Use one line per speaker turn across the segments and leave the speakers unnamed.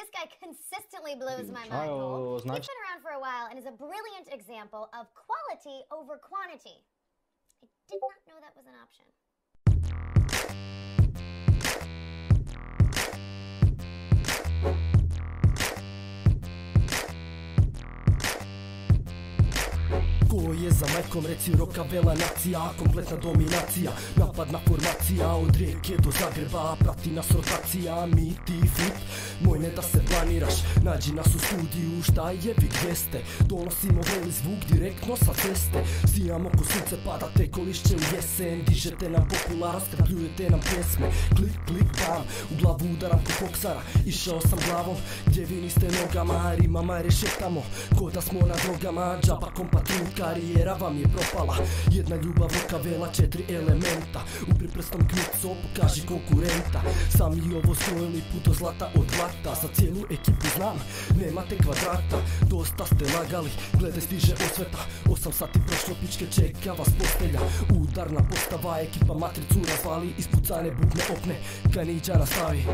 This guy consistently blows my mind. He's been around for a while and is a brilliant example of quality over quantity. I did not know that was an option.
Ko je za majkom reci roka vela nacija, kompletna dominacija, napadna formacija, od Rijeke do Zagreba, prati nas rotacija, mi ti flip, moj ne da se planiraš, nađi nas u studiju, šta je vi gdje ste, donosimo veli zvuk direktno sa ceste, sijamo ko sunce, padate ko lišće u jesen, dižete nam popularnost, pljujete nam pjesme, klik klik bam, u glavu udaram ko koksara, išao sam glavom, gdje vi niste nogama, rimama rešetamo, ko da smo na drogama, džaba kompatruka, karijera vam je propala, jedna ljubav roka vela, 4 elementa, upri prstom knico, pokaži konkurenta, sami ovo strojili put do zlata od blata, za cijelu ekipu znam, nemate kvadrata, dosta ste lagali, gledaj stiže osveta, 8 sati prošlo pičke, čeka vas postelja, udarna postava, ekipa matricu razvali, ispucane bubne opne, kaniđa nastavi.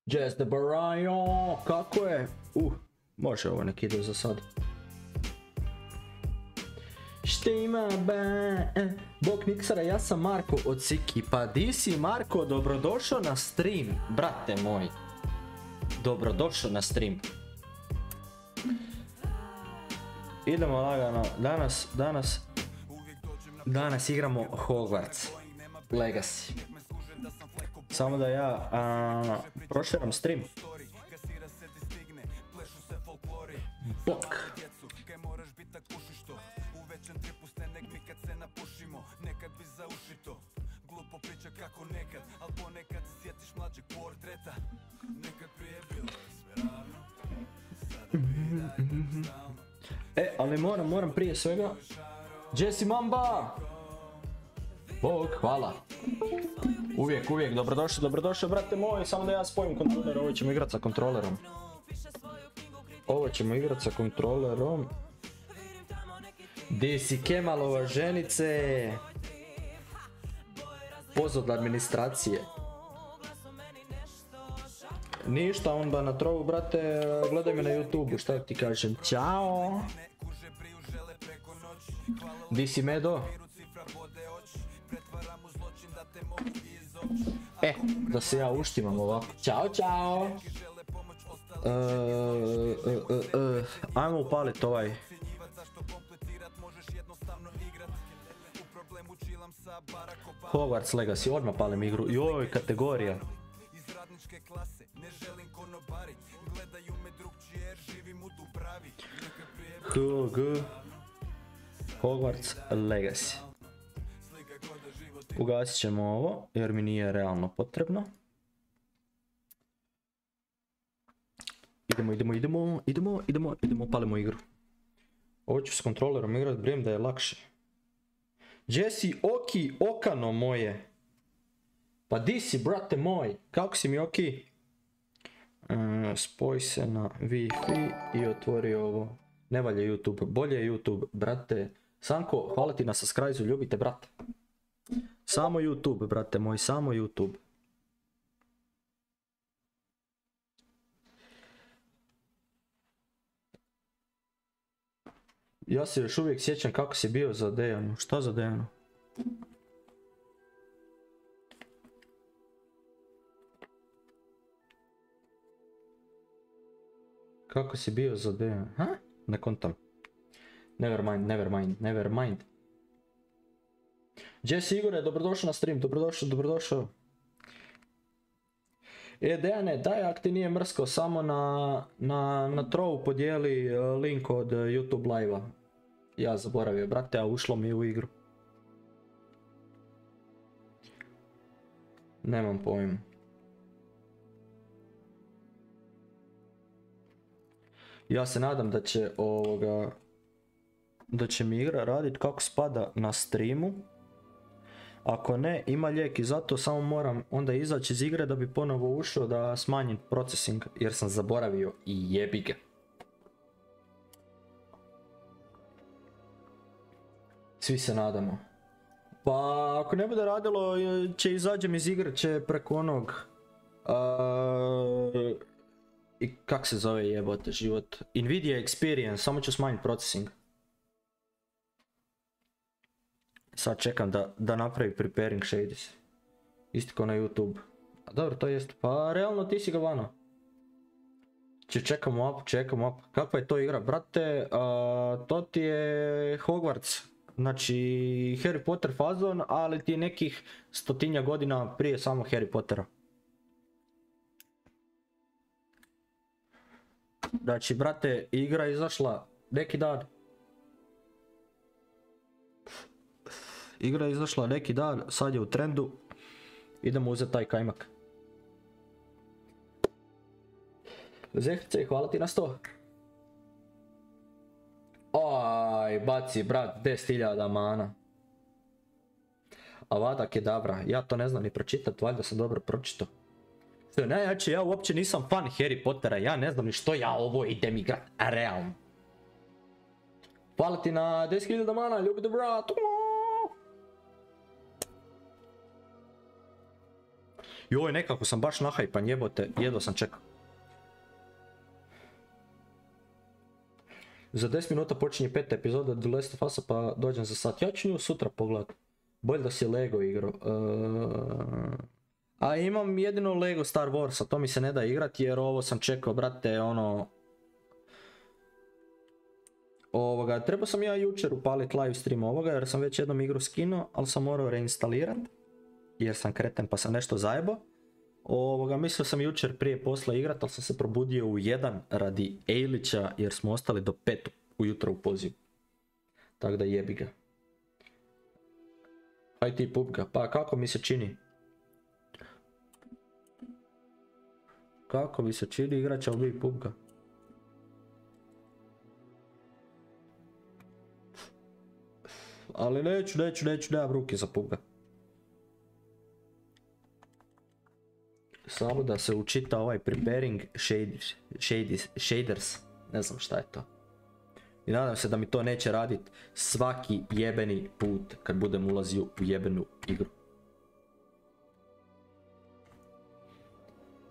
Jazz the Barajo, kako je? Može ovo nek ide za sad. Šta ima ba? Bok Niksara, ja sam Marko od Siki. Pa di si Marko, dobrodošao na stream, brate moj. Dobrodošao na stream. Idemo lagano, danas igramo Hogwarts Legacy. Samo da ja proširam stream. Bok. Ali moram prije svega. Jesse Mamba! Bog, hvala. Uvijek, dobrodošao, brate moj, samo da ja spojim kontroler, ovo ćemo igrat sa kontrolerom. Di si Kemalova ženice? Pozdrav od administracije. Ništa, onda na trovu, brate, gledaj me na YouTube, šta ti kažem, ćao. Di si Medo? Da se ja uštimam ovako. Ćao. Ajmo upalit ovaj. Hogwarts Legacy, odmah palim igru. Joj, kategorija. Hogwarts Legacy. Ugasit ćemo ovo, jer mi nije realno potrebno. Idemo, palimo igru. Ovo ću s kontrolerom igrat, brijem da je lakše. Jesse, Oki, okano moje. Pa di si, brate moj, kako si mi Oki? Spoj se na Wi-Fi i otvori ovo. Ne valja YouTube, bolje je YouTube, brate. Sanko, hvala ti na subscribe-u, ljubite, brate. Samo YouTube, brate moj, samo YouTube. Ja se još uvijek sjećam kako si bio za Dejanu. Šta za Dejanu? Kako si bio za Dejanu? Ha? Ne kontam. Never mind. Jesse Igore, dobrodošao na stream, dobrodošao. Dejane, daj ak ti nije mrsko, samo na trovu podijeli link od YouTube live-a. Ja zaboravio, brate, a ušlo mi u igru. Nemam pojma. Ja se nadam da će mi igra radit kako spada na streamu. Ako ne, ima lijek i zato samo moram onda izaći iz igre da bi ponovo ušao da smanjim processing jer sam zaboravio i jebi ga. Svi se nadamo. Pa ako ne bude radilo, će izađem iz igre, će preko onog... I kak se zove jebote život? Nvidia Experience, samo ću smanjiti processing. Sad čekam da napravi preparing shades. Isto kao na YouTube. A dobro, to jest, pa realno ti si ga vano. Čekam up. Kakva je to igra? Brate, to ti je Hogwarts. Znači, Harry Potter fazon, ali ti je nekih 100 godina prije samog Harry Pottera. Znači, brate, igra je izašla neki dan. Igra je izašla neki dan, sad je u trendu. Idemo uzeti taj kajmak. Zehrice, hvala ti na 100. Oj, baci brat 10.000 mana. Avada Kedavra, ja to ne znam ni pročitat, valjda sam dobro pročitao. Što je najjače, ja uopće nisam fan Harry Pottera, ja ne znam ni što ja ovo idem igrat, realno. Hvala ti na 10.000 mana, ljubite brat. Joj, nekako sam baš nahajpan, jebote, jedva sam čekao. Za 10 minuta počinje 5. epizoda The Last of Us, pa dođem za sat. Ja ću nju sutra pogledat. Bolje da si Lego igrao. A imam jedino Lego Star Wars, a to mi se ne da igrat jer ovo sam čekao, brate, ono... Trebao sam ja jučer upalit live stream ovoga jer sam već jednom igru skinuo, ali sam morao reinstalirat. Jer sam kreten pa sam nešto zajebao. Mislio sam jučer prije posla igrat, ali sam se probudio u 1 radi Ejlića jer smo ostali do 5 ujutro u pozivu. Tako da jebi ga. Aj ti pubga, pa kako mi se čini? Kako mi se čini igrat će obi pubga? Ali neću, nemam ruke za pubga. Samo da se učita ovaj preparing shaders, ne znam šta je to. I nadam se da mi to neće radit svaki jebeni put kad budem ulazio u jebenu igru.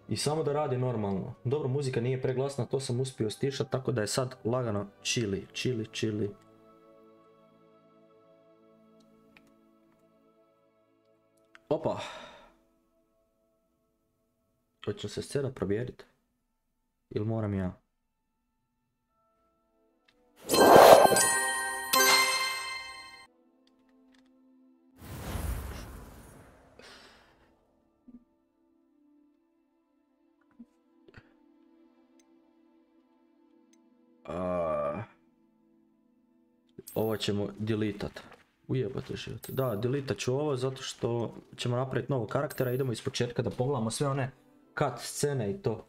I samo da radi normalno. Dobro, muzika nije preglasna, to sam uspio stišati, tako da je sad lagano chili. Opa. Hoće se scena provjeriti? Ili moram ja? Ovo ćemo deletat. Ujebate život. Da, deletat ću ovo zato što ćemo napraviti novog karaktera. Idemo iz početka da pogledamo sve one cut scene i to.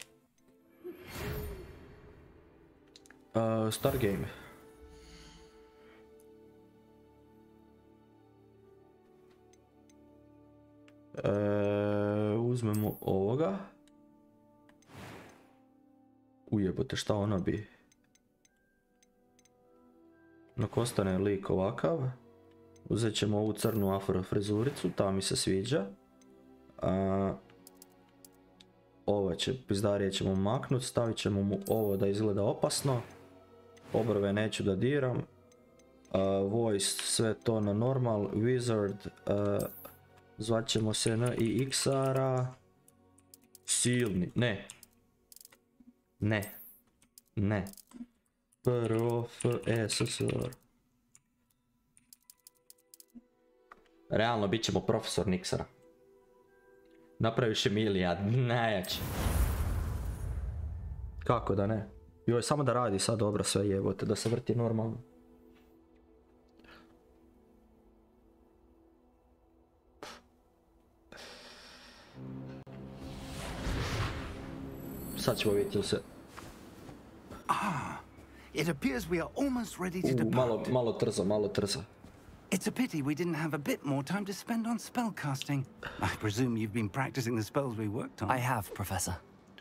Start game. Uzmemo ovoga. Ujebote, šta ona bi? Nek ostane lik ovakav. Uzet ćemo ovu crnu afro frizuricu, ta mi se sviđa. Ovo pizdarije ćemo maknut, stavit ćemo mu ovo da izgleda opasno. Obrve neću da diram. Voice, sve to na normal. Wizard, zvat ćemo se NIXR-a. Silni, ne. Profesor. Realno bit ćemo profesor Nixara. Napraviš Emilija, najjači. Kako da ne? Joj, samo da radi sad dobro sve jebote, da se vrti normalno. Sad ćemo vidjeti se...
It appears we are almost ready to depart.
Malo trza.
It's a pity we didn't have a bit more time to spend on spellcasting. I presume you've been practicing the spells we worked on.
I have, Professor.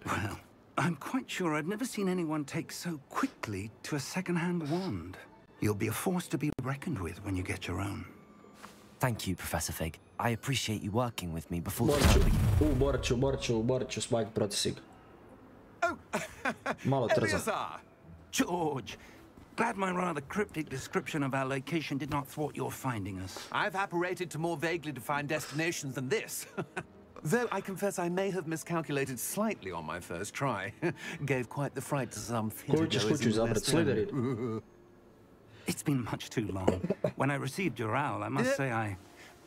Well, I'm quite sure I've never seen anyone take so quickly to a second-hand wand. You'll be a force to be reckoned with when you get your own.
Thank you, Professor Fig. I appreciate you working with me before...
Borit ću smajt protiv Sig. Malo trza.
George, glad my rather cryptic description of our location did not thwart your finding us.
I've apparated to more vaguely defined destinations than this. Though I confess I may have miscalculated slightly on my first try. Gave quite the fright to some theatergoers in the West End.
It's been much too long. When I received your owl, I must say I...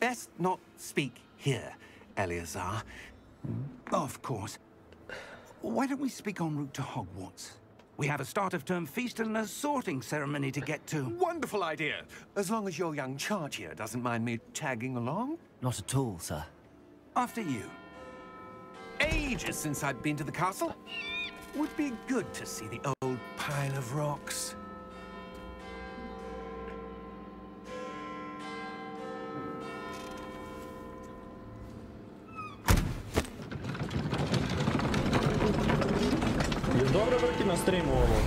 Best not speak here, Eleazar.
Of course. Why don't we speak en route to Hogwarts? We have a start-of-term feast and a sorting ceremony to get to.
Wonderful idea! As long as your young charge here doesn't mind me tagging along.
Not at all, sir.
After you.
Ages since I've been to the castle. Would be good to see the old pile of rocks.
Dobro vrti na streamu ovo.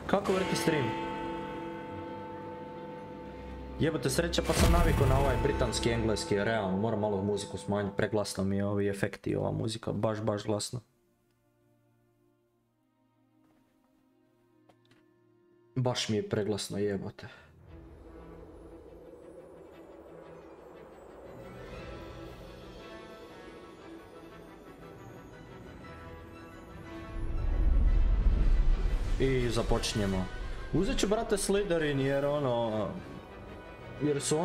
Kako vrti stream? Jebote, sreća pa sam navikao na ovaj britanski, engleski, realno. Moram malo muziku smanjiti, preglasno mi je ovi efekti, ova muzika, baš glasno. Baš mi je preglasno, jebote. I započinjemo. Uzet ću, brate, Slytherin jer jer su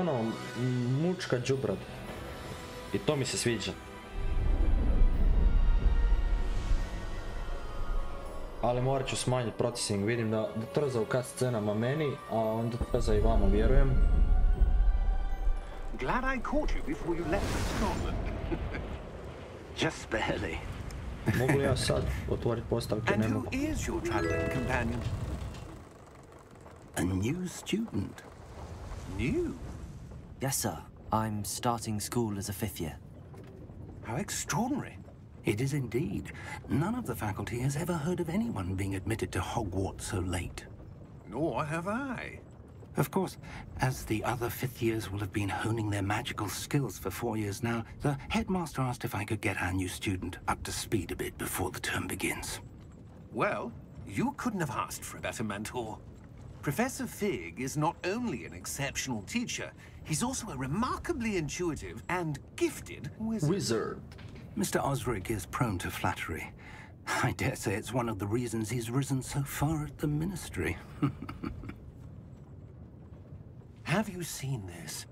mučka džubrad. I to mi se sviđa. Ali morat ću smanjiti processing, vidim da trza u cut scenama meni, a onda trza i vama, vjerujem.
Glad I caught you before you left Scotland.
Just barely.
Mogu li ja sad otvoriti postavke? Ne mogu.
And who is your traveling companion?
A new student.
New?
Yes, sir. I'm starting school as a 5th year.
How extraordinary.
It is indeed. None of the faculty has ever heard of anyone being admitted to Hogwarts so late.
Nor have I.
Of course, as the other 5th years will have been honing their magical skills for 4 years now, the headmaster asked if I could get our new student up to speed a bit before the term begins.
Well, you couldn't have asked for a better mentor. Professor Fig is not only an exceptional teacher, he's also a remarkably intuitive and gifted wizard.
Mr. Osric is prone to flattery. I dare say it's one of the reasons he's risen so far at the ministry.
Have you seen this?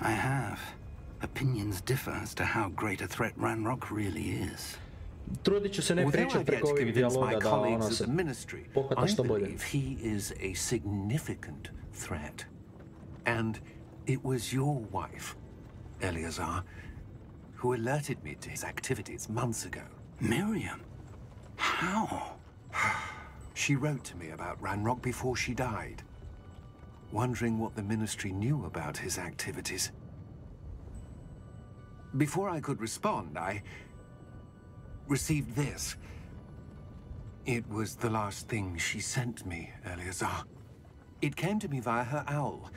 I have. Opinions differ as to how great a threat Ranrock really is.
Trudit ću se ne pričati preko ovih dijaloga da se pokata što bolje.
I believe he is a significant threat. And it was your wife, Eleazar, who alerted me to his activities months ago.
Miriam? How?
She wrote to me about Ranrock before she died, wondering what the Ministry knew about his activities. Before I could respond, I received this. It was the last thing she sent me, Eleazar. It came to me via her owl,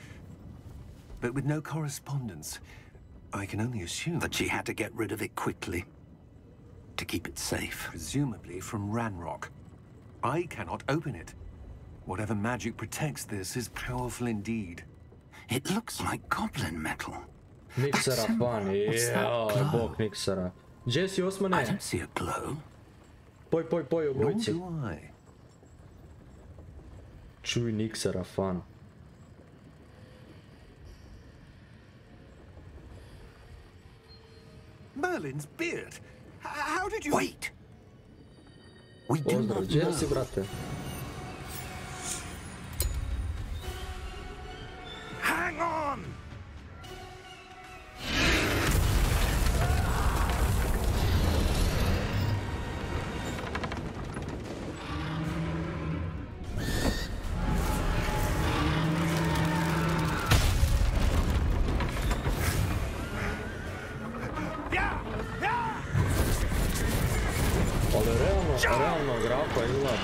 but with no correspondence. I can only assume
that she had to get rid of it quickly, to keep it safe.
Presumably from Ranrock. I cannot open it. Whatever magic protects this is powerful indeed.
It looks like goblin metal.
Miksera fan, bog miksera. Jesse Osmane.
I don't see a glow.
Poj, obojci.
Nor do I.
Čuj Niksera fan.
Merlin's beard. How did you...
Wait! We do
Pozdrav,
not
Jesse,
know.
brate.
Hang on!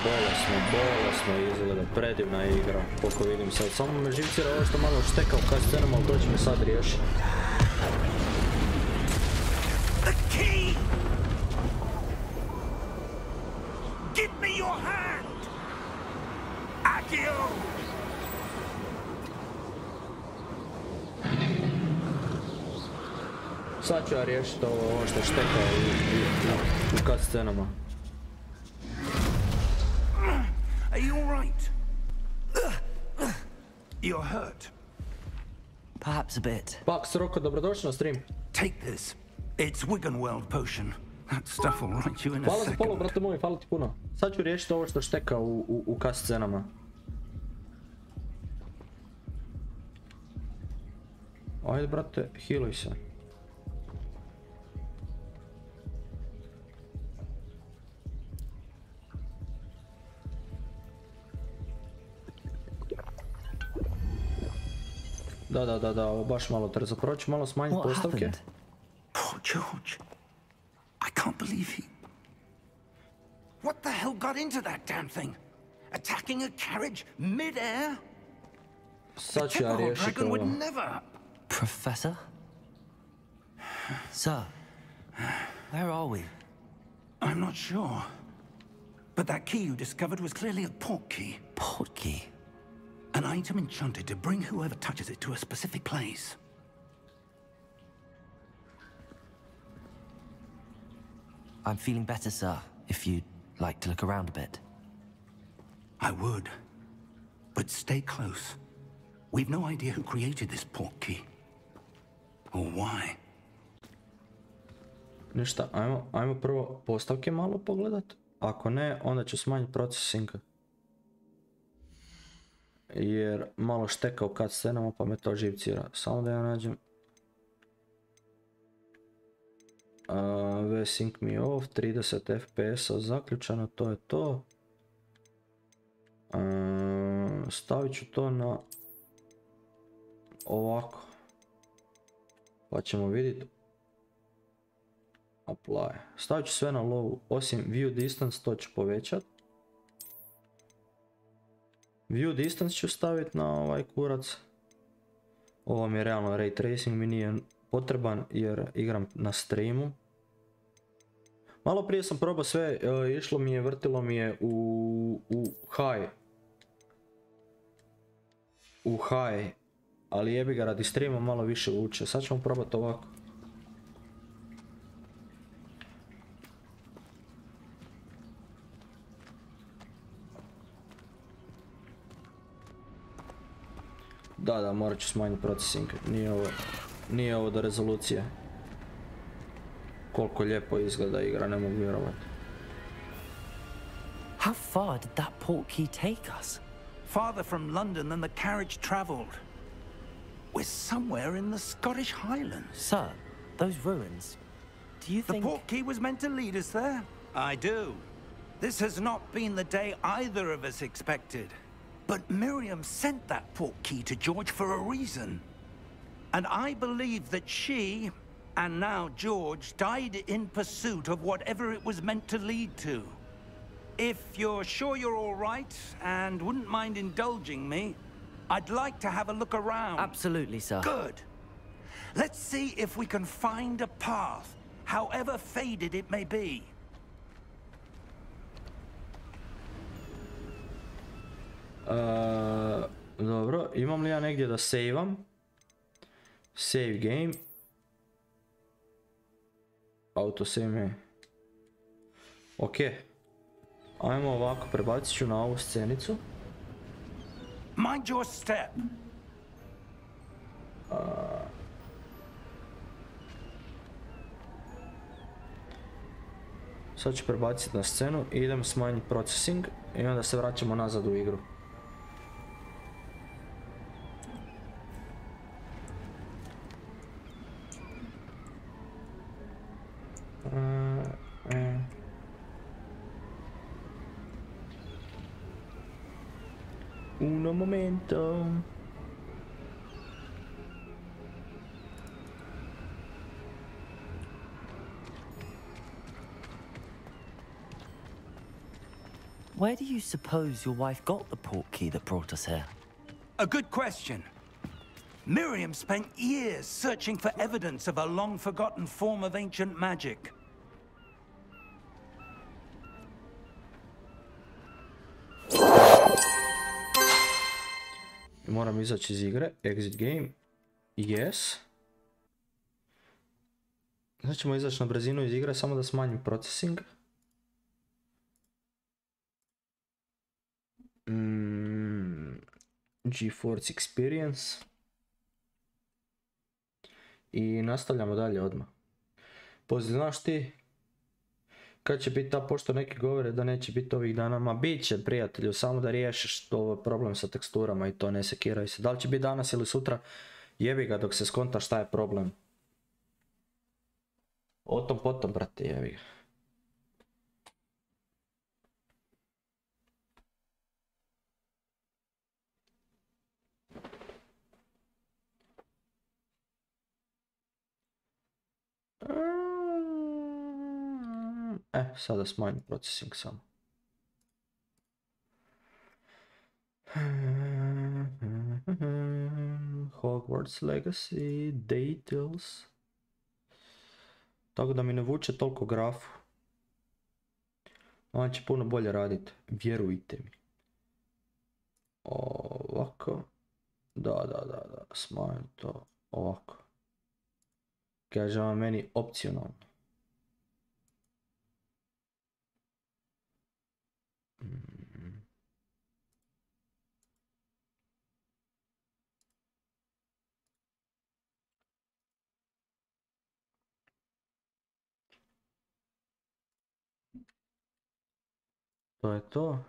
bolesno izgleda, predivna igra, koliko vidim sad. Samo me živcira ovo što malo šteka u cutscenama, ali to će me sad riješiti.
The key! Give me your hand! Accio!
Sad ću ja riješiti ovo što šteka u cutscenama.
Are you alright? You're hurt.
Perhaps a bit.
Pax Roko, dobrodošli na stream.
Take this. It's Wiggenweld potion. That stuff will right you in a
Hvala za follow,
second.
brate moj, hvala ti puno. Sad ću riješiti ovo što šteka u cutscenama. Ajde, brate, healuj se. Da, ovo baš malo treba zaproći, malo smanjiti
What
postavke.
happened?
Poor George. I can't believe he... What the hell got into that damn thing? Attacking a carriage mid-air?
Sad ću ja
Typical
riješiti
dragon
ovo.
would never...
Professor? Sir, where are we?
I'm not sure. But that key you discovered was clearly a port key.
Port key.
An item enchanted to bring whoever touches it to a specific place.
I'm feeling better, sir, if you'd like to look around a bit.
I would. But stay close. We've no idea who created this port key. Or why.
Ništa, ajmo prvo postavke malo pogledat. Ako ne, onda ću smanjiti processing. Jer malo šteka u cutscenama pa me to živcira. Samo da ja nađem. V-Sync me off, 30 FPS-a zaključano, to je to. Stavit ću to na ovako. Pa ćemo vidjeti. Apply. Stavit ću sve na low, osim view distance, to ću povećati. View distance ću staviti na ovaj kurac. Ovo mi je realno ray tracing, mi nije potreban jer igram na streamu. Malo prije sam probao sve, išlo mi je, vrtilo mi je u high. U high, ali jebi ga radi streama malo više vuče. Sad ćemo probati ovako. Da, morat ću smanjiti processing, nije ovo do rezolucije. Koliko lijepo izgleda igra, ne mogu vjerovati.
How far did that port key take us?
Farther from London than the carriage travelled. We're somewhere in the Scottish Highlands.
Sir, those ruins, do you
The
think...
port key was meant to lead us there? I do. This has not been the day either of us expected. But Miriam sent that port key to George for a reason. And I believe that she, and now George, died in pursuit of whatever it was meant to lead to. If you're sure you're all right and wouldn't mind indulging me, I'd like to have a look around.
Absolutely, sir.
Good. Let's see if we can find a path, however faded it may be.
Dobro, imam li ja negdje da save-am? Save game. Auto save me. Ok. Ajmo ovako, prebacit ću na ovu scenicu.
Mind your step.
Sad ću prebaciti na scenu i idem smanjiti processing i onda se vraćamo nazad u igru. Uno momento.
Where do you suppose your wife got the portkey that brought us here?
A good question. Miriam spent years searching for evidence of a long-forgotten form of ancient magic.
Moram izaći iz igre. Exit game. Yes. Znači ćemo izaći na brzinu iz igre samo da smanjim processing. GeForce Experience. I nastavljamo dalje odmah. Pozdrav, znaš ti kad će biti ta, pošto neki govore da neće biti ovih dana, ma bit će prijatelju, samo da riješiš ovaj problem sa teksturama i to, ne sekiraj se. Da li će biti danas ili sutra, jebi ga dok se skonta šta je problem. O tom potom, brate, jebi ga. Sada smanjim processing samo. Hogwarts Legacy, Details. Tako da mi ne vuče toliko grafu. On će puno bolje raditi, vjerujte mi. Ovako. Da, smanjim to ovako. Kaže vam meni opcionalno. To je to.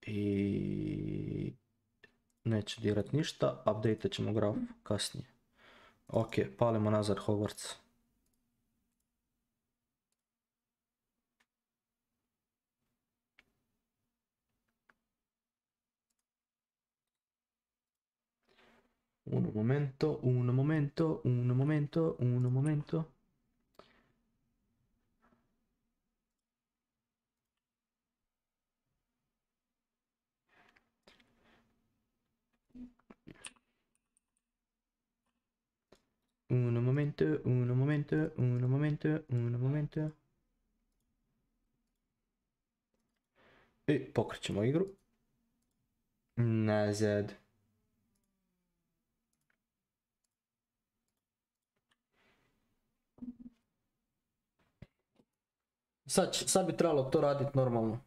I neću dirat ništa, update ćemo graf kasnije. Ok, palimo nazad Hogwarts. Un momento. Un momento. I pokrećemo igru. Nazad. Sad bi trebalo to raditi normalno.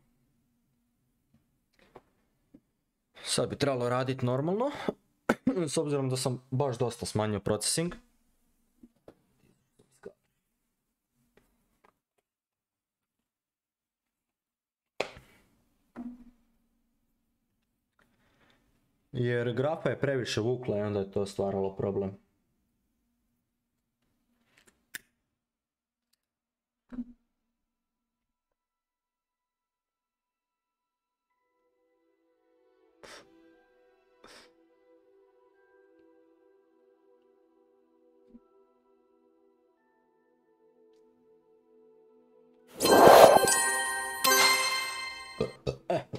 S obzirom da sam baš dosta smanjio processing. Jer grafa je previše vukla i onda je to stvaralo problem.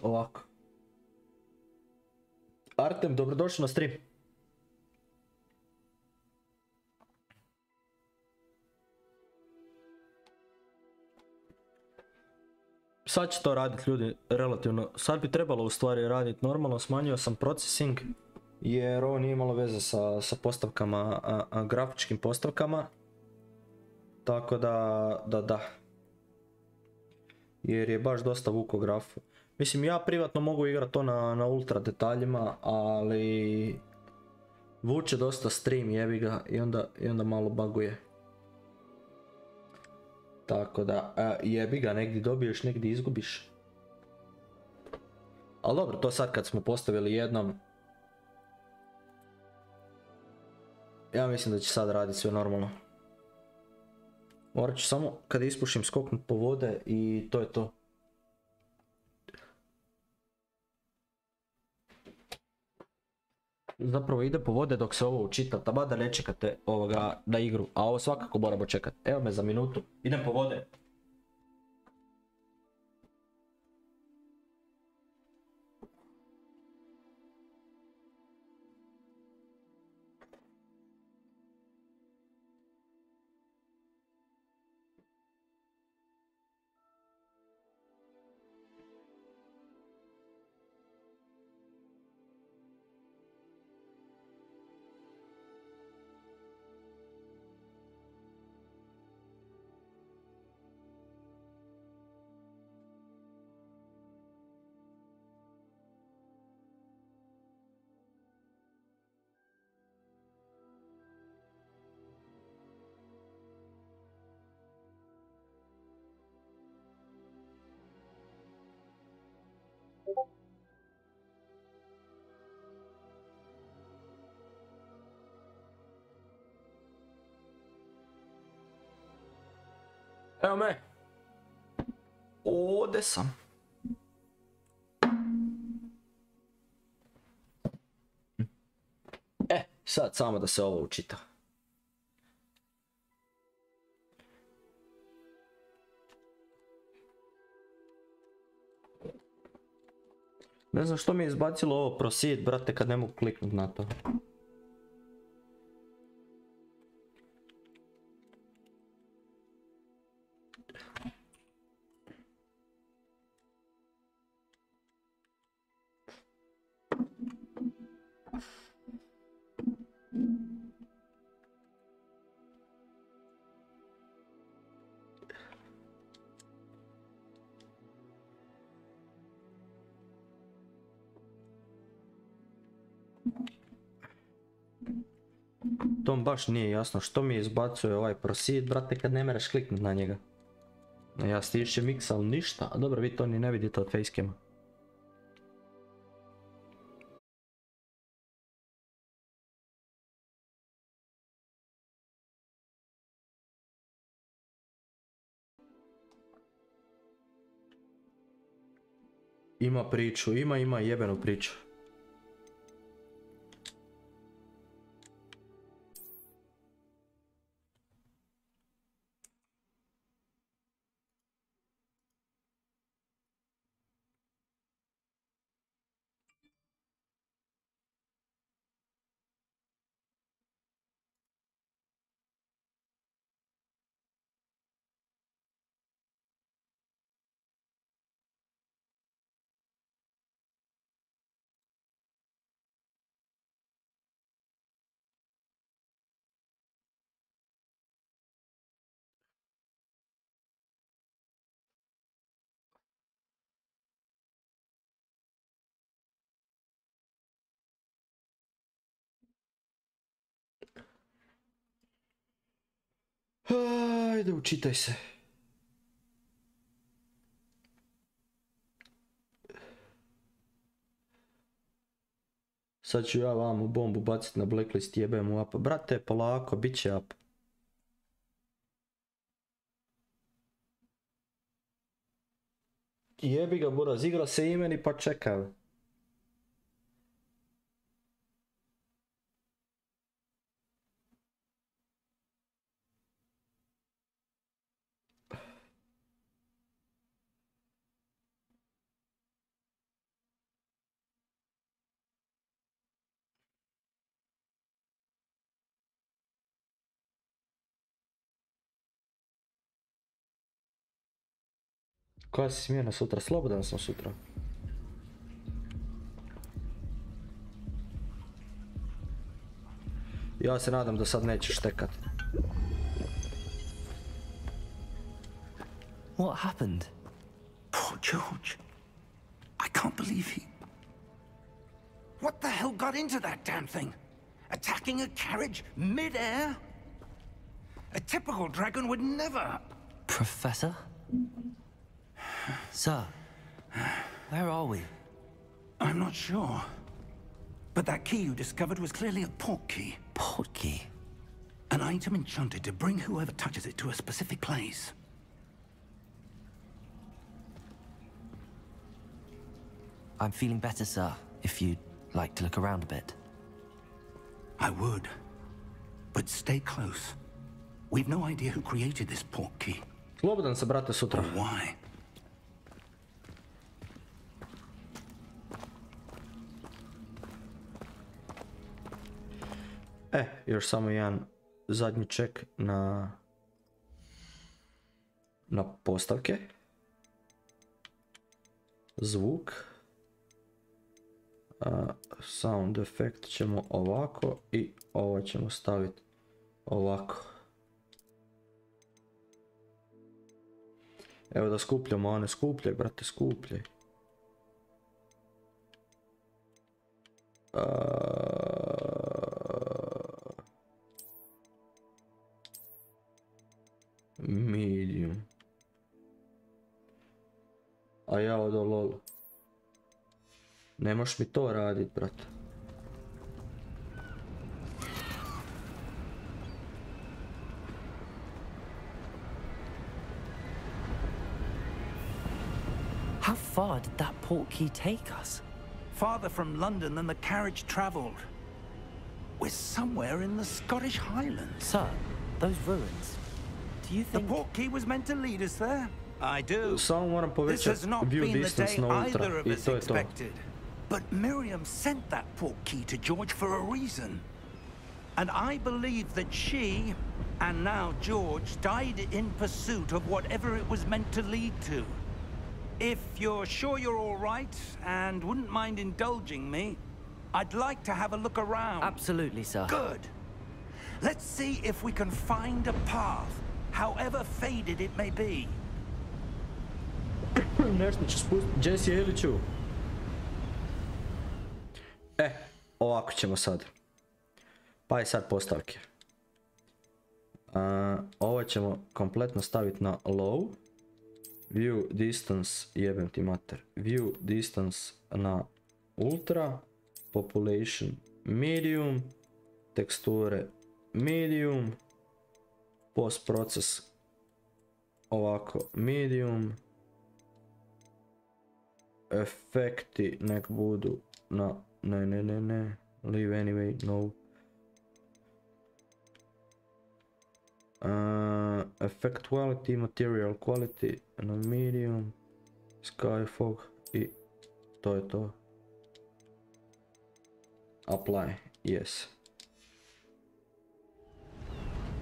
Ovako. Artem, dobrodošli na stream. Sad će to raditi ljudi relativno. Sad bi trebalo u stvari raditi normalno. Smanjio sam processing jer ovo nije imalo veze sa postavkama, grafičkim postavkama. Tako da. Jer je baš dosta vuko grafu. Mislim, ja privatno mogu igrati to na ultra detaljima, ali vuče dosta stream, jebi ga, i onda malo buguje. Tako da, jebi ga, negdje dobiješ, negdje izgubiš. Ali dobro, to sad kad smo postavili jednom, ja mislim da će sad raditi sve normalno. Morat ću samo kad ispušim skoknut po vode i to je to. Zapravo ide po vode dok se ovo učita, taba da ne čekate na igru, a ovo svakako moramo čekati. Evo me za minutu, idem po vode. Evo me. Ovdje sam. Sad samo da se ovo učita. Ne znam što mi je izbacilo ovo proceed, brate, kad ne mogu kliknut na to. To baš nije jasno što mi izbacuje ovaj proceed, brate, kad ne mereš kliknut na njega. Ja stišem X, ali ništa, a dobro, vi to ni ne vidite od facecama. Ima priču, ima jebenu priču. Ajde, učitaj se. Sad ću ja vam bombu bacit na blacklist, jebem u up. Brate, polako, bit će up. Jebi ga, buraz, igra se imeni pa čekaj. Koja si smjena sutra? Slobodan sam sutra. Ja se nadam da sad nećeš tekat.
What happened?
Poor George. I can't believe he... What the hell got into that damn thing? Attacking a carriage mid-air? A typical dragon would never...
Professor? Sir, where are we?
I'm not sure. But that key you discovered was clearly a port key.
Port key?
An item enchanted to bring whoever touches it to a specific place.
I'm feeling better, sir, if you'd like to look around a bit.
I would. But stay close. We've no idea who created this port key.
Slobodan se, brate, sutra.
Or why.
Još samo jedan zadnji ček na postavke. Zvuk. Sound effect ćemo ovako i ovo ćemo staviti ovako. Evo da skupljamo one, skupljaj, brate, skupljaj. Medium. A ja odo lol. Ne moš mi to radit, brate.
How far did that portkey take us?
Farther from London than the carriage travelled. We're somewhere in the Scottish Highlands.
Sir, those ruins. Do you
The
think...
portkey was meant to lead us there? I do.
Samo moram
This
povećati
has not
view
been the
distance
day
na ultra
either of
i
us
to je to.
expected. But Miriam sent that portkey to George for a reason. And I believe that she, and now George, died in pursuit of whatever it was meant to lead to. If you're sure you're all right, and wouldn't mind indulging me, I'd like to have a look around.
Absolutely, sir.
Good. Let's see if we can find a path, however faded it may be.
Nešto ću spustiti. Jesse Iliću. Ovako ćemo sad. Pa i sad postavke. Ovo ćemo kompletno staviti na low. View distance, jebem ti mater. View distance na ultra. Population medium. Teksture medium. Post proces ovako medium. Efekti nek budu na ne. Leave anyway, no. Effect quality, material quality na medium. Sky fog i to je to. Apply, yes.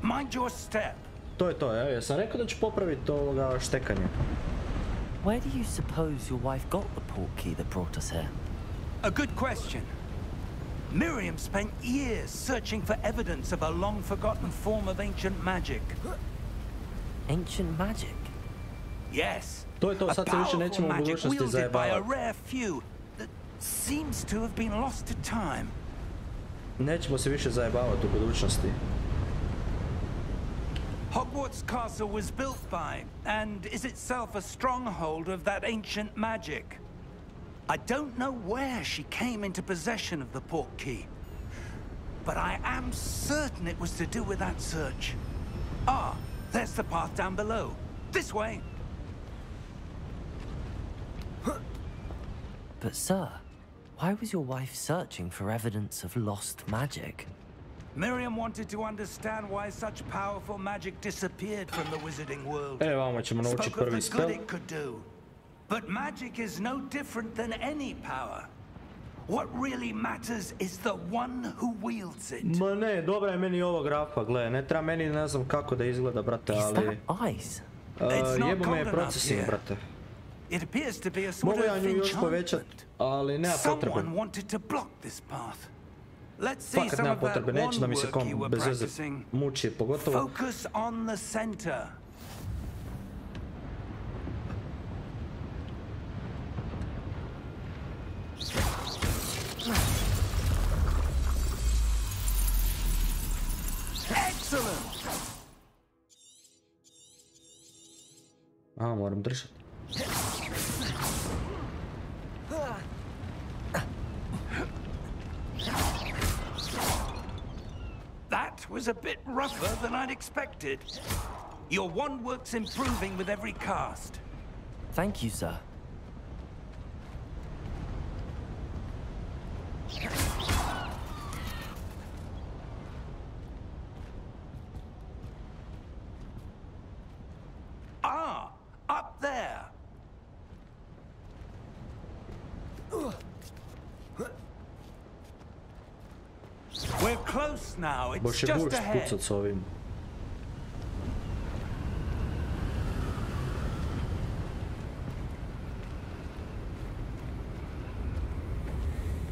Mind your step.
To je to, ja sam rekao da ću popraviti ovoga štekanje.
Where do you suppose your wife got the portkey that brought us here?
A good question. Miriam spent years searching for evidence of a long-forgotten form of ancient magic.
Ancient magic?
Yes.
To je to,
a
sad se više nećemo u
powerful magic
budućnosti
wielded by a
zajebavati.
rare few that seems to have been lost to time.
Nećemo se više zajebavati u budućnosti.
Hogwarts Castle was built by, and is itself a stronghold of that ancient magic. I don't know where she came into possession of the portkey, but I am certain it was to do with that search. Ah, there's the path down below. This way.
But sir, why was your wife searching for evidence of lost magic?
Miriam wanted to understand why such powerful magic disappeared from the wizarding world.
Vamo ćemo naučiti
Spoke of
prvi
the
spell.
good it could do. But magic is no different than any power. What really matters is the one who wields it.
Ma ne, dobra je meni ova grafa, gle, ne treba meni ne znam kako da izgleda, brate,
Is
ali...
that ice?
Jebo me je procesing, brate.
It appears to be a sort
Mogu ja
of
nju još povećat,
enchantment.
ali nema potrebe.
Someone wanted to block this path. Let's see
Fakat
some
nema
of that
potrebe, neće da mi se
one work you
kom
were
bez veze
practicing.
muči, pogotovo...
Focus on the center. Excellent.
A, moram držati.
That was a bit rougher than I'd expected. Your wand work's improving with every cast.
Thank you, sir.
Ah, up there. We're close now. It's
Boš je
just
buš
ahead.
pucat s ovim.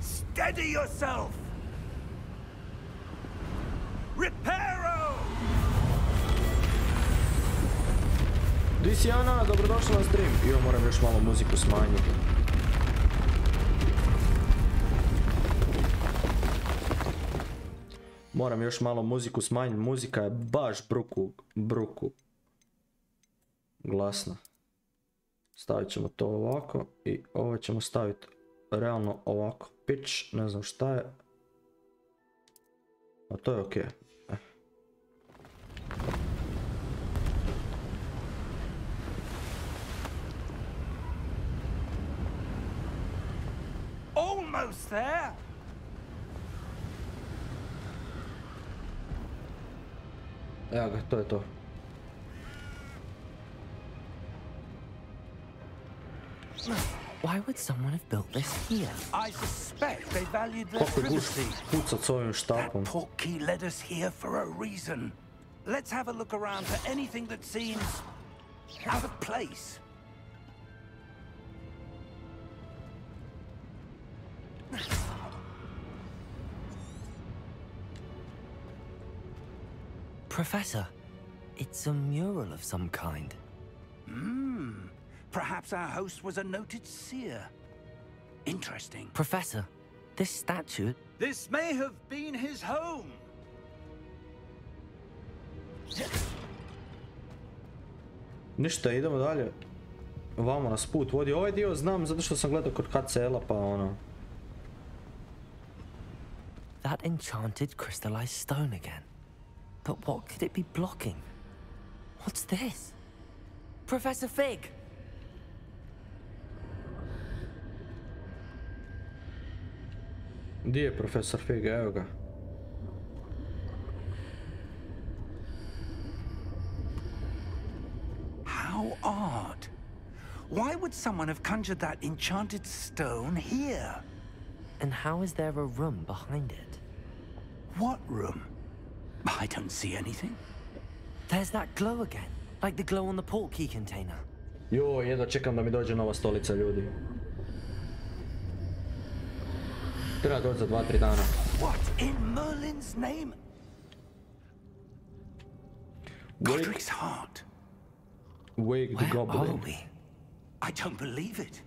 Steady yourself. Reparo!
Di si Ana, dobrodošla na stream. Jo, moram još malo muziku smanjiti. Moram još malo muziku smanjiti, muzika je baš bruku glasna. Stavit ćemo to ovako i ovo ćemo staviti realno ovako. Pitch, ne znam šta je. A to je okej.
Almost there.
Evo ga, to je to.
Why would someone have built this here?
I suspect they valued their
Kako je guš
privacy.
pucat s ovim
That
štapom.
portkey led us here for a reason. Let's have a look around for anything that seems out of place.
Professor, it's a mural of some kind.
Perhaps our host was a noted seer. Interesting.
Professor, this statue...
This may have been his home.
Ništa, idemo dalje. Vamo nas put vodi. Ovaj dio znam zato što sam gledao kod HCL-a pa ono...
That enchanted crystallized stone again. But what could it be blocking? What's this? Professor Fig!
Gdje je profesor Fig? Evo ga.
How odd. Why would someone have conjured that enchanted stone here?
And how is there a room behind it?
What room? I don't see anything.
There's that glow again, like the glow on the portkey container.
Joj, jedva čekam da mi dođe nova stolica, ljudi. Treba doći za 2-3 dana.
What in Merlin's name? Godric's heart.
Wake the
Where
Goblin.
are we?
I don't believe it.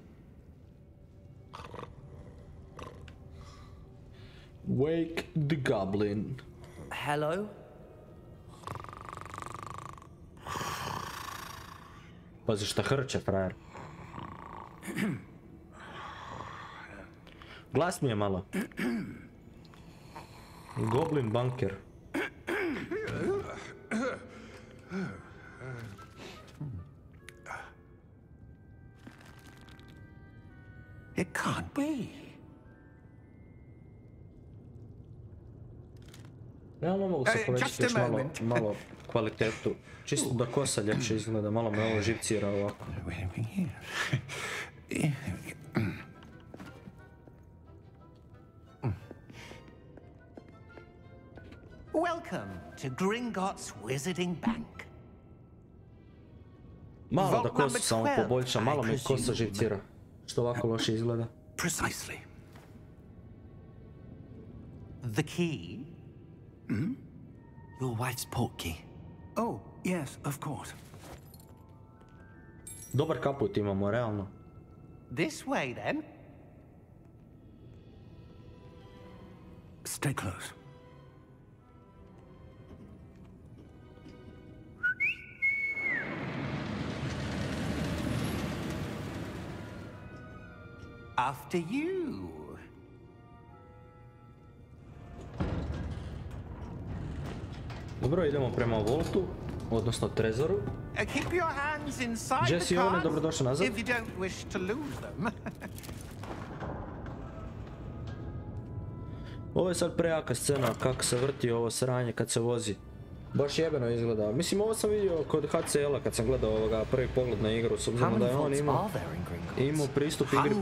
Wake the Goblin.
Hello?
Pazi šta hrče, frajer. Glas mi je malo. Goblin bunker.
It can't be.
Ja mogu se povećati još malo kvalitetu. Čisto da kosa ljepše izgleda, malo me ovo živcira ovako.
Welcome to Gringotts Wizarding Bank.
Malo da kosu samo poboljša, malo me kosa živcira. Što ovako loše izgleda.
Precisely.
The key?
Your wife's portkey.
Oh, yes, of course.
Dobar kaput imamo, realno.
This way, then.
Stay close.
After you.
Dobro, idemo prema Voltu, odnosno Trezoru.
Keep your hands inside
Jesse,
the
Owen,
cars
dobrodošao nazad.
if you don't wish to lose them.
Ovo je sad prejaka scena kako se vrti ovo sranje kad se vozi. Baš jebeno izgleda. Mislim, ovo sam vidio kod HCL-a kad sam gledao ovoga prvi pogled na igru, s obzirom da je on imao pristup igri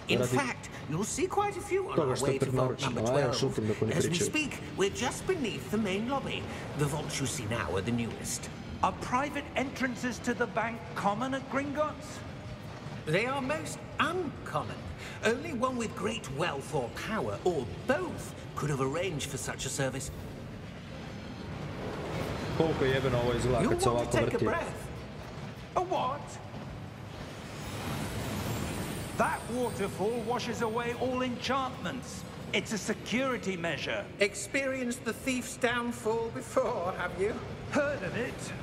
In fact, you'll see quite a few on our way to vault number 12. As we speak, we're just beneath the main lobby. The vaults you see now are the newest.
Are private entrances to the bank common at Gringotts?
They are most uncommon. Only one with great wealth or power, or both, could have arranged for such a service.
Koliko je jebeno ovo izgleda
You'll
kad se
want
ovako
to take a
vrti.
breath.
A what? That waterfall washes away all enchantments. It's a security measure.
Experienced the thief's downfall before, have you?
Heard of it?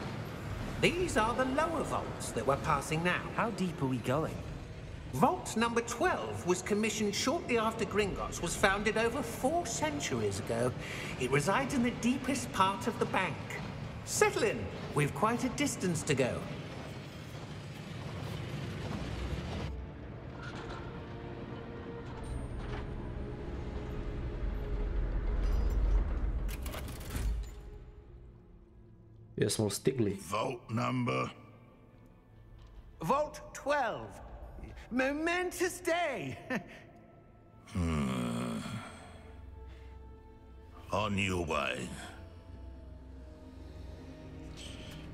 These are the lower vaults that we're passing now.
How deep are we going?
Vault number 12 was commissioned shortly after Gringotts was founded over 4 centuries ago. It resides in the deepest part of the bank. Settle in. We've quite a distance to go.
Jesmo li stigli?
Vault number?
Vault 12. Momentous day.
On your way.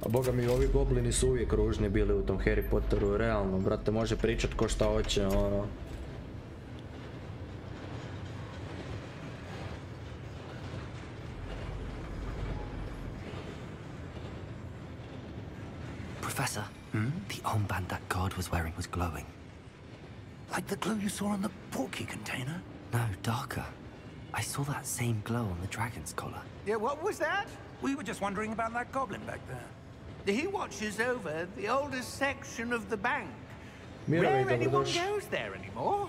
A boga mi, ovi goblini su uvijek ružni bili u tom Harry Potteru, realno, brate, može pričat ko šta hoće, ono.
Professor, the armband that guard was wearing was glowing.
Like the glow you saw on the portkey container?
No, darker. I saw that same glow on the dragon's collar.
Yeah, what was that?
We were just wondering about that goblin back there.
He watches over the oldest section of the bank.
Mirovi,
Rare anyone
dobrodošli.
goes there anymore.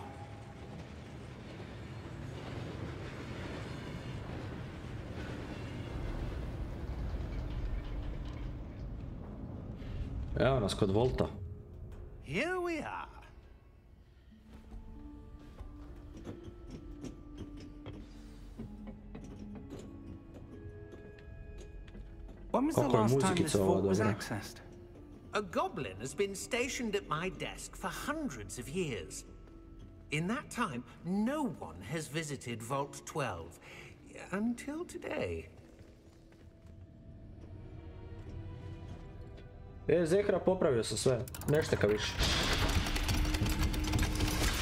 Evo nas kod Volta.
Here we are.
When was the
Kako je
last time this
muzikica ova
vault was
dobra.
accessed?
A goblin has been stationed at my desk for hundreds of years. In that time, no one has visited Vault 12. Until today.
Zehra, popravio sam sve. Ne šteka više.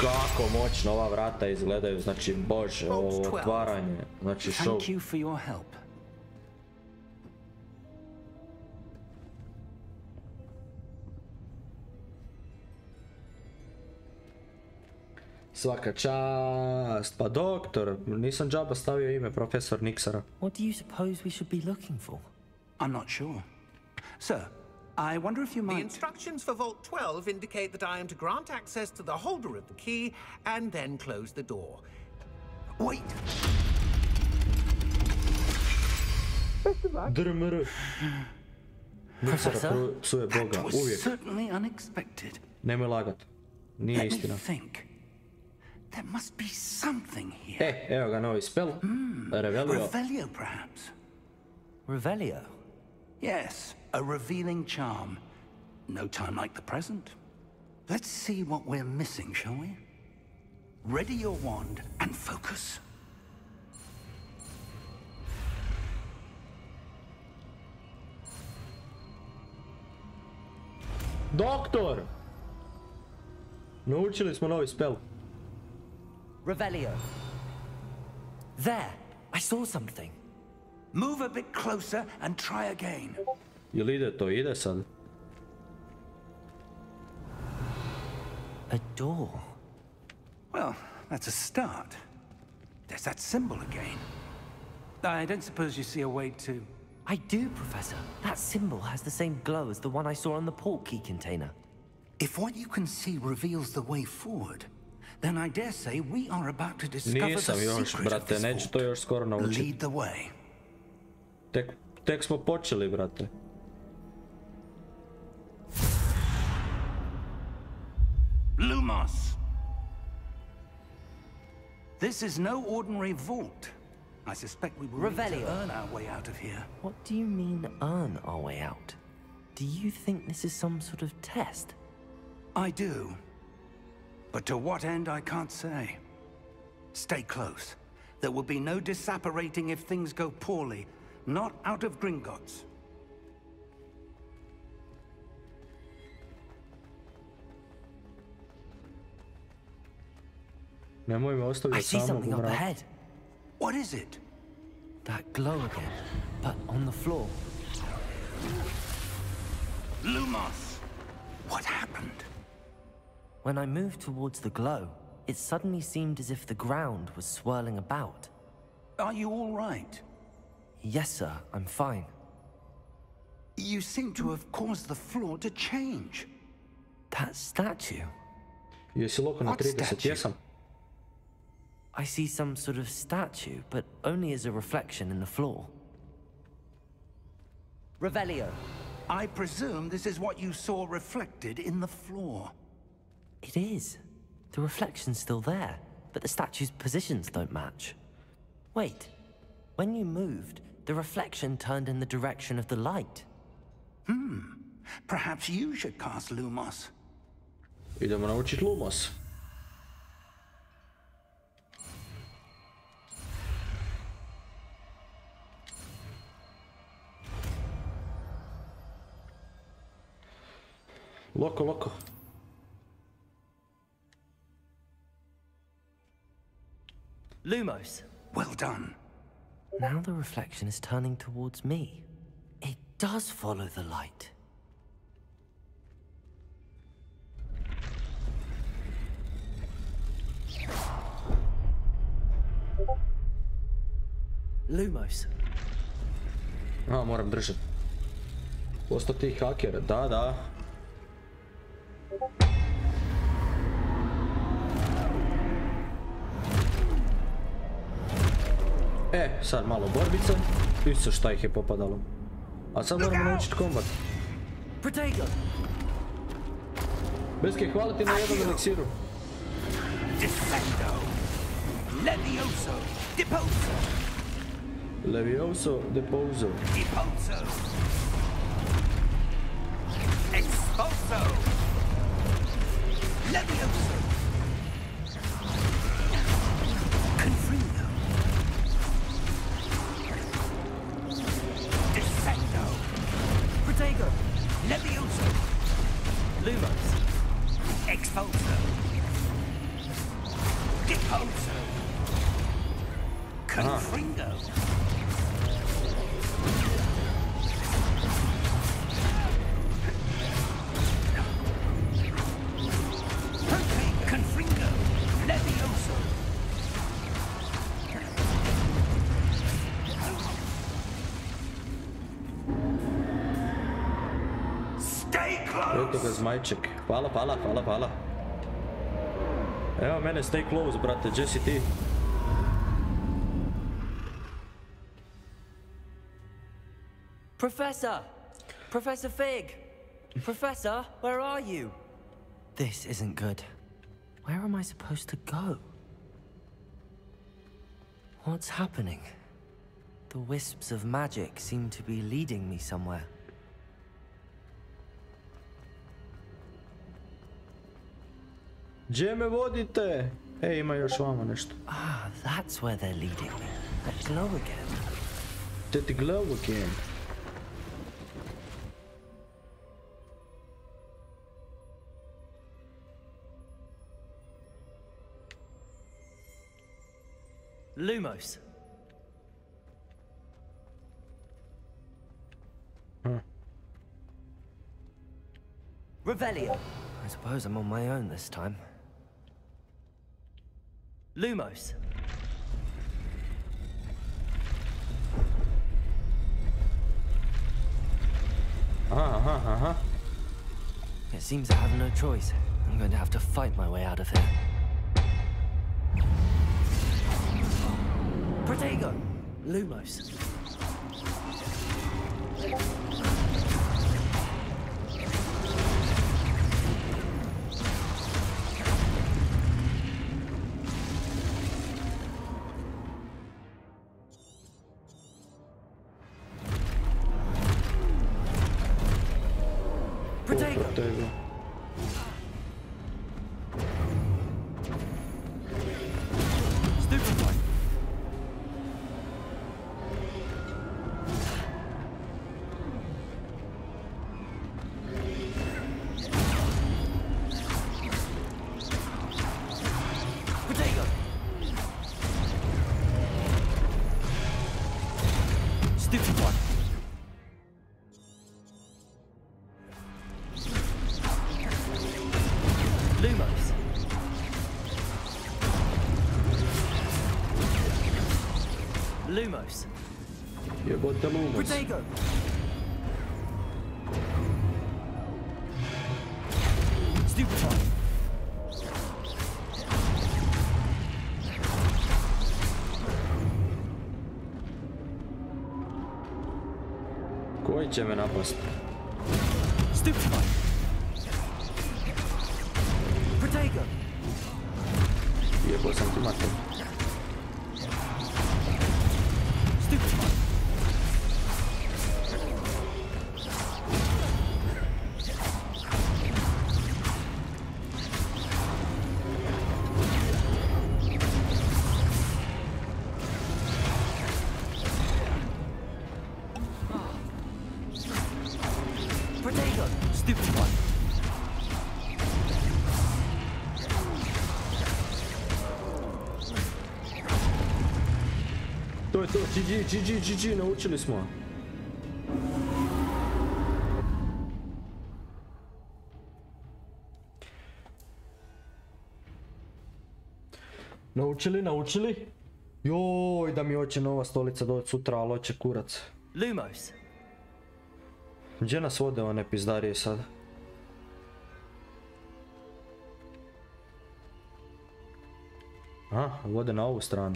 Kako moćno ova vrata izgledaju, znači bože, ovo otvaranje, znači show.
Thank you for your help.
Svaka čast. Pa doktor, nisam džaba stavio ime profesor Nixara.
What do you suppose we should be looking for?
I'm not sure. Sir, I wonder if you
The
might...
instructions for Vault 12 indicate that I am to grant access to the holder of the key and then close the door.
Wait!
Drmr. Nixara psuje
That
Boga,
was
uvijek.
certainly unexpected.
Nemoj lagat. Nije
Let me
istina.
think. There must be something here.
Evo ga novi spell. Revelio.
Revelio, perhaps?
Revelio?
Yes, a revealing charm. No time like the present. Let's see what we're missing, shall we? Ready your wand and focus.
Doktor! Naučili smo novi spell.
Revelio. There! I saw something.
Move a bit closer and try again.
Jel ide to? Ide sad.
A door.
Well, that's a start. There's that symbol again. I don't suppose you see a way to...
I do, Professor. That symbol has the same glow as the one I saw on the portkey container.
If what you can see reveals the way forward, then I dare say we are about to discover
Nisam
the
još,
secret of
brate,
this
neću to
vault.
još skoro naučiti.
Lead the way.
Tek smo počeli, brate.
Lumos! This is no ordinary vault. I suspect we will need
Revelio.
to earn our way out of here.
What do you mean, earn our way out? Do you think this is some sort of test?
I do. But to what end, I can't say. Stay close. There will be no disapparating if things go poorly. Not out of Gringotts.
Nemoj me
I
ostavljati
see
samog
something
u
up
mraku.
ahead.
What is it?
That glow again, but on the floor.
Lumos! What happened?
When I moved towards the glow, it suddenly seemed as if the ground was swirling about.
Are you all right?
Yes, sir, I'm fine.
You seem to have caused the floor to change.
That statue.
Jesi loko na
What
30,
statue?
jesam?
I see some sort of statue, but only as a reflection in the floor. Revelio.
I presume this is what you saw reflected in the floor.
It is. The reflection's still there, but the statue's positions don't match. Wait. When you moved, the reflection turned in the direction of the light.
Perhaps you should cast Lumos.
Idemo naučiti Lumos. Loko.
Lumos.
Well done.
Now the reflection is turning towards me. It does follow the light. Lumos.
Moram držati. Postati haker, da. Sad malo borbice. Isto šta ih je popadalo. A sad moramo naučiti kombat. Beske, hvala ti na jednom eliksiru.
Descendo. Levioso. Deposo.
Levioso, deposo.
Deposo. Expulso. Levioso. Confringo. Descendo.
Protego.
Levioso.
Lumos.
Expulso. Deposo. Confringo. Confringo. Levioso. Stay close.
Eto ga zmajček. Hvala. Evo mene, stay close, brate, gdje si ti?
Professor Fig! Professor, where are you? This isn't good. Where am I supposed to go? What's happening? The wisps of magic seem to be leading me somewhere.
Gdje me vodite? Ima još vamo nešto.
Ah, that's where they're leading me. That glow again.
That glow again.
Lumos. Revelio. I suppose I'm on my own this time. Lumos. It seems I have no choice. I'm going to have to fight my way out of here. Protego! Lumos.
Protego.
Stupefy. Protego. Stupefy. Lumos. Lumos.
Jebote Lumos.
Protego. Stupefy.
Koji će me napast?
Stupefy. Protego.
Jebo sam ti mater.
Stupefy.
To je to, GG, naučili smo. Naučili? Joj, da mi hoće nova stolica doći sutra, ali hoće kurac.
Lumos.
Gdje nas vode one pizdarije sad? A, vode na ovu stranu.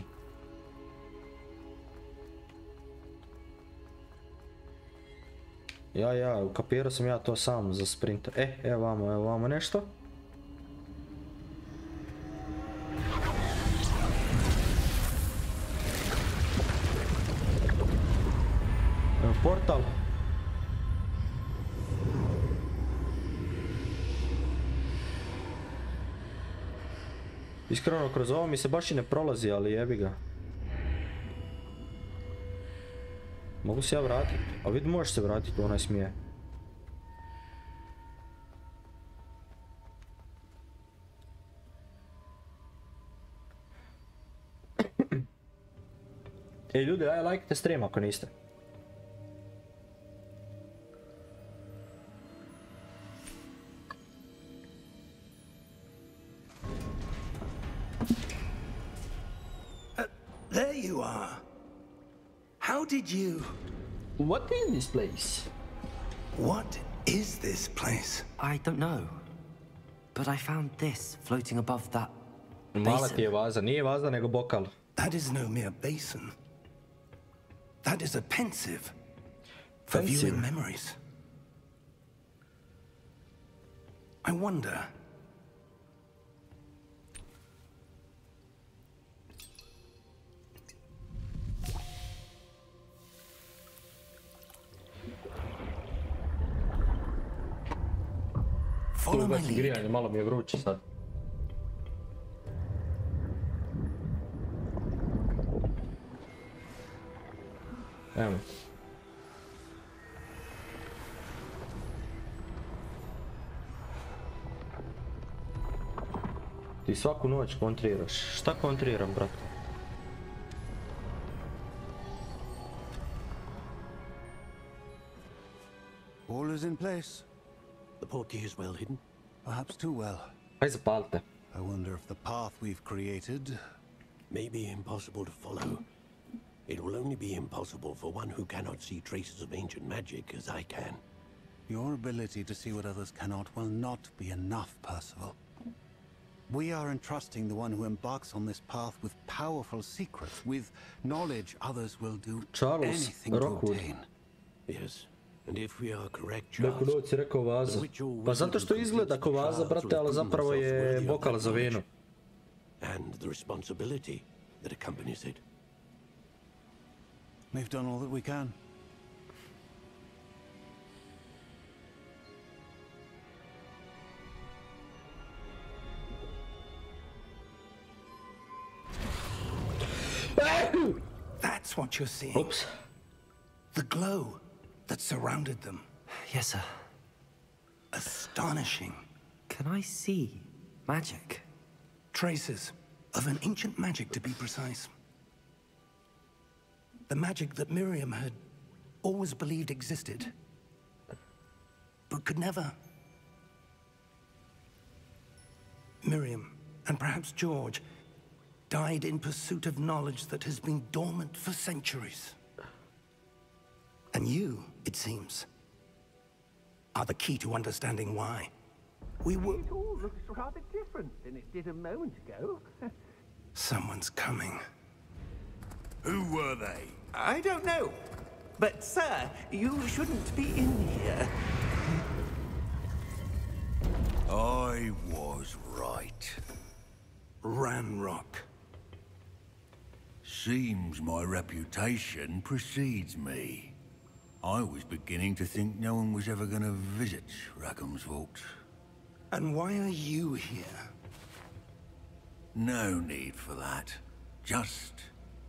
Ja, ukapirao sam ja to sam za sprinter. Evo vamo nešto. Evo portal. Iskreno, kroz ovo mi se baš i ne prolazi, ali jebi ga. Mogu se ja vratiti? A vidi, možeš se vratiti u onaj smije. Ljudi, lajkajte stream ako niste.
There you are. How did you...
What is this place?
What is this place?
I don't know. But I found this floating above that
Mala ti je vaza, nije vaza nego bokal.
That is no mere basin. That is a pensive for viewing memories. I wonder...
Follow my lead. Grijanje, malo mi je vruće sad. Evo. Ti svaku noć kontriraš. Šta kontriram, brate?
All is in place.
The portkey is well hidden.
Perhaps too well.
Aj zapalte.
I wonder if the path we've created
may be impossible to follow. It will only be impossible for one who cannot see traces of ancient magic as I can.
Your ability to see what others cannot will not be enough, Percival. We are entrusting the one who embarks on this path with powerful secrets, with knowledge others will do anything to obtain.
Yes. And if we are correct,
Neku noć si rekao vaza. Pa zato što izgleda kao vaza, brate, ali zapravo je bokal za vino.
And the responsibility that accompanies it.
We've done all that we can.
That's what you're seeing.
Oops.
The glow that surrounded them.
Yes, sir.
Astonishing.
Can I see magic?
Traces of an ancient magic, to be precise. The magic that Miriam had always believed existed, but could never. Miriam, and perhaps George, died in pursuit of knowledge that has been dormant for centuries. And you, it seems, are the key to understanding why. We were...
It all looks rather different than it did a moment ago.
Someone's coming.
Who were they?
I don't know. But, sir, you shouldn't be in here.
I was right.
Ranrock.
Seems my reputation precedes me. I was beginning to think no one was ever going to visit Rackham's Vault.
And why are you here?
No need for that. Just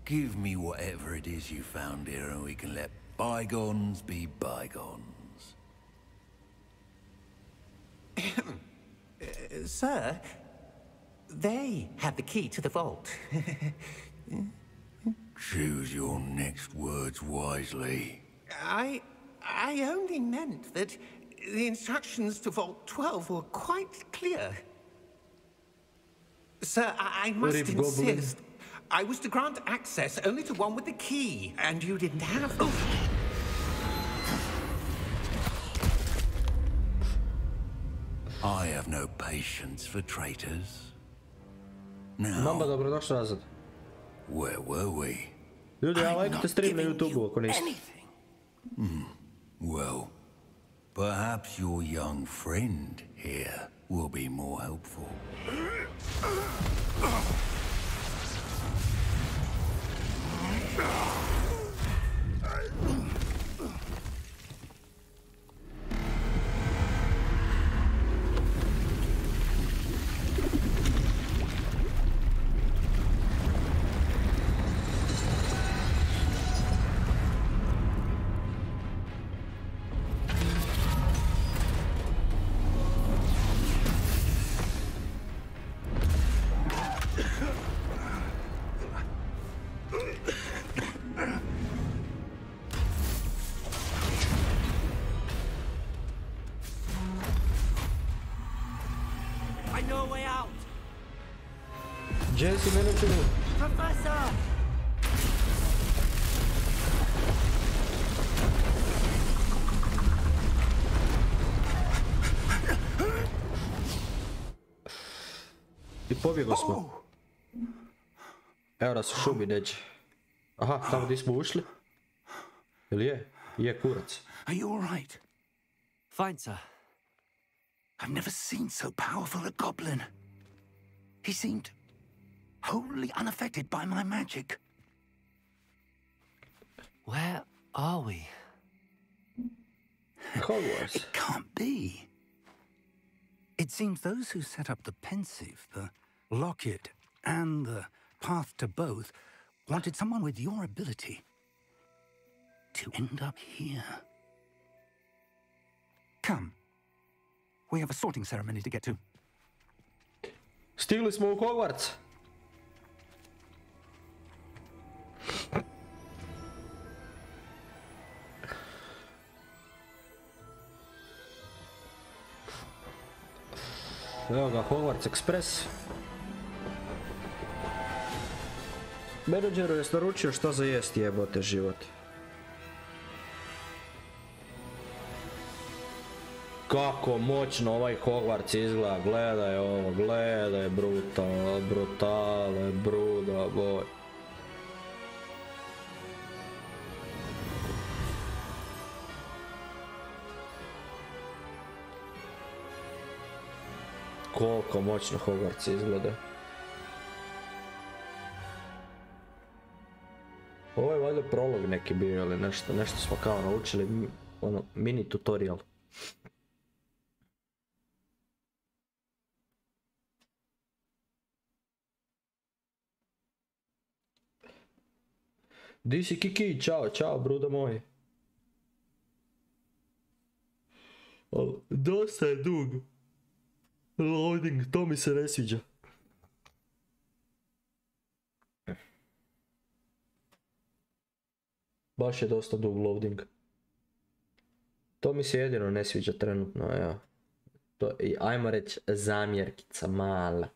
give me whatever it is you found here and we can let bygones be bygones.
Sir, they have the key to the vault.
Choose your next words wisely.
I only meant that the instructions to Vault 12 were quite clear. Sir, I must insist. I was to grant access only to one with the key, and you didn't have it.
I have no patience for traitors. Now,
Mamba, dobrodošli nazad.
where were we?
Ljudi, ja lajkite stream na YouTube-u ako niste.
Well, perhaps your young friend here will be more helpful.
Jesse, mene čini.
Professor!
I pobjegli smo. Evo nas u šumi neđe. Aha, tamo gdje smo ušli? Ili je? Je kurac.
Are you all right?
Fine, sir.
I've never seen so powerful a goblin. He seemed wholly unaffected by my magic.
Where are we?
Hogwarts.
It can't be. It seems those who set up the pensive, the locket, and the path to both wanted someone with your ability to end up here. Come. We have a sorting ceremony to get to.
Stigli smo u Hogwarts. Evo ga, Hogwarts Express. Menadžeru je naručio šta za jest, jebote život. Kako moćno ovaj Hogwarts izgleda, gledaj ovo, gledaj, brutale, bruda, boj. Koliko moćno Hogwarts izgleda. Ovo je valjda prolog neki bio ili nešto smo kao naučili, ono, mini tutorial. Di si Kiki, čao bruda moj. Dosta je dug. Loading, to mi se ne sviđa. Baš je dosta dug loading. To mi se jedino ne sviđa trenutno, evo. To, ajmo reći zamjerkica mala.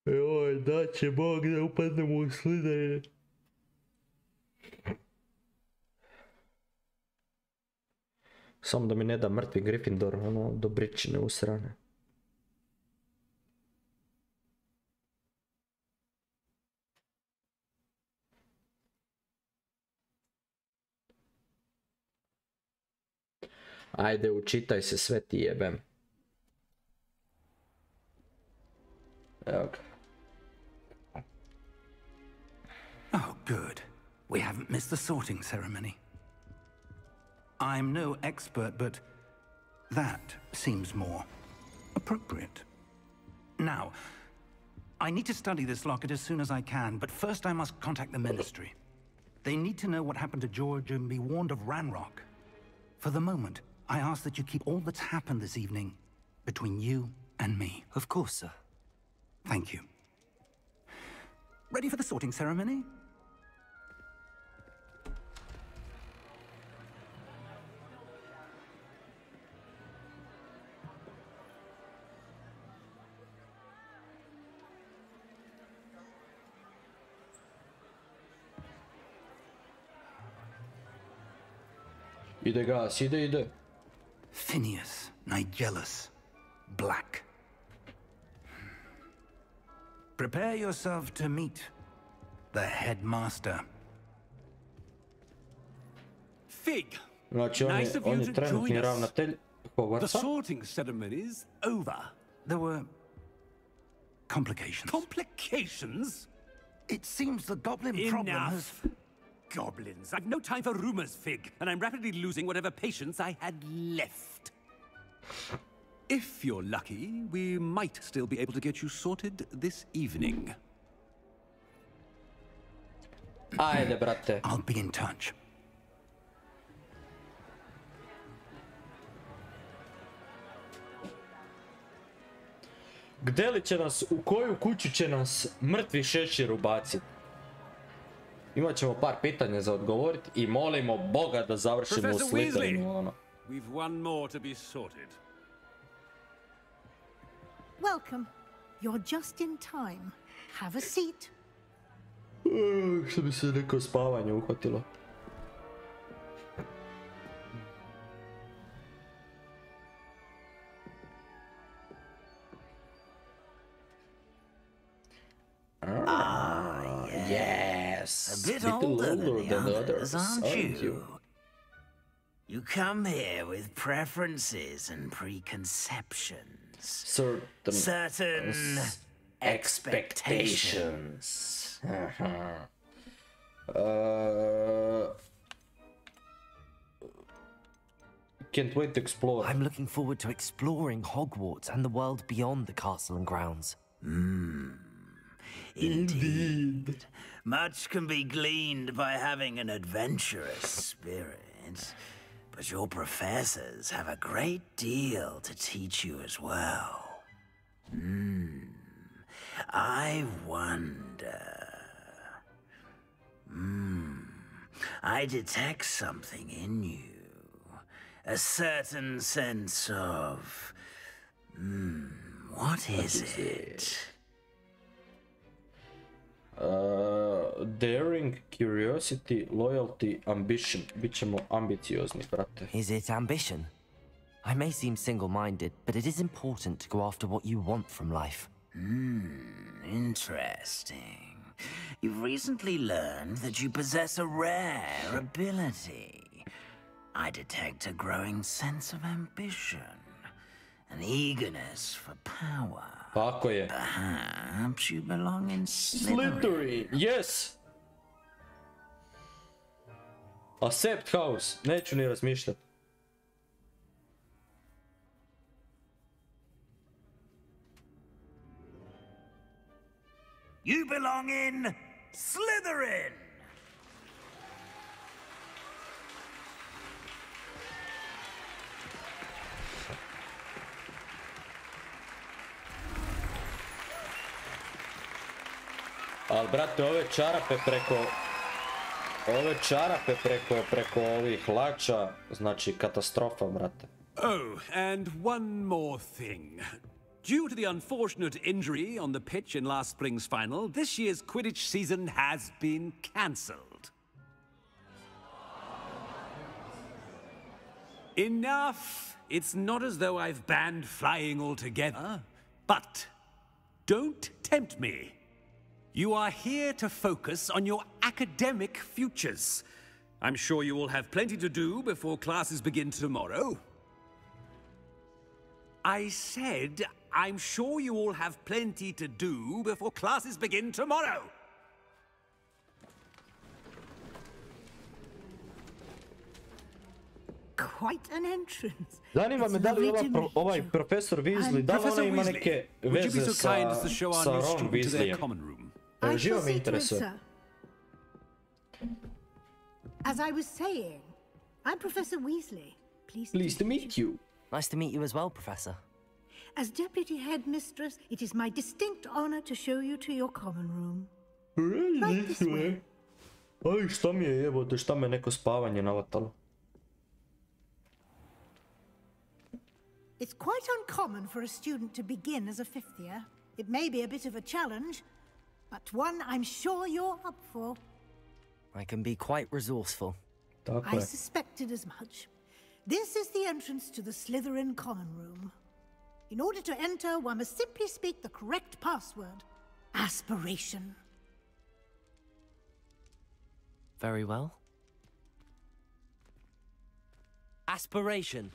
Joj, da će Bog da upadnemo u Slytherin. Samo da mi ne da mrtvi Gryffindor, ono, dobričine usrane. Ajde, učitaj se, sve ti jebem. Evo ga.
Oh, good. We haven't missed the sorting ceremony. I'm no expert, but that seems more appropriate. Now, I need to study this locket as soon as I can, but first I must contact the Ministry. They need to know what happened to George and be warned of Ranrock. For the moment, I ask that you keep all that's happened this evening between you and me.
Of course, sir.
Thank you. Ready for the sorting ceremony?
Ide gas, ide.
Phineas, Nigellus, Black. Prepare yourself to meet the headmaster.
Fig.
Znači, on je trenutni ravnatelj Hogwartsa.
The sorting ceremony's over.
There were complications.
Complications?
It seems the goblin problem has...
Enough. Goblins. I've no time for rumors, Fig, and I'm rapidly losing whatever patience I had left. If you're lucky, we might still be able to get you sorted this evening.
Ajde, brate.
I'll be in touch.
Gde li će nas, u koju kuću će nas mrtvi šešir ubaciti? Imat ćemo par pitanja za odgovoriti i molimo Boga da završimo u Slytherinu.
We've one more to be sorted.
Welcome. You're just in time. Have a seat.
Što bi se neko spavanje uhvatilo. Yes.
A bit older than the others, aren't you? You come here with preferences and preconceptions.
Certain expectations. Can't wait to explore.
I'm looking forward to exploring Hogwarts and the world beyond the castle and grounds.
Indeed. Much can be gleaned by having an adventurous spirit, but your professors have a great deal to teach you as well. I wonder... I detect something in you. A certain sense of... what is it?
Daring, curiosity, loyalty, ambition. Bićemo ambiciozni, brate.
Is it ambition? I may seem single-minded, but it is important to go after what you want from life.
Interesting. You've recently learned that you possess a rare ability. I detect a growing sense of ambition, an eagerness for power.
Tako je.
Perhaps you belong in Slytherin.
Yes! Accept house. Neću ni razmišljati.
You belong in Slytherin!
Al brate, ove čarape preko ovih lača, znači katastrofa, brate.
Oh, and one more thing. Due to the unfortunate injury on the pitch in last spring's final, this year's Quidditch season has been cancelled. Enough! It's not as though I've banned flying altogether, but don't tempt me. You are here to focus on your academic futures. I'm sure you will have plenty to do before classes begin tomorrow. I said, I'm sure you all have plenty to do before classes begin tomorrow.
Quite an entrance.
Zanima me da li ovaj profesor Weasley, da li ona ima neke veze sa Ron Weasleyem? Živo me interesuje.
As I was saying, I'm Professor Weasley.
Pleased to meet you.
Nice to meet you as well, Professor.
As Deputy Headmistress, it is my distinct honor to show you to your common room. Right this way.
Aj, šta mi je jebote, šta me neko spavanje navatalo?
It's quite uncommon for a student to begin as a fifth year. It may be a bit of a challenge, but one I'm sure you're up for.
I can be quite resourceful.
I suspected as much. This is the entrance to the Slytherin common room. In order to enter, one must simply speak the correct password. Aspiration.
Very well. Aspiration.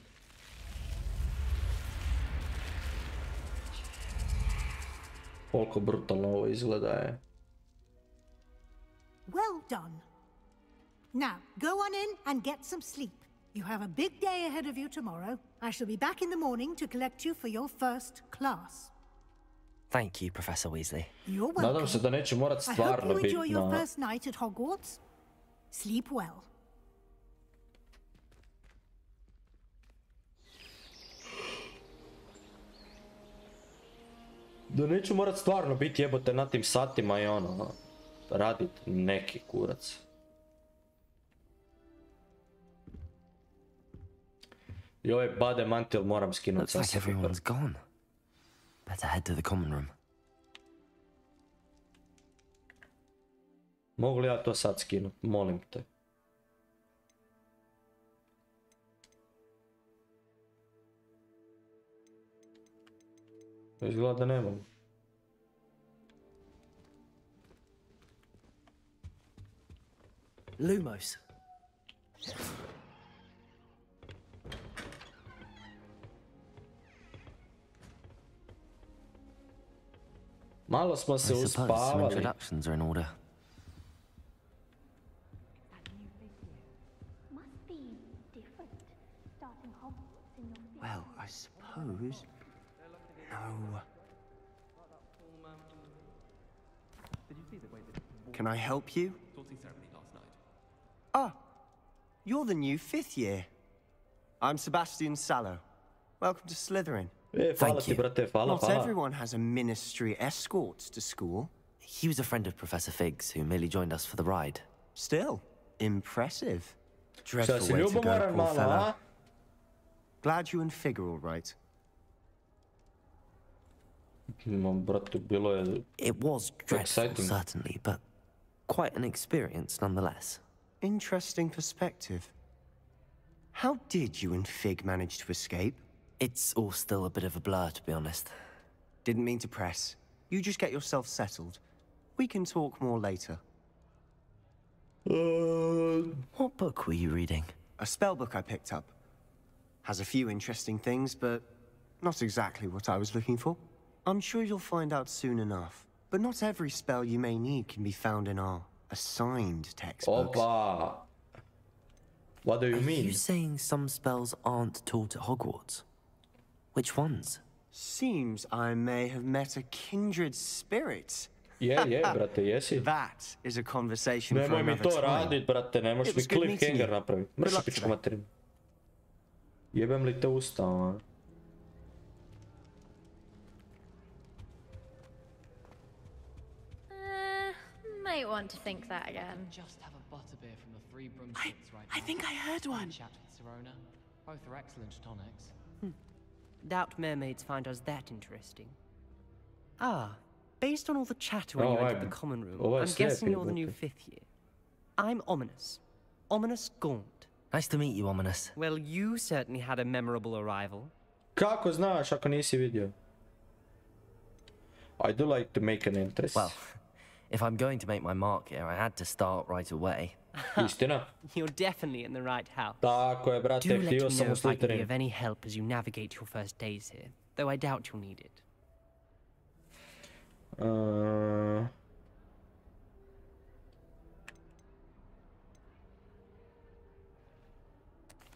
Koliko brutalno ovo izgleda je.
Well done. Now, go on in and get some sleep. You have a big day ahead of you tomorrow. I shall be back in the morning to collect you for your first class.
Thank you, Professor Weasley.
You're welcome.
Nadam se da neće morat
I hope
stvarno
you
biti
enjoy your
na...
first night at Hogwarts. Sleep well.
Da neću morat stvarno biti jebote na tim satima i ono, radit neki kurac. I ovaj bade mantil moram skinuti.
Looks like everyone's gone. Better head to the common room.
Mogu li ja to sad skinuti? Molim te. Izgleda da ne mogu.
Lumos.
Malo smo se uspavali.
Introductions are in order.
Well, I suppose. No. Can I help you? Ah, you're the new fifth year. I'm Sebastian Sallow. Welcome to Slytherin.
Thank you.
Not everyone has a ministry escort to school.
He was a friend of Professor Figgs, who merely joined us for the ride.
Still, impressive. Dreadful way to go, poor fella. Glad you and Fig are all right.
It was dreadful, certainly, but quite an experience nonetheless.
Interesting perspective. How did you and Fig manage to escape?
It's all still a bit of a blur, to be honest.
Didn't mean to press. You just get yourself settled. We can talk more later.
What book were you reading?
A spell book I picked up. Has a few interesting things, but not exactly what I was looking for. I'm sure you'll find out soon enough. But not every spell you may need can be found in our assigned textbooks.
Opa! What do you mean?
Are you saying some spells aren't taught at Hogwarts? Which ones?
Seems I may have met a kindred spirit.
Yeah, brate, jesi.
That is a conversation for
Nemoj mi
another
to
time.
radit, brate, ne možeš mi cliffhanger napraviti. Mrši pičku materinu. Jebem li te usta, ono?
Might want to think that again.
Just have a butterbeer from the Three Broomsticks right now. I think I heard one. Chat with Serona. Both are excellent tonics.
Doubt mermaids find us that interesting. Ah, based on all the chatter when you entered the common room, I'm guessing you're the new fifth year. I'm Ominous. Ominous Gaunt.
Nice to meet you, Ominous.
Well, you certainly had a memorable arrival.
Kako znaš ako nisi vidio? I do like to make an interest.
Well, if I'm going to make my mark here, I had to start right away.
Istina.
You're definitely in the right house.
Tako je, brate,
Do let
htio
me
sam
know
u
if I can be
Slytherin.
of any help as you navigate your first days here, though I doubt you'll need it.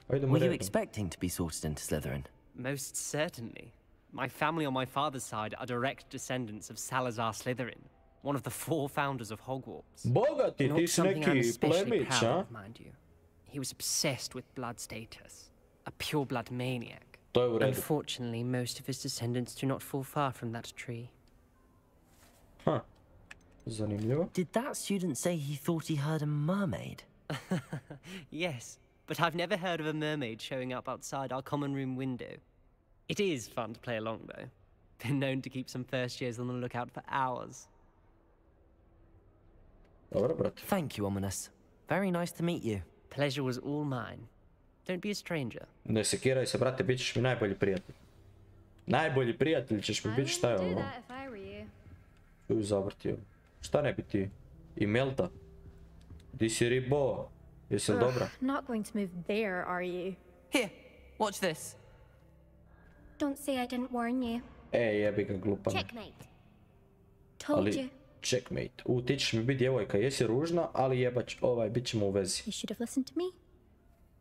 Were you expecting to be sorted into Slytherin?
Most certainly. My family on my father's side are direct descendants of Salazar Slytherin, one of the 4 founders of Hogwarts.
Bogati,
Not
ti si
something I'm
neki
especially
plemić,
proud
a?
of, mind you. He was obsessed with blood status. A pure-blood maniac.
To je u redu.
Unfortunately, most of his descendants do not fall far from that tree.
Huh. Zanimljivo.
Did that student say he thought he heard a mermaid?
Yes, but I've never heard of a mermaid showing up outside our common room window. It is fun to play along, though. Been known to keep some first years on the lookout for hours.
Dobro, brate.
Thank you, Ominous. Very nice to meet you.
Pleasure was all mine. Don't be a stranger.
Ne sekiraj se, brate, bit ćeš mi najbolji prijatelj. Najbolji prijatelj ćeš mi biti, šta je ovo? Čuj, zavrtio. Šta ne bi ti? Imelda? Di si ribo? Jesi li dobra?
Not going to move there, are you?
Here, watch this.
Don't say I didn't warn you.
Jebi ga glupana.
Checkmate. Told you.
Checkmate. Ti ćeš mi biti djevojka, jesi ružna, ali jebać, bit ćemo u vezi.
You should have listened to me.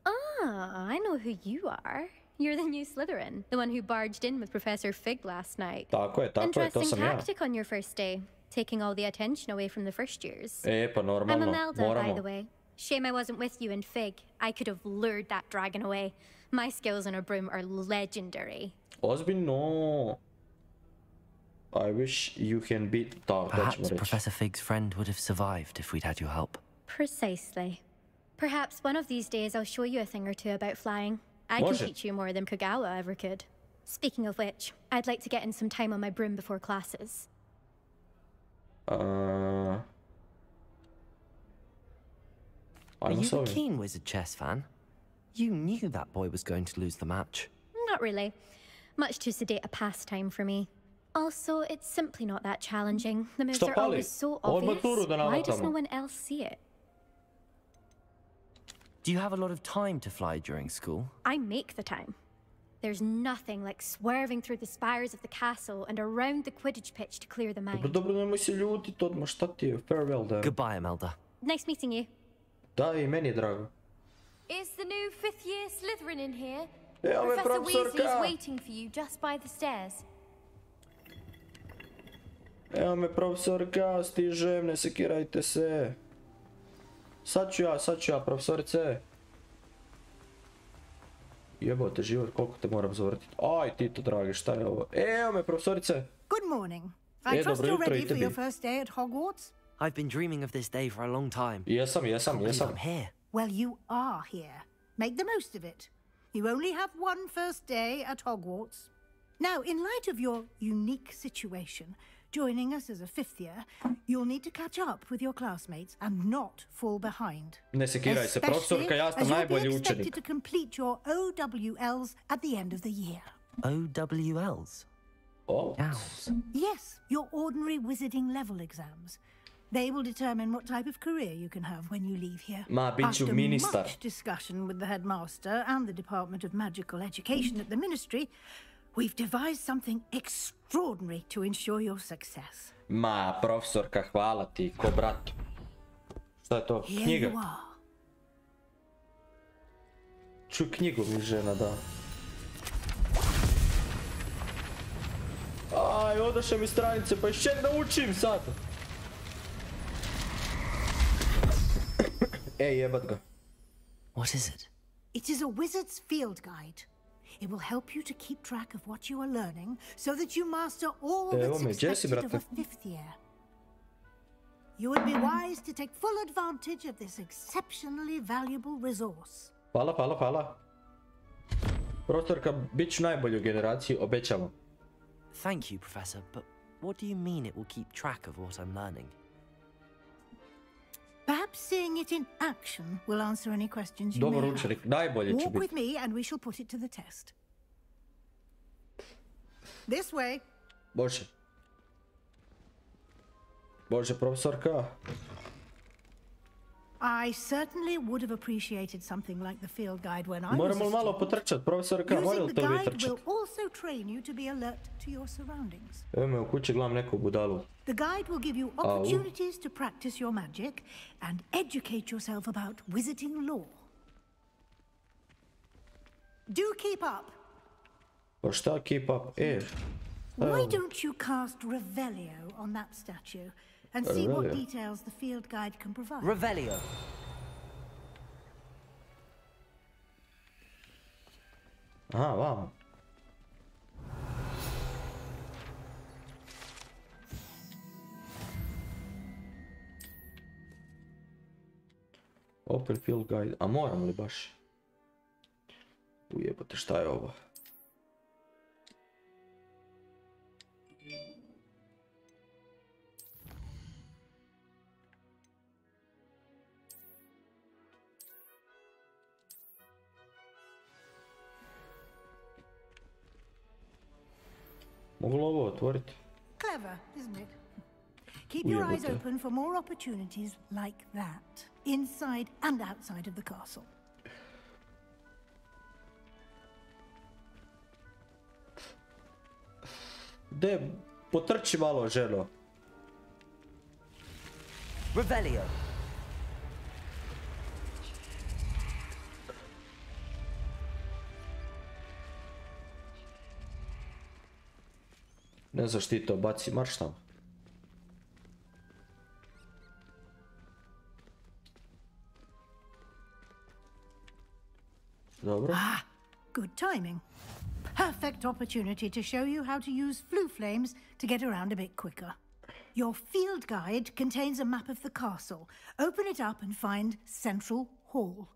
Ah, I know who you are. You're the new Slytherin, the one who barged in with Professor Fig last night.
Tako je, to sam ja.
Interesting tactic on your first day, taking all the attention away from the first years.
Pa normalno,
I'm Imelda,
moramo.
by the way. Shame I wasn't with you in Fig. I could have lured that dragon away. My skills on a broom are legendary.
Ozbiljno. I wish you can beat...
Perhaps Professor Fig's friend would have survived if we'd had your help.
Precisely. Perhaps one of these days I'll show you a thing or two about flying. I can teach you more than Kagawa ever could. Speaking of which, I'd like to get in some time on my broom before classes.
Are you a keen Wizard chess fan? You knew that boy was going to lose the match.
Not really. Much too sedate a pastime for me. Also, it's simply not that challenging. The moves are always so obvious. Why does no one else see it?
Do you have a lot of time to fly during school?
I make the time. There's nothing like swerving through the spires of the castle and around the Quidditch pitch to clear the mind.
Dobro, nemoj se ljutit odmah, šta ti je? Farewell, da.
Goodbye, Imelda.
Nice meeting you.
Da, I meni je drago.
Is the new 5th year Slytherin in here?
Evo me,
Professor
profesorka.
Weasley's waiting for you just by the stairs.
Evo me, profesorka, stižem, ne sekirajte se. Sad ću ja, profesorice. Jebote život, koliko te moram zavrtiti. Aj, Tito, dragi, šta je ovo? Evo me, profesorice.
Good morning. I trust you're ready for your first day at Hogwarts?
I've been dreaming of this day for a long time.
Jesam.
I'm here.
Well, you are here. Make the most of it. You only have one first day at Hogwarts. Now, in light of your unique situation, joining us as a 5th year, you'll need to catch up with your classmates and not fall behind.
Ne sekiraj se, profesorka, ja sam najbolji učenik.
Especially as you'll be expected to complete your OWLs at the end of the year.
OWLs?
Oh.
Yes, your ordinary wizarding level exams. They will determine what type of career you can have when you leave here.
After
much discussion with the headmaster and the Department of Magical Education at the Ministry, we've devised something extraordinary to ensure your success.
Profesorka, hvala ti, ko bratu. Šta je to? Knjiga? Čuj, knjigu mi žena da. Aj, odaše mi stranice, pa išće da učim sad. Ej, jebat ga.
What is it?
It is a wizard's field guide. It will help you to keep track of what you are learning so that you master all that's expected of a 5th year. You would be wise to take full advantage of this exceptionally valuable resource.
Hvala. Profesorka, bit ću najbolji u generaciji, obećavam.
Thank you, Professor, but what do you mean it will keep track of what I'm learning?
Perhaps seeing it in action will answer any questions you may have.
Učenik, najbolje ću
Walk
biti.
with me and we shall put it to the test. This way.
Bože, profesorka.
I certainly would have appreciated something like the field guide when I was
Moramo malo potrčat, profesorka, morali
Using
to
the
vi
guide
trčat.
will also train you to be alert to your surroundings.
Evo me u kući, gledam neku budalu.
The guide will give you opportunities to practice your magic and educate yourself about wizarding lore. Do keep up.
Pa šta keep up?
Why don't you cast Revelio on that statue and see what details the field guide can provide?
Revelio.
Aha, vamo. Open field guide. A moram li baš? Ujebote, šta je ovo? Mogu li ovo otvoriti?
Clever, isn't it? Keep your eyes open for more opportunities like that, inside and outside of the castle.
De, potrči malo, ženo.
Revelio.
Ne znaš ti to, baci marš tamo. Dobro.
Ah, good timing. Perfect opportunity to show you how to use flue flames to get around a bit quicker. Your field guide contains a map of the castle. Open it up and find Central Hall.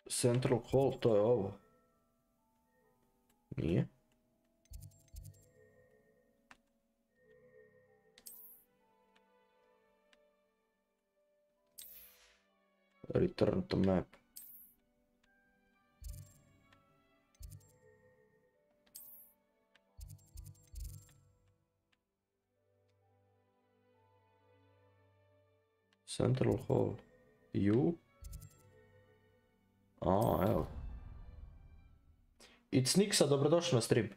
Central Hall, to je ovo. Nije. Return to map. Central Hall. You? A, evo. It's Nixa, dobrodošli na stream.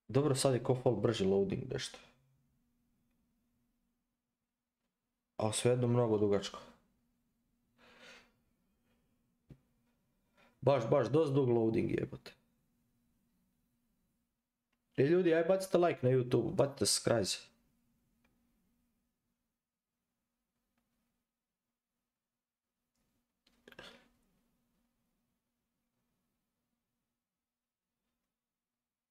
Dobro, sad je ko fol brži loading nešto. A svejedno mnogo dugačko. Baš, dosta dug loading jebote. I ljudi, aj bacite like na YouTube, bacite subscribe.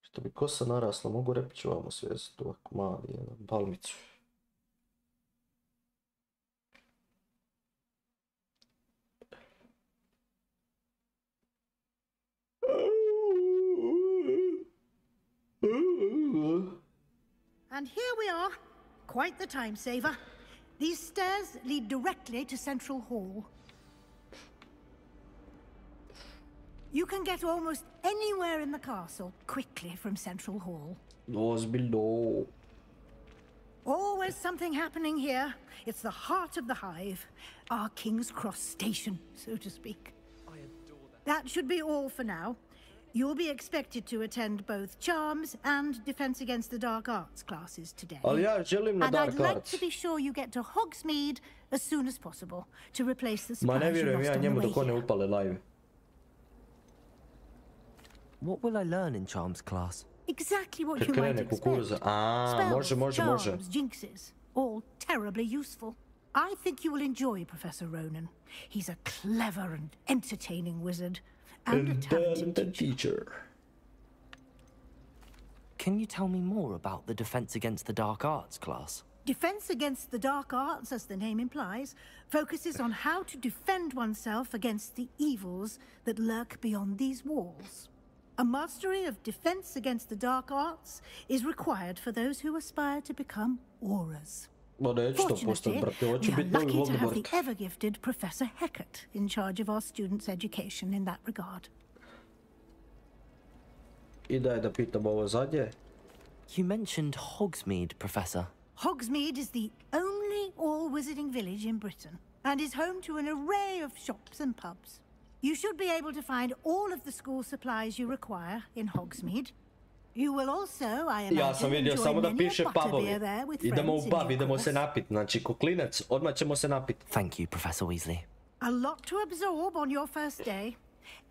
Što bi kosa narasla, mogu repići ovamo svijest, ovako mali, jedan palmicu.
And here we are, quite the time saver. These stairs lead directly to Central Hall. You can get almost anywhere in the castle quickly from Central Hall.
Ozbiljno.
Always something happening here. It's the heart of the hive, our King's Cross station, so to speak.
I adore that.
That should be all for now. You'll be expected to attend both Charms and Defense Against the Dark Arts classes today.
Ali ja želim na Dark Arts.
And I'd like to be sure you get to Hogsmeade as soon as possible to replace the supplies
Ma ne
you
vjerujem
lost
ja
on the
njemu
way
dok one
here.
upale live.
What will I learn in Charms class?
Exactly what
Kad
you might
krene kukuruza.
expect.
A, može.
Charms, jinxes, all terribly useful. I think you will enjoy Professor Ronan. He's a clever and entertaining wizard, and a talented teacher.
Can you tell me more about the Defense Against the Dark Arts class?
Defense Against the Dark Arts, as the name implies, focuses on how to defend oneself against the evils that lurk beyond these walls. A mastery of Defense Against the Dark Arts is required for those who aspire to become auras. Fortunately, we are lucky to have the ever-gifted Professor Hecat in charge of our students' education in that regard.
I daj da pitam ovo zadnje.
You mentioned Hogsmeade, Professor.
Hogsmeade is the only all-wizarding village in Britain, and is home to an array of shops and pubs. You should be able to find all of the school supplies you require in Hogsmeade. You will also, I imagine,
Ja sam vidio samo da piše pubovi.
there with
Idemo u
friends in
pub, idemo se
Hogwarts.
napit. Znači, ko klinac, odmah ćemo se napit.
Thank you, Professor Weasley.
A lot to absorb on your first day.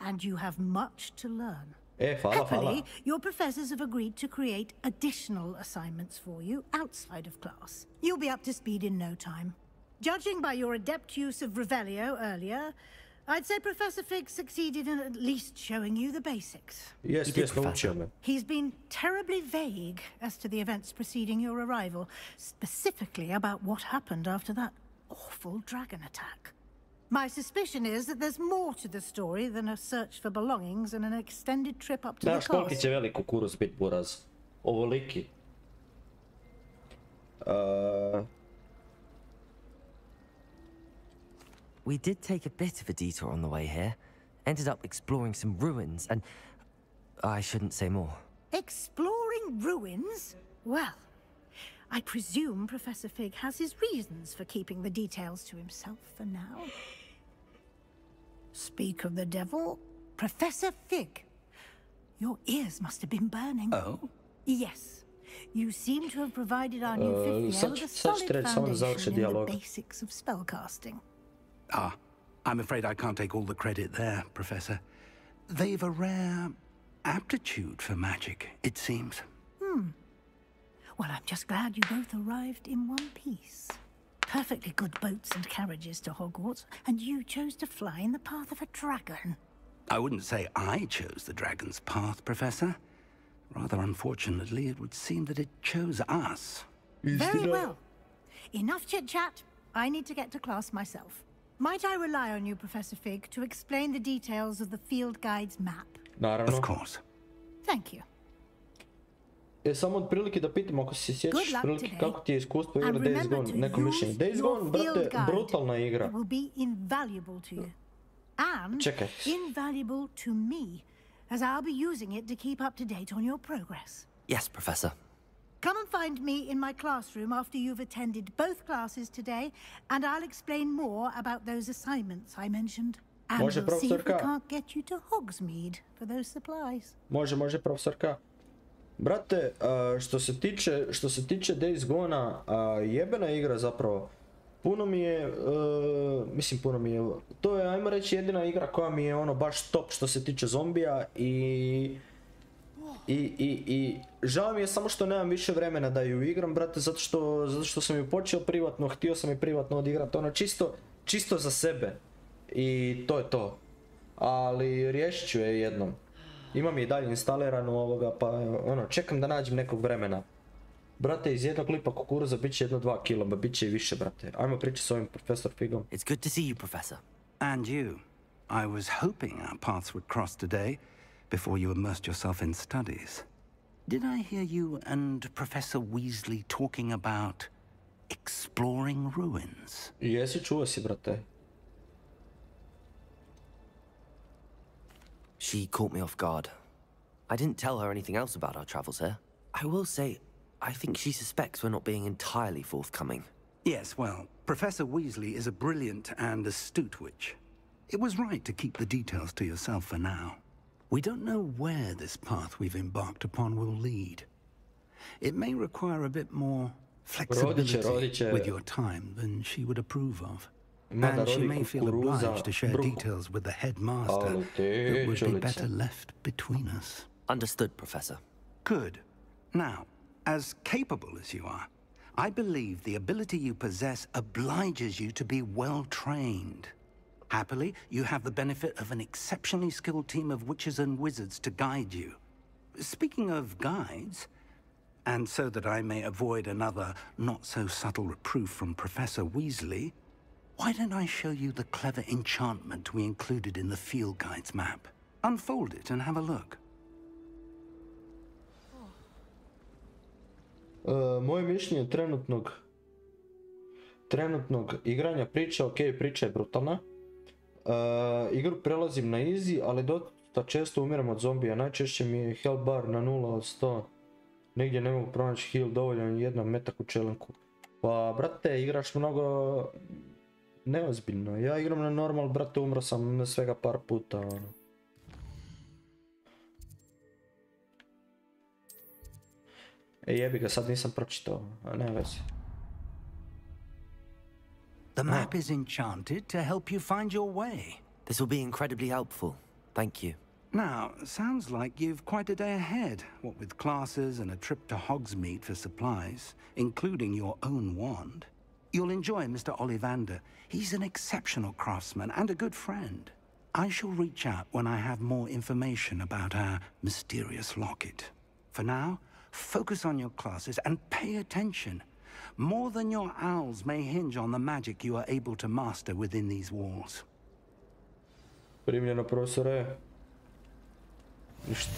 and you have much to learn.
Hvala.
Happily, your professors have agreed to create additional assignments for you outside of class. You'll be up to speed in no time. Judging by your adept use of Revelio earlier, I'd say Professor Fig succeeded in at least showing you the basics.
Yes, Professor.
He's been terribly vague as to the events preceding your arrival, specifically about what happened after that awful dragon attack. My suspicion is that there's more to the story than a search for belongings and an extended trip up to the
Znaš koliki
castle.
će velik kukuruz bit, buraz? Ovoliki.
We did take a bit of a detour on the way here. Ended up exploring some ruins and... I shouldn't say more.
Exploring ruins? Well, I presume Professor Fig has his reasons for keeping the details to himself for now. Speak of the devil, Professor Fig. Your ears must have been burning.
Oh?
Yes. You seem to have provided our new fifth year with a solid foundation in the basics of spellcasting.
Ah, I'm afraid I can't take all the credit there, Professor. They've a rare aptitude for magic, it seems.
Well, I'm just glad you both arrived in one piece. Perfectly good boats and carriages to Hogwarts, and you chose to fly in the path of a dragon.
I wouldn't say I chose the dragon's path, Professor. Rather unfortunately, it would seem that it chose us.
Very well. Enough chit-chat. I need to get to class myself. Might I rely on you, Professor Fig, to explain the details of the field guide's map?
Naravno.
Of course.
Thank you.
Samo od prilike da pitam ako se sjećaš prilike kako ti je iskustvo igra Days Gone, neko mišljenje. Days Gone, brate, brutalna igra.
It will be invaluable to you. And invaluable to me, as I'll be using it to keep up to date on your progress.
Yes, Professor.
Come and find me in my classroom after you've attended both classes today, and I'll explain more about those assignments I mentioned. And we'll see if we can't get you to Hogsmeade for those supplies.
Može, profesorka. Brate, što se tiče Days Gona, jebena igra zapravo. Puno mi je, to je, ajmo reći, jedina igra koja mi je ono baš top što se tiče zombija i žao mi je samo što nemam više vremena da ju igram, brate, zato što sam ju počeo privatno, htio sam je privatno odigrati, ono čisto za sebe i to je to. Ali riješit ću je jednom. Imam je i dalje instalirano ovoga, pa ono, čekam da nađem nekog vremena. Brate, iz jednog lipa kukuruza bit će 1-2 kila, bit će i više, brate. Ajmo pričati s ovim Professor Figom.
It's good to see you, Professor.
And you. I was hoping our paths would cross today, before you immersed yourself in studies. Did I hear you and Professor Weasley talking about exploring ruins?
Jesi, čuo si, brate.
She caught me off guard. I didn't tell her anything else about our travels here. I will say, I think she suspects we're not being entirely forthcoming.
Yes, well, Professor Weasley is a brilliant and astute witch. It was right to keep the details to yourself for now. We don't know where this path we've embarked upon will lead. It may require a bit more flexibility with your time than she would approve of. And she may feel obliged to share details with the headmaster that would be better left between us.
Understood, Professor.
Good. Now, as capable as you are, I believe the ability you possess obliges you to be well trained. Happily, you have the benefit of an exceptionally skilled team of witches and wizards to guide you. Speaking of guides, and so that I may avoid another not-so-subtle reproof from Professor Weasley, why don't I show you the clever enchantment we included in the field guide's map? Unfold it and have a look.
Moje mišljenje trenutnog igranja priče, ok, priča je brutalna. Igru prelazim na easy, ali dosta često umiram od zombija. Najčešće mi je health bar na 0 od 100. Negdje ne mogu pronaći heal dovoljan jednom metak u čelenku. Pa, brate, igraš mnogo neozbiljno. Ja igram na normal, brate, umro sam na svega par puta. Ono. Jebi ga, sad nisam pročitao, a ne vezi.
The map is enchanted to help you find your way.
This will be incredibly helpful. Thank you.
Now, sounds like you've quite a day ahead, what with classes and a trip to Hogsmeade for supplies, including your own wand. You'll enjoy Mr. Ollivander. He's an exceptional craftsman and a good friend. I shall reach out when I have more information about our mysterious locket. For now, focus on your classes and pay attention. More than your owls may hinge on the magic you are able to master within these walls.
Primljeno, profesore. Ništa.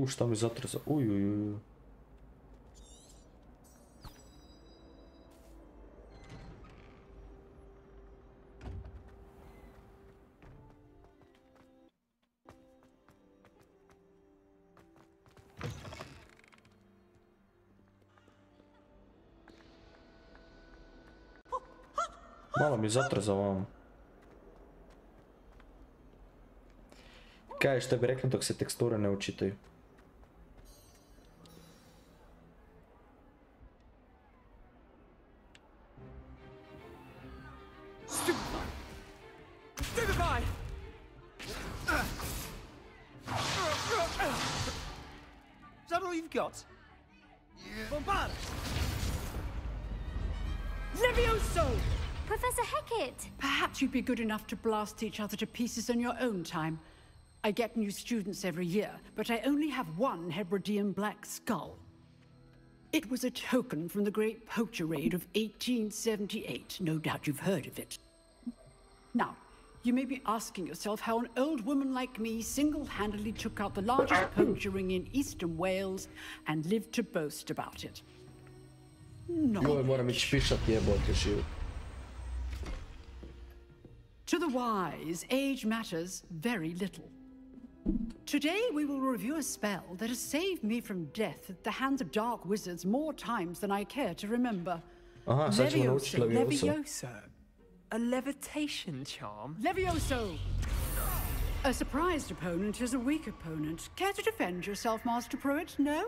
Šta mi zatrza? Ujujuju. Malo mi zatrza vam. Kaj što bi rekli dok se teksture ne učitaju?
Stupefy! Is that all you've got? Bombard!
Levioso!
Professor Hecat!
Perhaps you'd be good enough to blast each other to pieces in your own time. I get new students every year, but I only have one Hebridean black skull. It was a token from the Great Poacher Raid of 1878. No doubt you've heard of it. Now, you may be asking yourself how an old woman like me single-handedly took out the largest poacher ring in eastern Wales and lived to boast about it. No. To the wise, age matters very little. Today we will review a spell that has saved me from death at the hands of dark wizards more times than I care to remember.
Levioso. A levitation charm?
Levioso! A surprised opponent is a weak opponent. Care to defend yourself, Master Pruitt? No?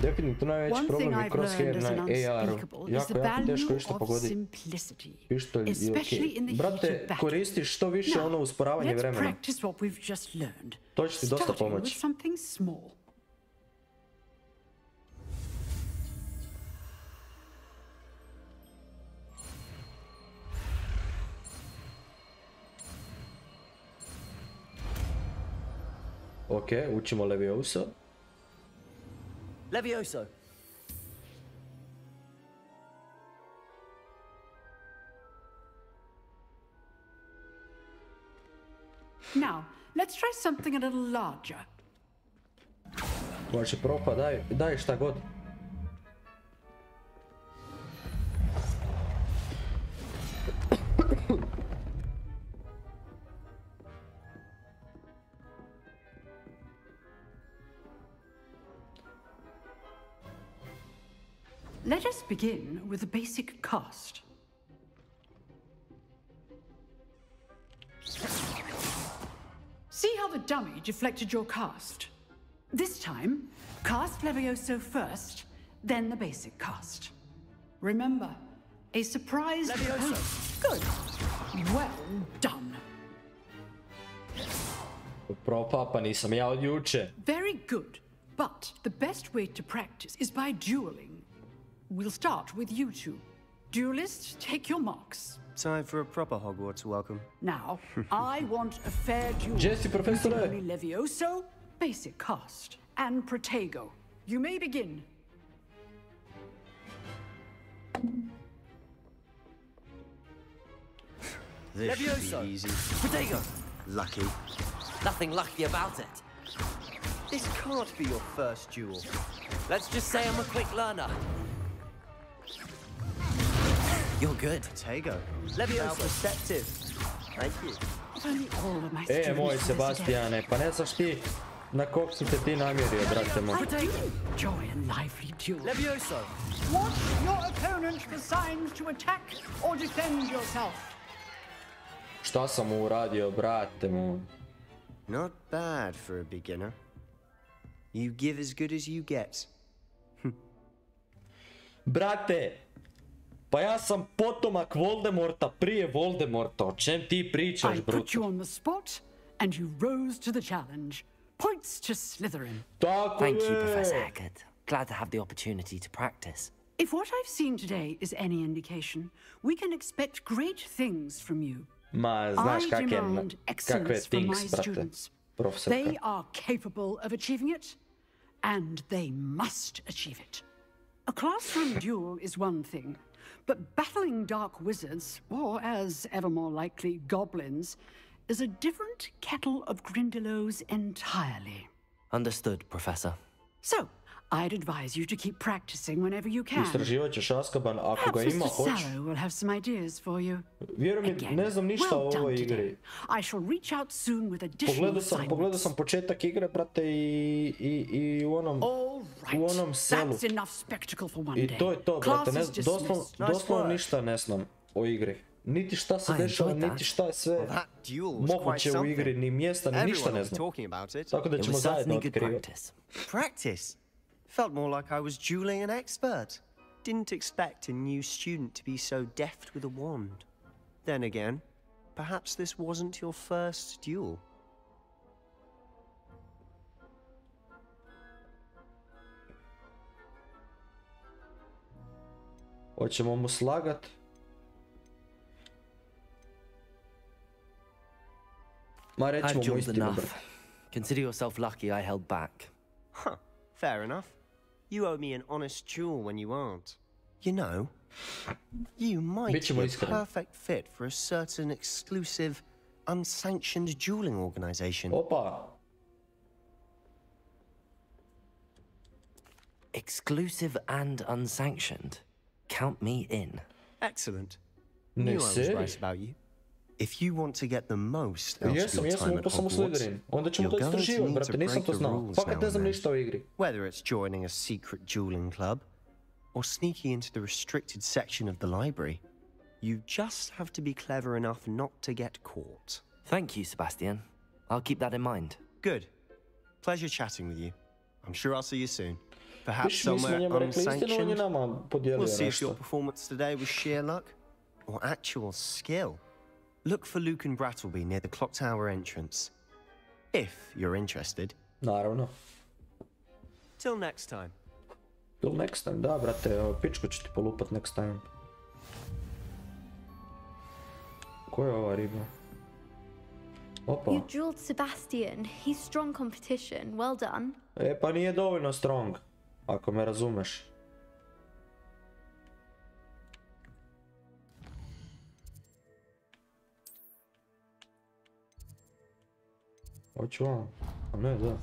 Definitivno najveći problem je crosshair na AR-u. Jako teško išto pogodi pištolj i okej. Brate, koristiš što više ono usporavanje vremena. To će ti dosta pomoći. Ok, učimo Levioso.
Levioso.
Now, let's try something a little larger.
Može propa, daj šta god.
Let us begin with the basic cast. See how the dummy deflected your cast? This time, cast Levioso first, then the basic cast. Remember, a surprise Levioso. Good. Well done.
Propapa, nisam ja od juče.
Very good, but the best way to practice is by dueling. We'll start with you two. Duelists, take your marks.
Time for a proper Hogwarts welcome.
Now, I want a fair duel.
Jesse, Professor.
Levioso, basic cast, and Protego. You may begin.
This should be easy.
Protego.
Lucky.
Nothing lucky about it.
This can't be your first duel.
Let's just say I'm a quick learner. You're good.
Protego.
Levioso.
Perceptive. Thank you.
Moj Sebastiane, pa ne znaš ti na kog su te ti namjerio, brate moj.
Enjoy a lively duel.
Levioso.
Watch your opponent for signs to attack or defend yourself.
Šta sam mu uradio, brate moj?
Not bad for a beginner. You give as good as you get.
Brate, pa ja sam potomak Voldemorta prije Voldemorta. O čem ti pričaš,
I put you on the spot and you rose to the challenge. Points to Slytherin.
Thank you, Professor Eckert. Glad to have the opportunity to practice.
If what I've seen today is any indication, we can expect great things from you.
Ma, znaš
I demand excellence from my students. They are capable of achieving it, and they must achieve it. A classroom duel is one thing, but battling dark wizards, or as ever more likely, goblins, is a different kettle of Grindylows entirely.
Understood, Professor.
So, I'd advise you to keep practicing whenever you can.
Istraživat ćeš Azkaban ako ga ima, hoć.
Perhaps Mr. Sallow will have some ideas for you.
Vjeruj mi, ne znam ništa o ovoj igri.
I shall reach out soon with additional assignments.
Pogledao sam početak igre, brate, i u onom selu.
That's enough spectacle for one day.
I to je to, brate, doslovno ništa ne znam o igri. Niti šta se dešava, niti šta je sve moguće u igri, ni mjesta, ni ništa ne znam. Tako da ćemo zajedno otkrivati.
Practice? Felt more like I was dueling an expert. Didn't expect a new student to be so deft with a wand. Then again, perhaps this wasn't your first duel.
Hoćemo mu slagat? Ma rećemo mu istinu, bro.
Consider yourself lucky I held back.
Huh, fair enough. You owe me an honest duel when you aren't. You know, you might be a perfect fit for a certain exclusive, unsanctioned dueling organization.
Opa!
Exclusive and unsanctioned. Count me in.
Excellent. Knew I was right about you. If you want to get the most out of your time at Hogwarts, you're going to need to break the rules now and then. Whether it's joining a secret dueling club or sneaking into the restricted section of the library, you just have to be clever enough not to get caught.
Thank you, Sebastian. I'll keep that in mind.
Good. Pleasure chatting with you. I'm sure I'll see you soon. Perhaps somewhere unsanctioned. We'll see if your performance today was sheer luck or actual skill. Look for Luke and Brattleby near the clock tower entrance. If you're interested.
Naravno.
Till next time.
Till next time, da, brate, pičku ću ti polupat next time. Ko je ova riba? Opa.
You dueled Sebastian. He's strong competition. Well done.
Pa nije dovoljno strong, ako me razumeš. Hoću vam, a ne, da.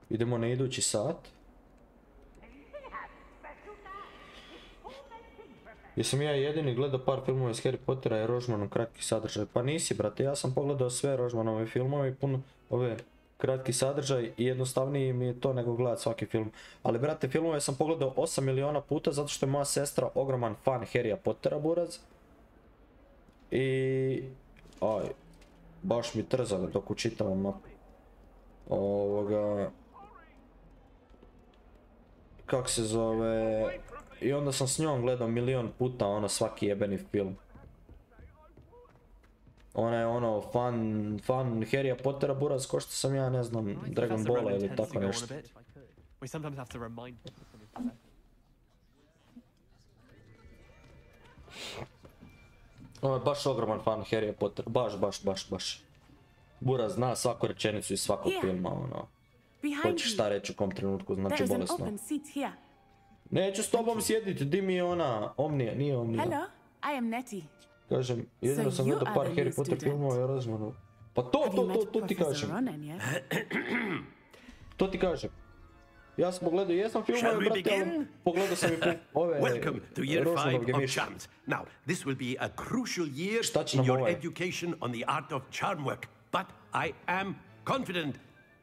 Idemo na idući sat. Jesam ja jedini gledao par filmova iz Harry Pottera i Rožmanov kratki sadržaj? Pa nisi, brate, ja sam pogledao sve Rožmanove filmove i puno ove kratki sadržaj i jednostavnije mi je to nego gledat svaki film. Ali, brate, filmove sam pogledao 8 miliona puta zato što je moja sestra ogroman fan Harrya Pottera, buraz. I... aj, baš mi trza dok učitavam mapu. Kak se zove... I onda sam s njom gledao milion puta ono svaki jebeni film. Ona je ono fan Harrya Pottera, buraz, ko što sam ja, ne znam, Dragon Balla ili tako nešto. Ona je baš ogroman fan Harrya Pottera, baš. Buraz zna svaku rečenicu iz svakog filma, ono. Hoćeš šta reći u kom trenutku, znači bolesno. Neću s tobom sjediti, di mi je ona, Omnija, nije Omnija.
Hello, I am Nettie.
Kažem, jedino sam gledao par Harry Potter filmova i Rožmanov. Pa to ti kažem. To ti kažem. Ja sam pogledao, jesam filmove, brate, ali pogledao sam i ove
Welcome to year 5 of charms. Now, this will be a crucial year in your education on the art of charm work. But I am confident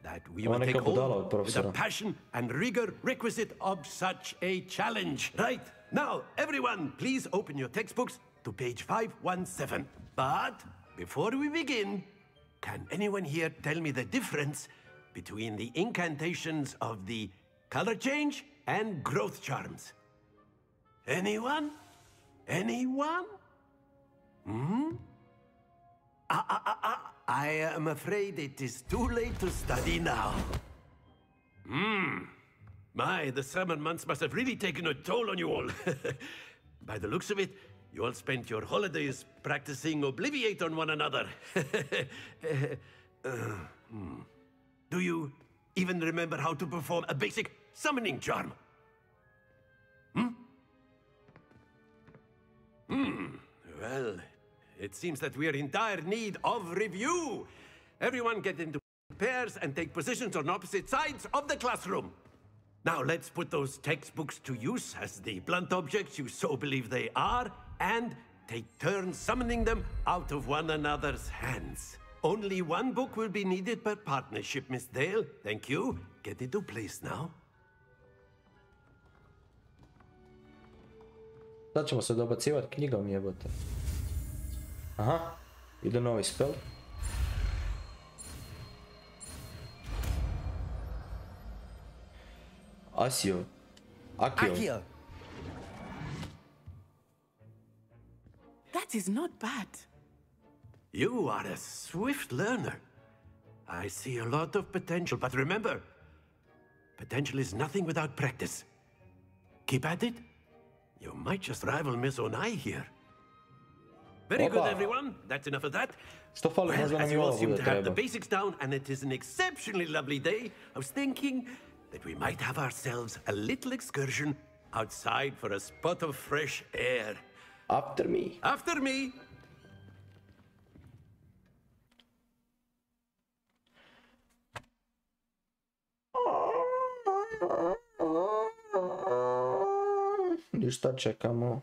that we will take hold with the passion and rigor requisite of such a challenge. Right, now, everyone, please open your textbooks to page 517. But before we begin, can anyone here tell me the difference between the incantations of the color change and growth charms. Anyone? Anyone? Hmm? I am afraid it is too late to study now. My, the summer months must have really taken a toll on you all. By the looks of it, you all spent your holidays practicing Obliviate on one another. Do you even remember how to perform a basic summoning charm? Well, it seems that we are in dire need of review. Everyone get into pairs and take positions on opposite sides of the classroom. Now let's put those textbooks to use as the blunt objects you so believe they are, and take turns summoning them out of one another's hands. Only one book will be needed per partnership, Miss Dale. Thank you. Get into place now.
Sad ćemo se dobacivati knjigom, jebote. Aha, ide novi spell. Akio.
That is not bad.
You are a swift learner. I see a lot of potential, but remember, potential is nothing without practice. Keep at it. You might just rival Miss Onai here. Very good, everyone. That's enough of that. Well, as you all seem to have the basics down, and it is an exceptionally lovely day, I was thinking that we might have ourselves a little excursion outside for a spot of fresh air.
After me.
After me.
Ništa, čekamo.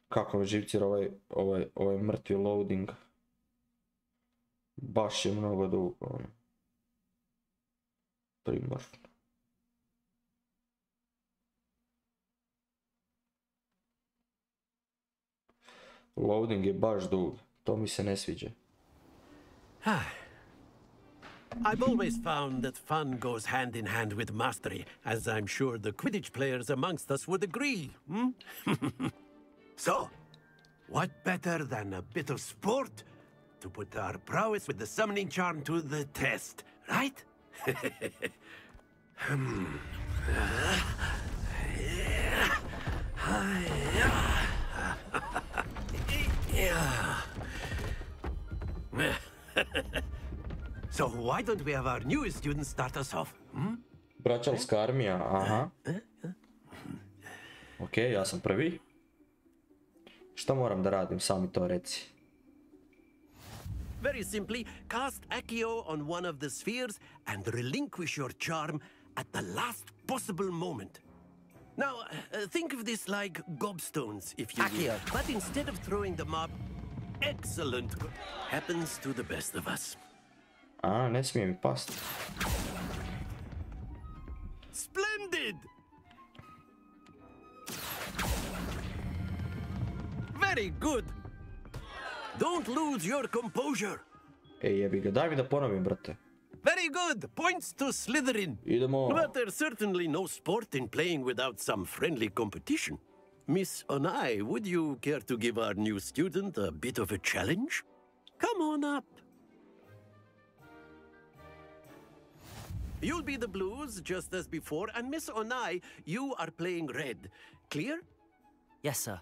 Kako me živcira ovaj mrtvi loading. Baš je mnogo dugo. Primorno. Loading je baš dug. To mi se ne sviđa.
I've always found that fun goes hand in hand with mastery, as I'm sure the Quidditch players amongst us would agree. So, what better than a bit of sport to put our prowess with the summoning charm to the test, right? So why don't we have our newest student start us off?
Bračalska armija, aha. Ok, ja sam prvi. Šta moram da radim, sami to reci.
Very simply, cast Accio on one of the spheres and relinquish your charm at the last possible moment. Now, think of this like gobstones, if you will. But instead of throwing them up, excellent happens to the best of us.
A, ne smije mi pasti.
Splendid! Very good. Don't lose your composure.
Ej, jebi ga, daj mi da ponovim, brate.
Very good. Points to Slytherin.
Idemo.
But there's certainly no sport in playing without some friendly competition. Miss Onai, would you care to give our new student a bit of a challenge? Come on up. You'll be the blues, just as before, and Miss Onai, you are playing red. Clear?
Yes, sir.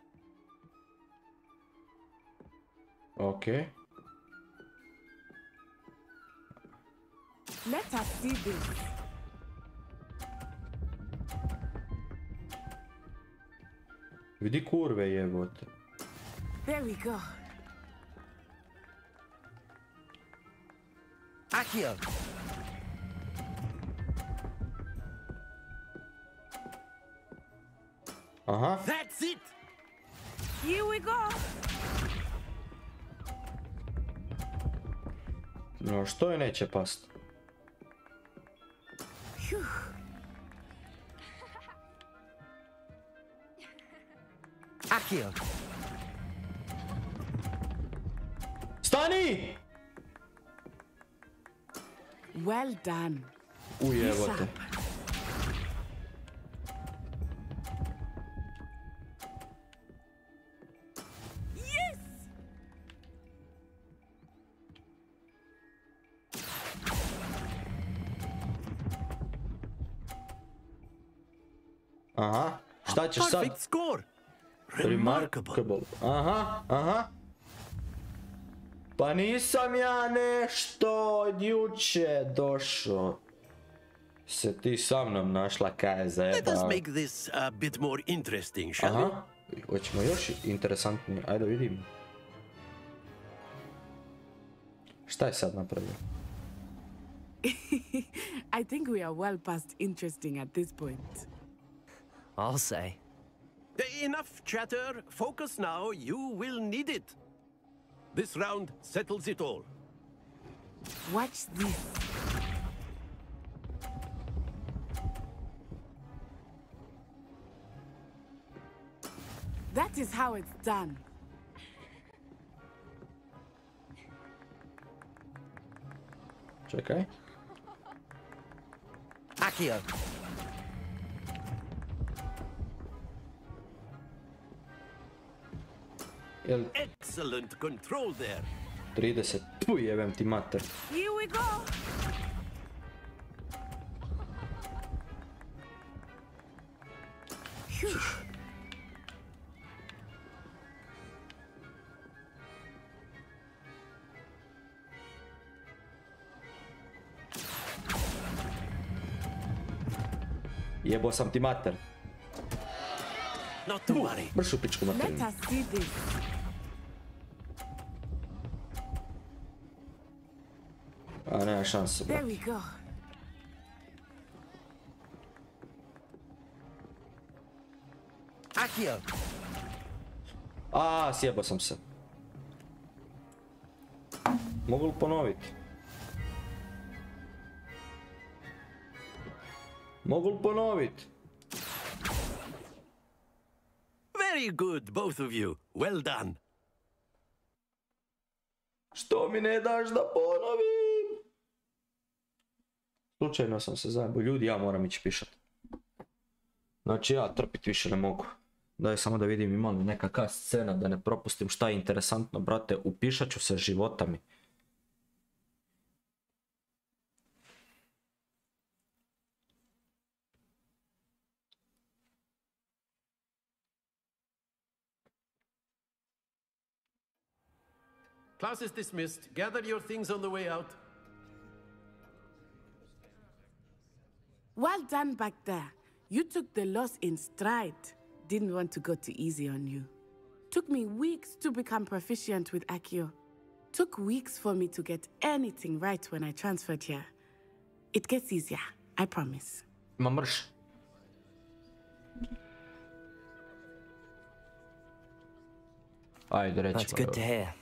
Okay.
Let us do this.
Vidi kurve, jebote.
There we go.
Accio.
Aha.
That's it.
Here we go.
No, što je neće past?
Accio.
Stani!
Well done.
Ujebote.
Yes!
Aha. Šta ćeš sad?
Perfect score.
Remarkable. Aha, aha. Pa nisam ja nešto od juče došao. Se ti sa mnom našla kaj je zajebao.
Let us make this a bit more interesting, shall we?
Aha. Hoćemo još interesantnije. Ajde vidimo. Šta je sad napravio?
I think we are well past interesting at this point.
I'll say.
Enough chatter. Focus now. You will need it. This round settles it all.
Watch this. That is how it's done.
Čekaj.
Accio.
Excellent control there.
30. Puj, jebem ti mater.
Here we go.
Jebo sam ti mater.
Not to worry.
Bršu pičku
Let
materinu.
us see this.
A nema šanse, bro.
There we go.
Accio.
A, sjebao sam se. Mogu li ponoviti? Mogu li ponoviti?
Very good, both of you. Well done.
Što mi ne daš da ponovim? Slučajno sam se zajebao. Ljudi, ja moram ići pišat. Znači ja trpit više ne mogu. Daj samo da vidim ima li nekakva scena da ne propustim šta je interesantno, brate. Upišat ću se života mi.
Class is dismissed. Gather your things on the way out.
Well done back there. You took the loss in stride. Didn't want to go too easy on you. Took me weeks to become proficient with Accio. Took weeks for me to get anything right when I transferred here. It gets easier, I promise.
Ma mrš. Ajde, reći.
That's good to hear.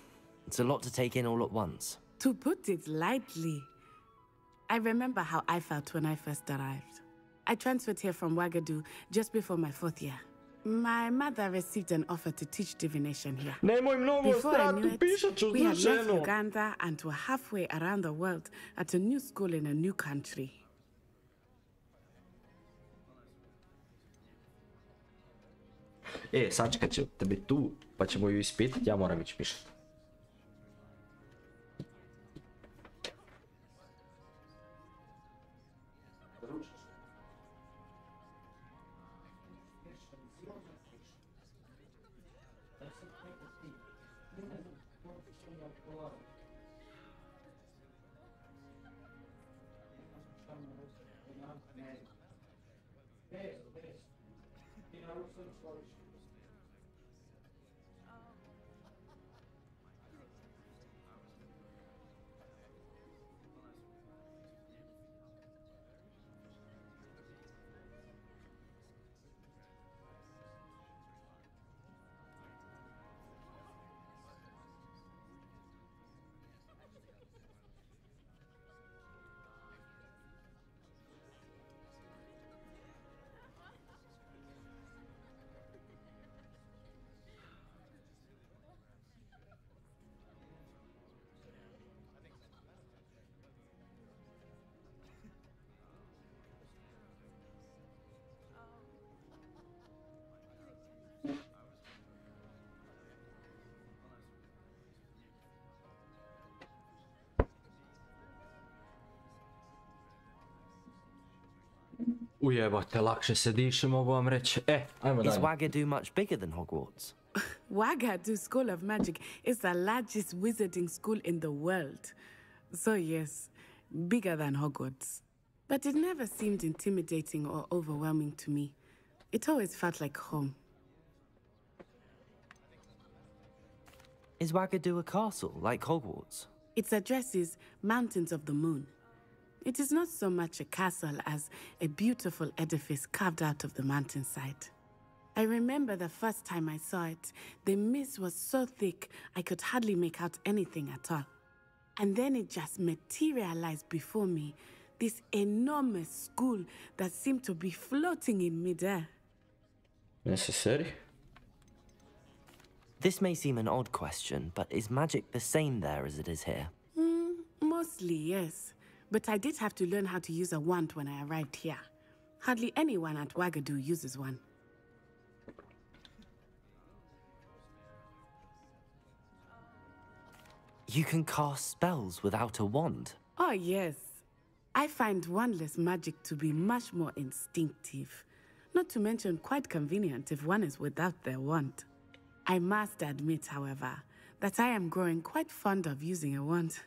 It's a lot to take in all at once.
To put it lightly, I remember how I felt when I first arrived. I transferred here from Wagadu just before my 4th year. My mother received an offer to teach divination here.
Nemoj mnogo stratu, pišat ću
we had
za
left
ženu.
Uganda and were halfway around the world at a new school in a new country.
Sačekat će te biti tu, pa ćemo ju ispitati, ja moram ići pišat. Ujebate, lakše se diše, mogu vam reći. Ajmo dalje.
Is Wagadu much bigger than Hogwarts?
Wagadu School of Magic is the largest wizarding school in the world. So yes, bigger than Hogwarts. But it never seemed intimidating or overwhelming to me. It always felt like home.
Is Wagadu a castle, like Hogwarts?
Its address is Mountains of the Moon. It is not so much a castle as a beautiful edifice carved out of the mountainside. I remember the first time I saw it, the mist was so thick I could hardly make out anything at all. And then it just materialized before me, this enormous school that seemed to be floating in midair.
Necessary?
This may seem an odd question, but is magic the same there as it is here?
Mostly, yes. But I did have to learn how to use a wand when I arrived here. Hardly anyone at Wagadu uses one.
You can cast spells without a wand?
Oh, yes. I find wandless magic to be much more instinctive. Not to mention quite convenient if one is without their wand. I must admit, however, that I am growing quite fond of using a wand.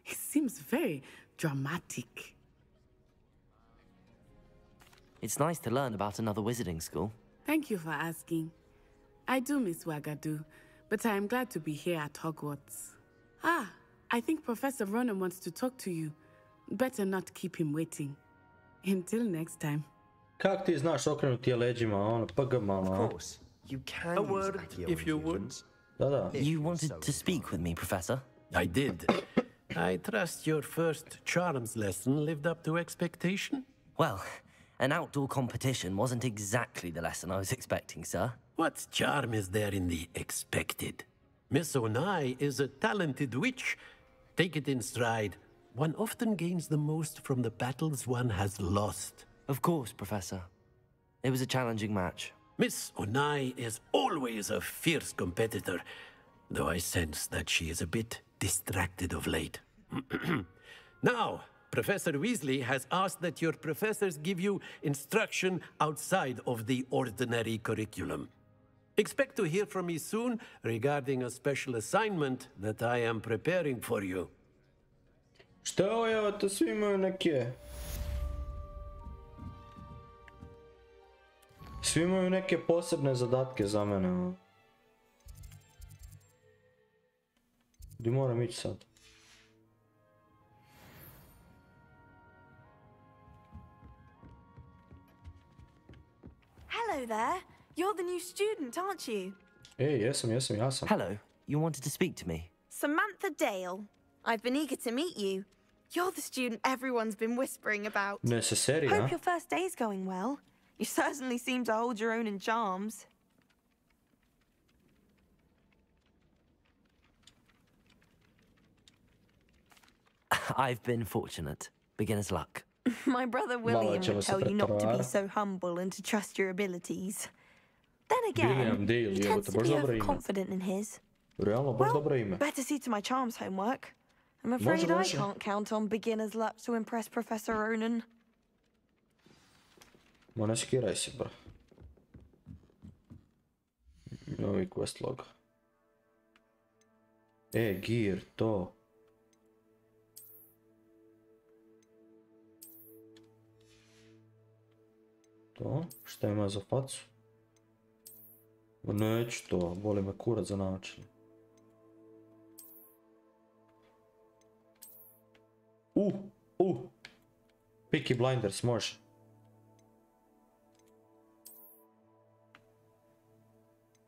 It seems very dramatic.
It's nice to learn about another wizarding school.
Thank you for asking. I do miss Wagadu, but I am glad to be here at Hogwarts. Ah, I think Professor Ronan wants to talk to you. Better not keep him waiting. Until next time.
Kak ti znaš okrenuti je leđima, ono,
Of course, you can
A
use
word,
Accio
if you would.
influence.
Da.
You wanted to speak with me, Professor?
I did. I trust your first charms lesson lived up to expectation?
Well, an outdoor competition wasn't exactly the lesson I was expecting, sir.
What charm is there in the expected? Miss Onai is a talented witch. Take it in stride. One often gains the most from the battles one has lost.
Of course, Professor. It was a challenging match.
Miss Onai is always a fierce competitor, though I sense that she is a bit distracted of late. Now, Professor Weasley has asked that your professors give you instruction outside of the ordinary curriculum. Expect to hear from me soon regarding a special assignment that I am preparing for you.
Šta je ovo, evo to svi imaju neke... Svi imaju neke posebne zadatke za mene. Gdje moram ići sad?
Hello there. You're the new student, aren't you?
Ej, jesam.
Hello. You wanted to speak to me?
Samantha Dale. I've been eager to meet you. You're the student everyone's been whispering about.
Necessary,
Hope your first day's going well. You certainly seem to hold your own in charms.
I've been fortunate. Beginner's luck.
My brother William would tell you not to be so humble and to trust your abilities. Then again, he tends to be overconfident in his.
Realno, baš dobro ime.
Better see to my charms homework. I'm afraid I can't count on beginner's luck to impress Professor Ronan.
Ma ne skiraj se, bro. Novi quest log. Gear, to. To? Šta ima za facu? Neću to, boli me kurac za način. Peaky Blinders može.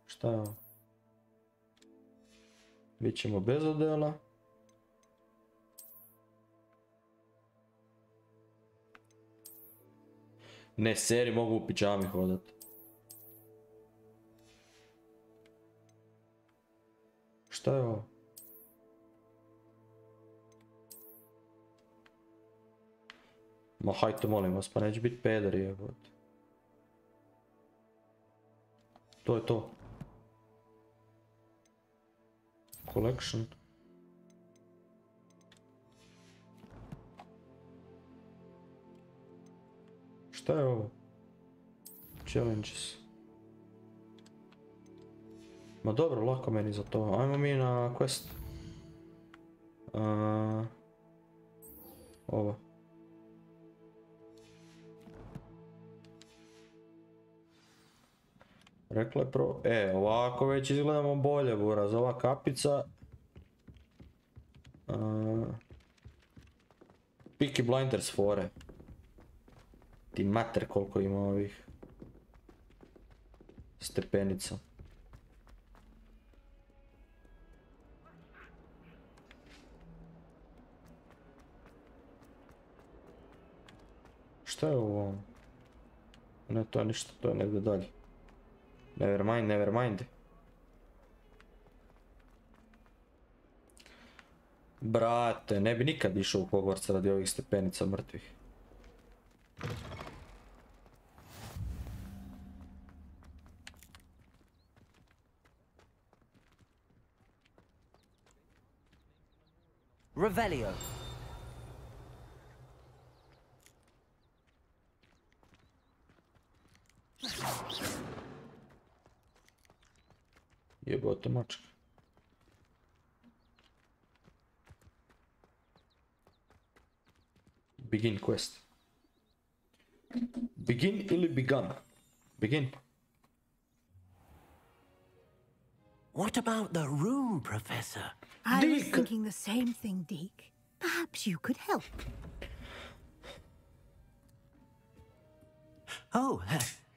Šta je ovo? Bićemo bez odela. Ne, seri, mogu u pidžami hodat. Šta je ovo? Ma hajte, molim vas, pa neće biti pederi, jebote. To je to. Collection. Šta je ovo? Challenges. Ma dobro, lako meni za to. Ajmo mi na quest. Ovo. Rekla je pro... ovako već izgledamo bolje, buraz. Ova kapica... Peaky Blinders fore. Ti mater koliko ima ovih stepenica. Šta je ovo? Ne, to je ništa, to je negdje dalje. Never mind, never mind. Brate, ne bi nikad išao u Hogwarts radi ovih stepenica mrtvih.
Revelio.
Jebote mačka. Begin quest. Begin ili begun? Begin.
What about the room, Professor?
I was thinking the same thing, Deke. Perhaps you could help.
Oh,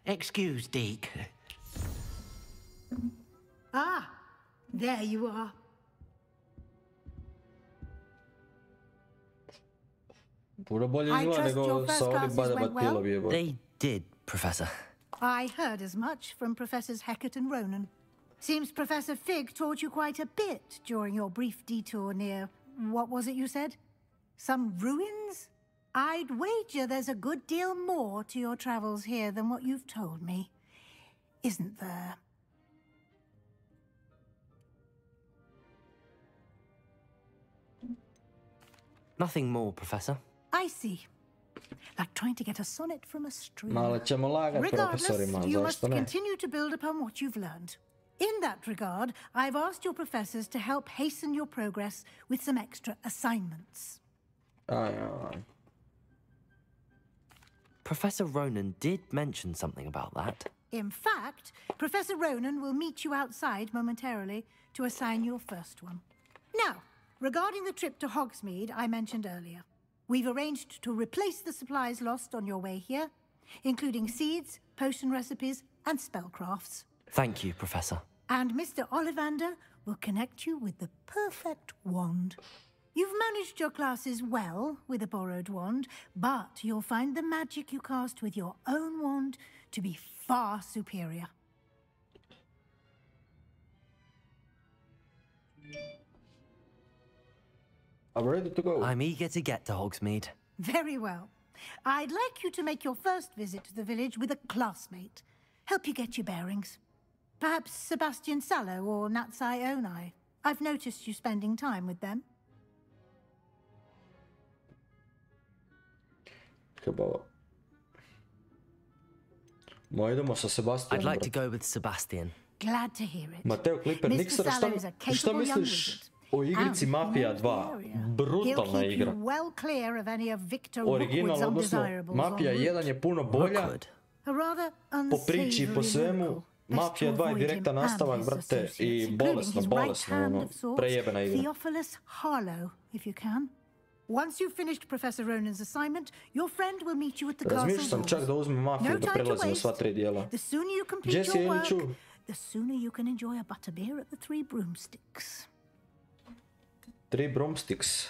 excuse, Deke.
Ah, there you are.
I trust your first classes went well?
They did, Professor.
I heard as much from Professors Hecat and Ronan. Seems Professor Fig taught you quite a bit during your brief detour near... what was it you said? Some ruins? I'd wager there's a good deal more to your travels here than what you've told me. Isn't there?
Nothing more, Professor.
I see. Like trying to get a sonnet from a stream.
Regardless,
you must continue to build upon what you've learned. In that regard, I've asked your professors to help hasten your progress with some extra assignments.
Professor Ronan did mention something about that.
In fact, Professor Ronan will meet you outside momentarily to assign your first one. Now, regarding the trip to Hogsmeade I mentioned earlier, we've arranged to replace the supplies lost on your way here, including seeds, potion recipes, and spellcrafts.
Thank you, Professor.
And Mr. Ollivander will connect you with the perfect wand. You've managed your classes well with a borrowed wand, but you'll find the magic you cast with your own wand to be far superior.
I'm ready to go.
I'm eager to get to Hogsmeade.
Very well. I'd like you to make your first visit to the village with a classmate. Help you get your bearings. Perhaps Sebastian Sallow or Natsai Onai. I've noticed you spending time with them.
I'd like to go with Sebastian.
Glad to hear it.
Mateo Clipper Nixer, šta misliš o igrici Mafia 2? Brutalna igra. Original, odnosno Mafia 1 je puno bolja. Po priči i po svemu, Mafia 2 je direktan nastavak, brate, i bolesno, prejebena igra.
Theophilus Harlow, if you can. Once you've finished Professor Ronan's assignment, your friend will meet you at the castle doors.
Razmišljam čak da uzmem Mafiju da prelazim sva 3 dijela.
The sooner you complete your work, the sooner you can enjoy a butterbeer at the Three Broomsticks.
3 Broomsticks.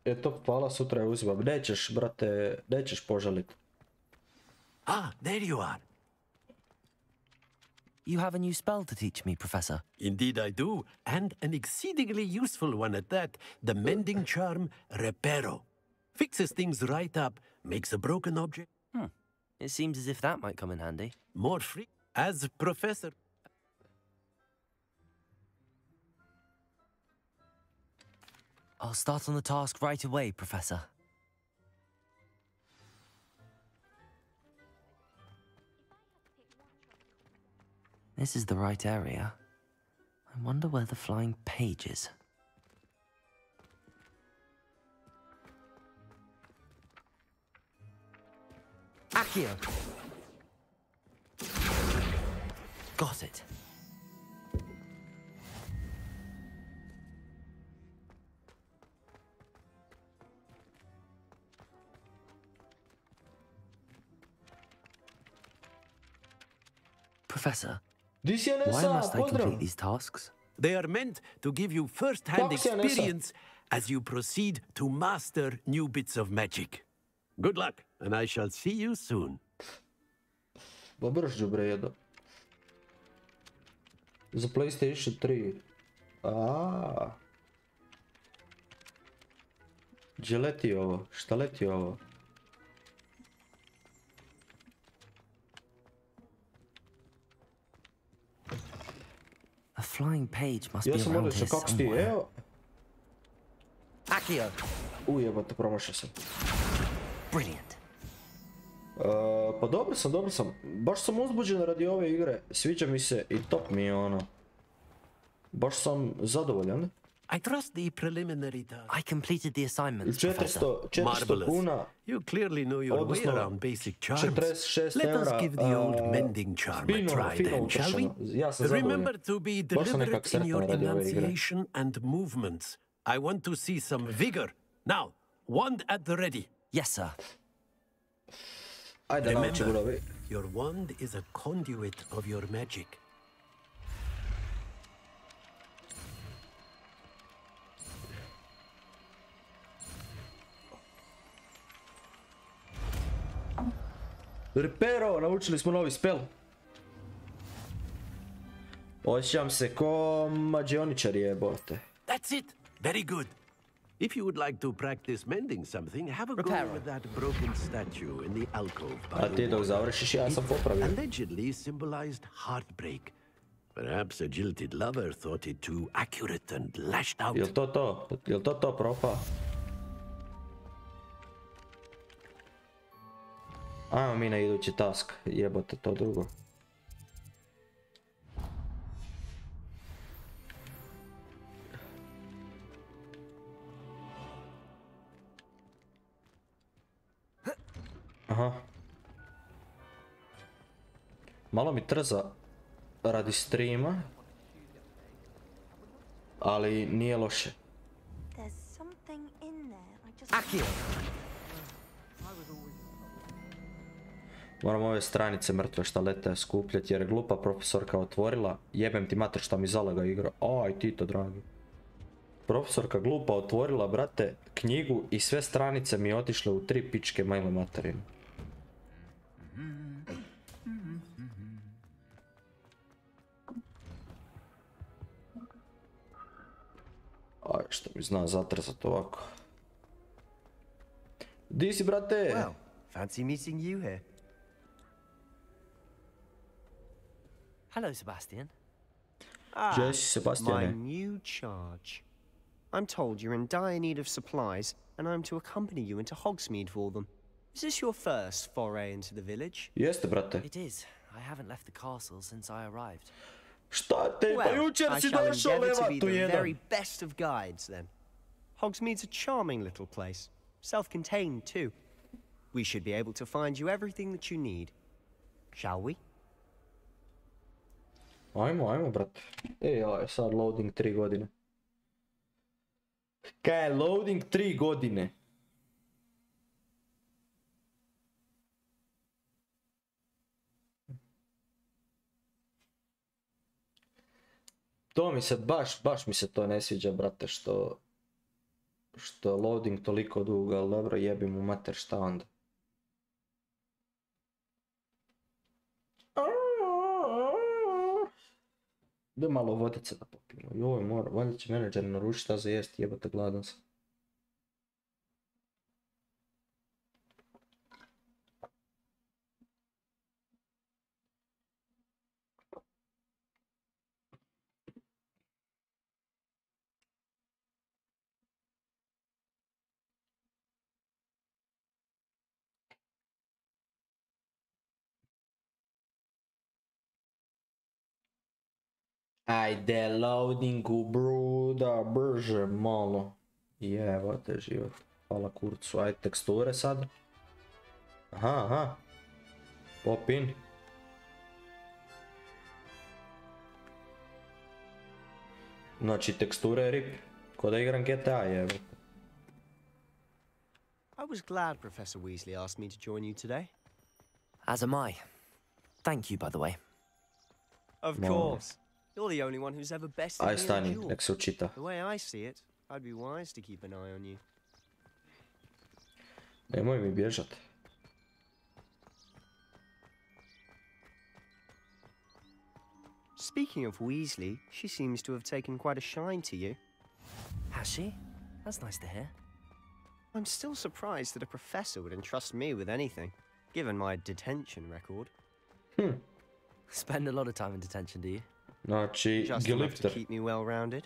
Eto, hvala, sutra je uzimam. Nećeš, brate, nećeš požalit.
Ah, there you are.
You have a new spell to teach me, Professor.
Indeed I do, and an exceedingly useful one at that, the mending charm Reparo.
Fixes things right up, makes a broken object.
It seems as if that might come in handy.
More free. As professor.
I'll start on the task right away, Professor. This is the right area. I wonder where the flying page is. Accio! Got it. Professor, why must I complete these tasks?
They are meant to give you first-hand experience as you proceed to master new bits of magic. Good luck, and I shall see you soon.
Babrš dobro. Za PlayStation 3. Gdje leti ovo? Šta leti ovo?
A flying page must be around here somewhere. Accio!
Ujebate, promašao sam.
Brilliant.
Pa dobro sam. Baš sam uzbuđen radi ove igre. Sviđa mi se i top mi je ono. Baš sam zadovoljan.
I trust the preliminary task.
I completed the assignments, Professor.
400 kuna.
You clearly know your way around basic charms.
46
Let us give the old mending charm a try then, shall we? Remember to be deliberate in your enunciation and movements. I want to see some vigor. Now, wand at the ready.
Yes, sir.
Remember, your wand is a conduit of your magic.
Repero, naučili smo novi spell. Osjećam se ko mađioničar jebote.
That's it. Very good. If you would like to practice mending something, have a go with that broken statue in the alcove.
A ti dok završiš, ja sam popravio.
Allegedly symbolized heartbreak. Perhaps a jilted lover thought it too accurate and lashed out.
Jel to propa? Ajmo mi na idući task, jebote to drugo. Aha. Malo mi trza radi streama, ali nije loše. Moram ove stranice mrtve šta lete skupljati jer je glupa profesorka otvorila. Jebem ti mater šta mi zalega igra. Aj ti to dragi. Profesorka glupa otvorila, brate, knjigu i sve stranice mi otišle u 3 pičke majle materine. Aj što mi zna zatrzat ovako. Di si, brate?
Well, fancy meeting you here.
Hello, Sebastian.
Jesse, Sebastian.
My new charge. I'm told you're in dire need of supplies, and I'm to accompany you into Hogsmeade for them. Is this your first foray into the village?
Jeste, brate.
It is. I haven't left the castle since I arrived.
Šta te, pa jučer si došao levatu jedan.
The very best of guides, then. Hogsmeade's a charming little place. Self-contained, too. We should be able to find you everything that you need. Shall we?
Ajmo, brate. Aj, sad loading 3 godine. Kaj je loading 3 godine? To mi se baš mi se to ne sviđa, brate, što loading toliko dugo, ali dobro, jebim u mater, šta onda? Da malo vodice da popijemo. Joj, valjda će menadžer naručiti šta za jest, jebate, gladan sam. Ajde, loadingu, bruda, brže, malo. Jevo te život. Hvala kurcu, ajde teksture sad. Aha. Pop in. Znači, teksture je rip. Ko da igram GTA, jevo.
I was glad Professor Weasley asked me to join you today.
As am I. Thank you, by the way.
Of course. You're the only one who's ever bested me in a duel.
Nek se učita.
The way I see it, I'd be wise to keep an eye on you.
Nemoj mi bježat.
Speaking of Weasley, she seems to have taken quite a shine to you.
Has she? That's nice to hear.
I'm still surprised that a professor would entrust me with anything, given my detention record.
Spend a lot of time in detention, do you?
Znači,
Just enough to keep me well-rounded.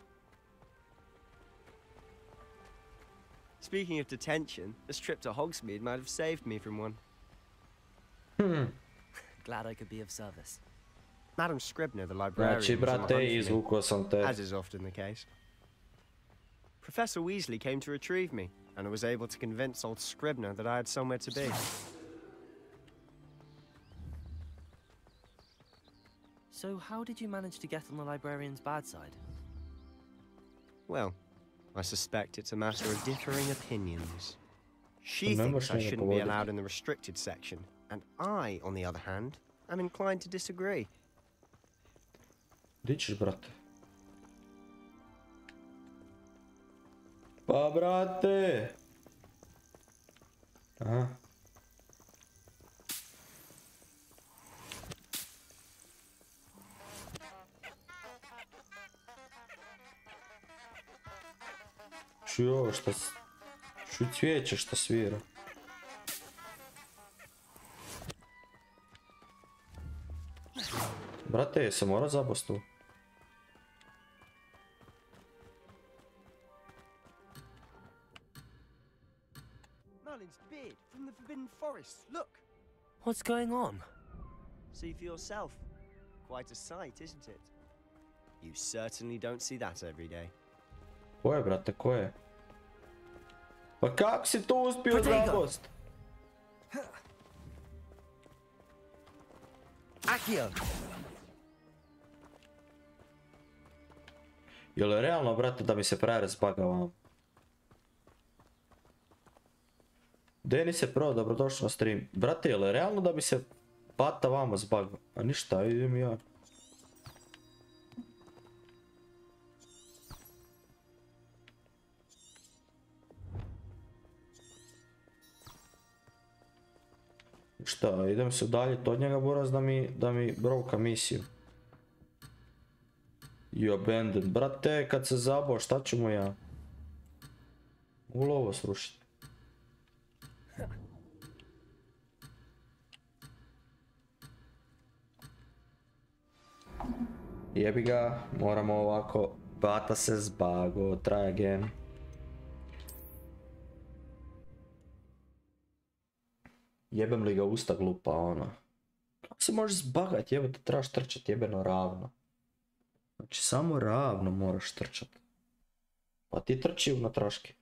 Speaking of detention, this trip to Hogsmeade might have saved me from one.
Glad I could be of service.
Madam Scribner, the librarian,
Znači, brate, izvukao sam te.
as is often the case. Professor Weasley came to retrieve me, and I was able to convince old Scribner that I had somewhere to be.
So how did you manage to get on the librarian's bad side?
Well, I suspect it's a matter of differing opinions. She thinks I shouldn't be allowed in the restricted section, and I, on the other hand, am inclined to disagree.
Di ćeš, brate? Pa, brate! Aha. Čuj ovo šta... Čuj cvijeće šta svira. Brate, se mora zabost tu.
Merlin's beard from the Forbidden Forest. Look!
What's going on?
See for yourself. Quite a sight, isn't it? You certainly don't see that every day.
Ko je, brate, ko je? Pa kak si to uspio zabost?
Accio!
Jel' je realno, brate, da mi se frajer zbagava? Deni se prvo, dobrodošli na stream. Brate, jel' je realno da mi se pata vama zbagava? A ništa, idem ja. Šta, idem se udaljiti od njega, buraz, da mi brovka misiju. You abandoned. Brate, kad se zabao, šta ću mu ja? Mogu ovo srušiti? Jebi ga, moramo ovako. Bata se zbago, try again. Jebem li ga usta glupa, ono. Kako se možeš zbagat, jebate, trebaš trčat jebeno ravno. Znači, samo ravno moraš trčat. Pa ti trči na traške.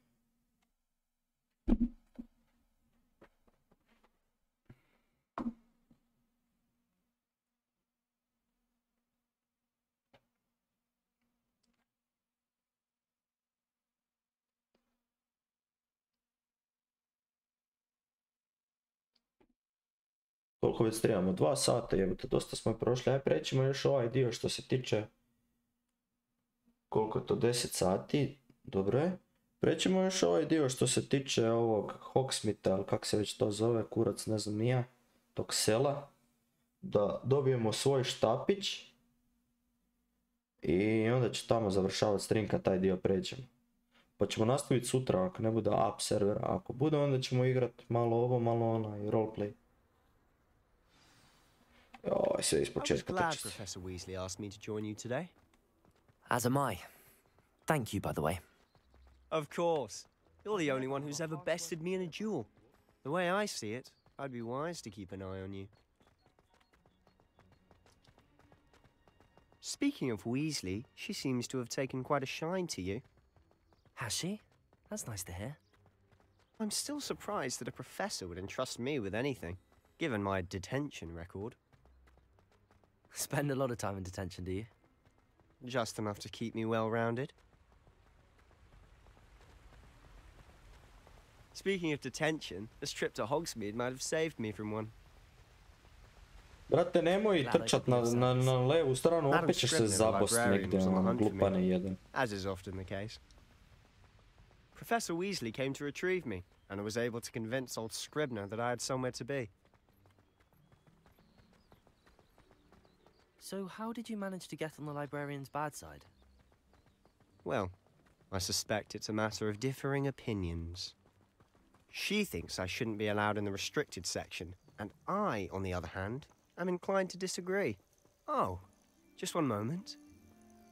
Koliko već streamamo? 2 sata, jebate, dosta smo je prošli. Ajde, prećemo još ovaj dio što se tiče... Koliko je to? 10 sati? Dobro je. Prećemo još ovaj dio što se tiče ovog Hogsmeada, ali kak se već to zove, kurac, ne znam nija, tog sela. Da dobijemo svoj štapić. I onda će tamo završavati stream kad taj dio pređemo. Pa ćemo nastaviti sutra ako ne bude up servera. Ako bude, onda ćemo igrati malo ovo, malo ono i roleplay. Joj, sve iz početka trčiti.
Professor Weasley asked me to join you today.
As am I. Thank you, by the way.
Of course. You're the only one who's ever bested me in a duel. The way I see it, I'd be wise to keep an eye on you. Speaking of Weasley, she seems to have taken quite a shine to you.
Has she? That's nice to hear.
I'm still surprised that a professor would entrust me with anything, given my detention record.
Spend a lot of time in detention, do you?
Just enough to keep me well-rounded. Speaking of detention, this trip to Hogsmeade might have saved me from one.
Brate, nemoj trčat na levu stranu, opet ćeš se zabost negdje, glupane jedan.
As is often the case. Professor Weasley came to retrieve me, and I was able to convince old Scribner that I had somewhere to be.
So how did you manage to get on the librarian's bad side?
Well, I suspect it's a matter of differing opinions. She thinks I shouldn't be allowed in the restricted section, and I, on the other hand, am inclined to disagree. Oh, just one moment.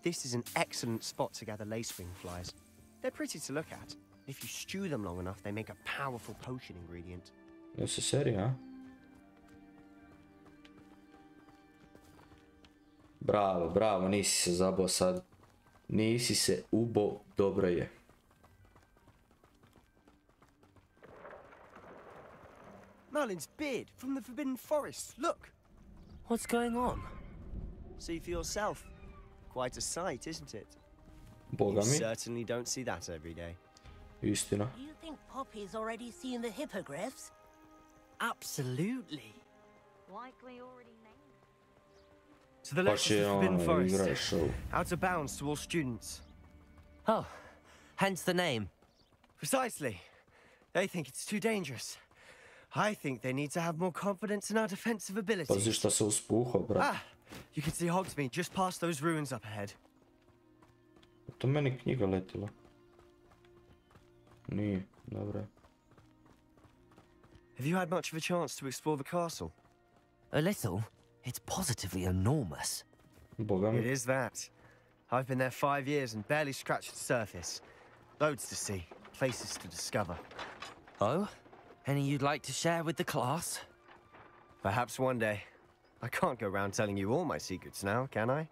This is an excellent spot to gather lacewing flies. They're pretty to look at. If you stew them long enough, they make a powerful potion ingredient.
Jesi serija? Bravo, bravo, nisi se zabao sad. Nisi se ubo, dobro je.
Merlin's beard from the Forbidden Forest, look!
What's going on?
See for yourself. Quite a sight, isn't it?
Boga mi.
You certainly don't see that every day.
Istina.
Do you think Poppy's already seen the hippogriffs?
Absolutely.
Likely already named.
To the left of the Forbidden Forest. Out of bounds to all students.
Oh, hence the name.
Precisely. They think it's too dangerous. I think they need to have more confidence in our defensive abilities.
Pazi šta se uspuhao, brat.
Ah, you can see Hogsmeade just past those ruins up ahead.
To meni knjiga letila. Nije, dobro.
Have you had much of a chance to explore the castle?
A little. It's positively enormous.
Boga mi.
It is that. I've been there 5 years and barely scratched the surface. Loads to see, places to discover.
Oh? Any you'd like to share with the class?
Perhaps one day. I can't go around telling you all my secrets now, can I?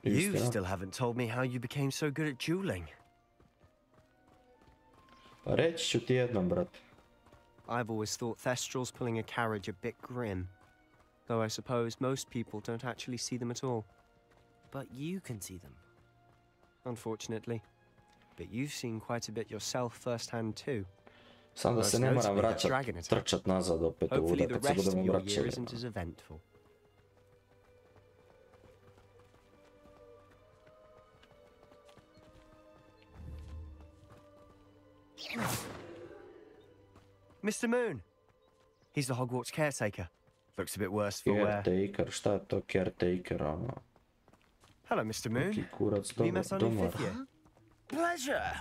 You still haven't told me how you became so good at dueling.
Pa reći ću ti jednom, brat.
I've always thought Thestrals pulling a carriage a bit grim. Though I suppose most people don't actually see them at all.
But you can see them.
Unfortunately. But you've seen quite a bit yourself firsthand too.
Sam da se ne moram trčat nazad opet u uda kad se budemo vraćali.
Mr. Moon! He's the Hogwarts caretaker. Looks a bit worse for wear.
Caretaker, šta je to caretaker, ono?
Hello, Mr. Moon.
Have
you met our new fifth year?
Pleasure.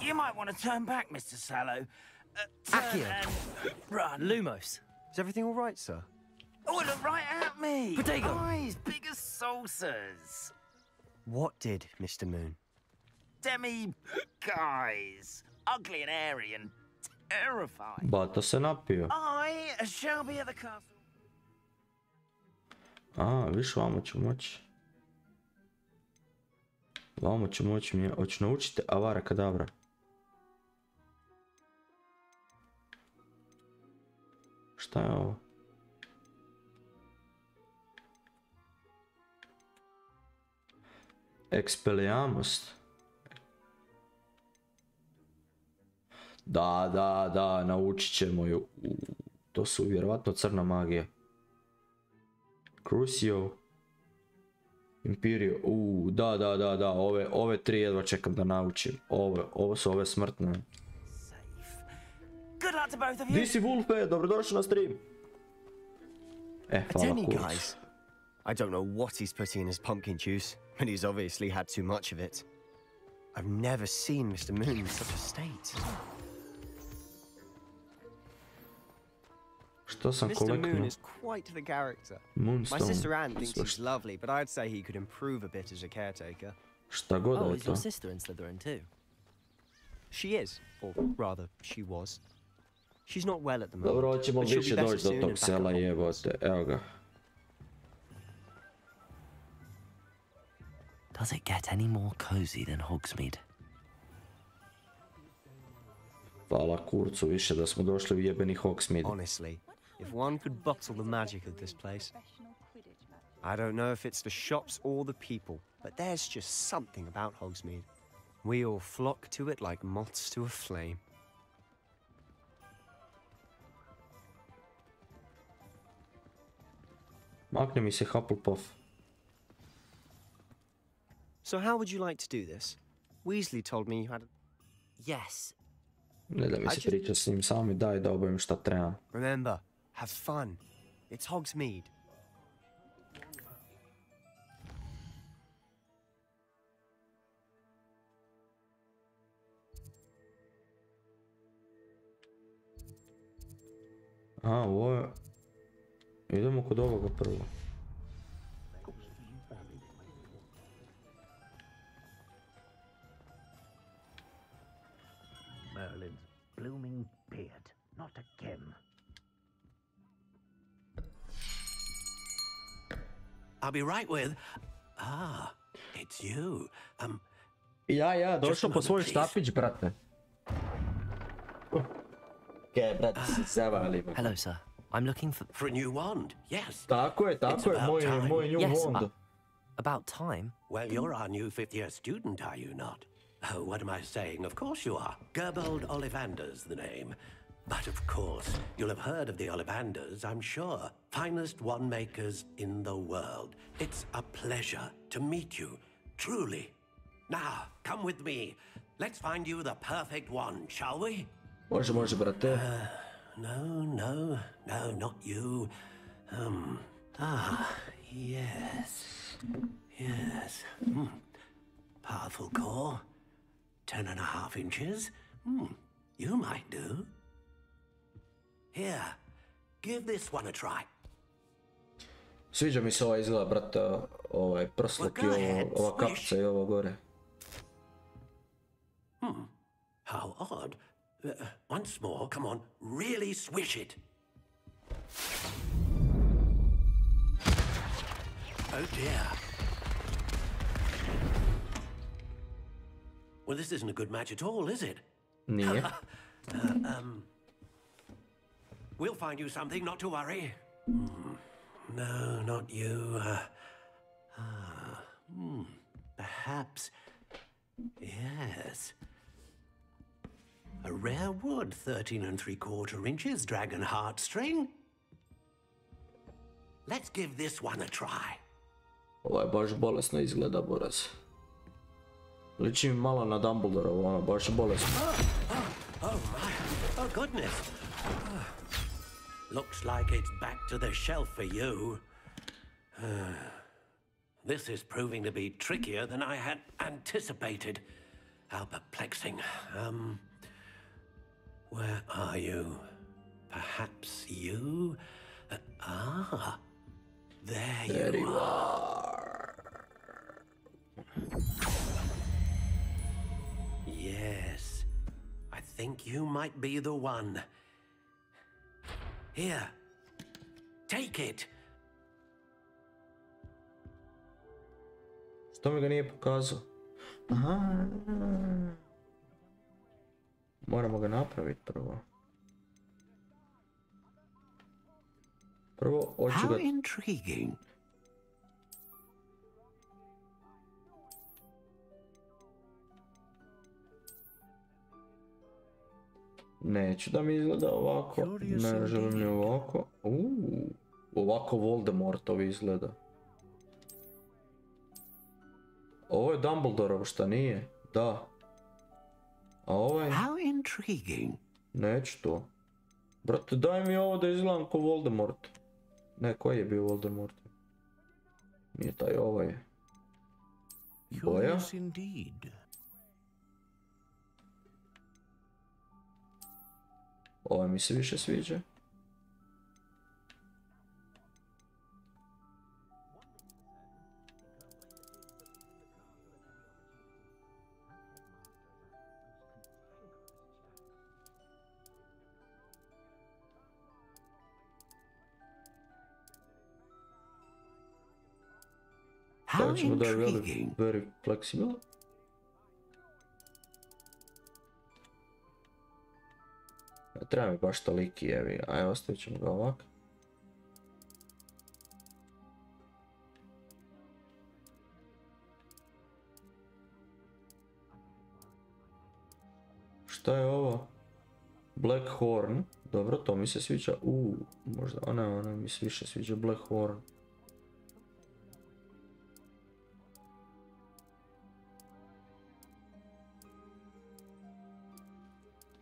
You might want to turn back, Mr. Sallow.
Accio.
Run.
Lumos.
Is everything all right, sir?
Oh, look right at me.
Protego.
Eyes big as saucers.
What did, Mr. Moon?
Guys. Ugly and airy and terrifying.
Bata se napio.
I shall be at the castle.
Viš, vamo ću moći. Vamo ću moći, hoću naučiti Avara Kadavra. Šta je ovo? Expelliarmus. Da, naučit ćemo ju. To su vjerovatno crna magija. Crucio. Imperio. Da, ove tri jedva čekam da naučim. Ovo su ove smrtne. Di si Wolfe, dobrodošli na stream. Hvala kurac.
I don't know what he's putting in his pumpkin juice, but he's obviously had too much of it. I've never seen Mr. Moon in such a state.
Što sam
Mr.
koleknuo?
Moon is quite the character.
Moonstone.
My sister Anne thinks he's lovely, but I'd say he could improve a bit as a caretaker.
Šta god
Oh,
je
is
to.
your sister in Slytherin too?
She is, or rather, she was. She's not well at the moment.
Dobro, hoćemo
but she'll
više
be better
doći do
soon
tog
and back
sela,
at
jebote. Evo ga.
Does it get any more cozy than Hogsmeade?
Hvala kurcu više da smo došli u jebeni Hogsmeade.
Honestly, if one could bottle the magic of this place. I don't know if it's the shops or the people, but there's just something about Hogsmeade. We all flock to it like moths to a flame.
Makne mi se Hufflepuff.
So how would you like to do this? Weasley told me you had a...
Yes.
Ne da mi se priča s njim, samo mi daj da obavim šta trebam.
Remember, have fun. It's Hogsmeade.
Aha, ovo je... Idemo kod ovoga prvo.
Merlin's blooming beard, not again.
I'll be right with... Ah, it's you.
Ja, došao po svoj štapić, brate. Brate, se zavali.
Hello, sir. I'm looking
for a new wand, yes.
Tako je, moj new wand.
About time.
Well, you're our new 5th year student, are you not? Oh, what am I saying? Of course you are. Gerbold Ollivander's the name. But of course, you'll have heard of the Ollivanders, I'm sure. Finest wand makers in the world. It's a pleasure to meet you, truly. Now, come with me. Let's find you the perfect wand, shall we?
Može, brate.
No, not you. Yes. Powerful core. 10.5 inches. You might do. Here, give this one a try.
Sviđa mi se ovaj izgleda, brate, ovaj prsluk i ova kapica i ovo gore.
How odd. Once more, come on, really swish it. Oh dear. Well, this isn't a good match at all, is it?
Nije.
We'll find you something, not to worry. No, not you. Perhaps. Yes. A rare wood, 13 3/4 inches, dragon heartstring. Let's give this one a try.
Ovo je baš bolesno izgleda, Boraz. Liči mi malo na Dumbledore, ono baš bolesno.
Oh my, oh goodness. Looks like it's back to the shelf for you. This is proving to be trickier than I had anticipated. How perplexing. Where are you? Perhaps you? There you are. Yes, I think you might be the one. Here, take it.
Što mi ga nije pokazao? Aha. Moramo ga napraviti prvo. Prvo, hoću ga...
How intriguing.
Neću da mi izgleda ovako. Ne želim ni ovako. Ovako Voldemortov izgleda. Ovo je Dumbledorov, šta nije? Da. A ovaj...
How intriguing.
Neću to. Brate, daj mi ovo da izgledam ko Voldemort. Ne, koji je bio Voldemort? Nije taj, ovaj. Boja. Ovaj mi se više sviđa. How intriguing. Very flexible. Ne treba mi baš toliki jevi. Aj, ostavit ćemo ga ovak. Šta je ovo? Black Horn. Dobro, to mi se sviđa. Možda, ona mi se više sviđa Black Horn.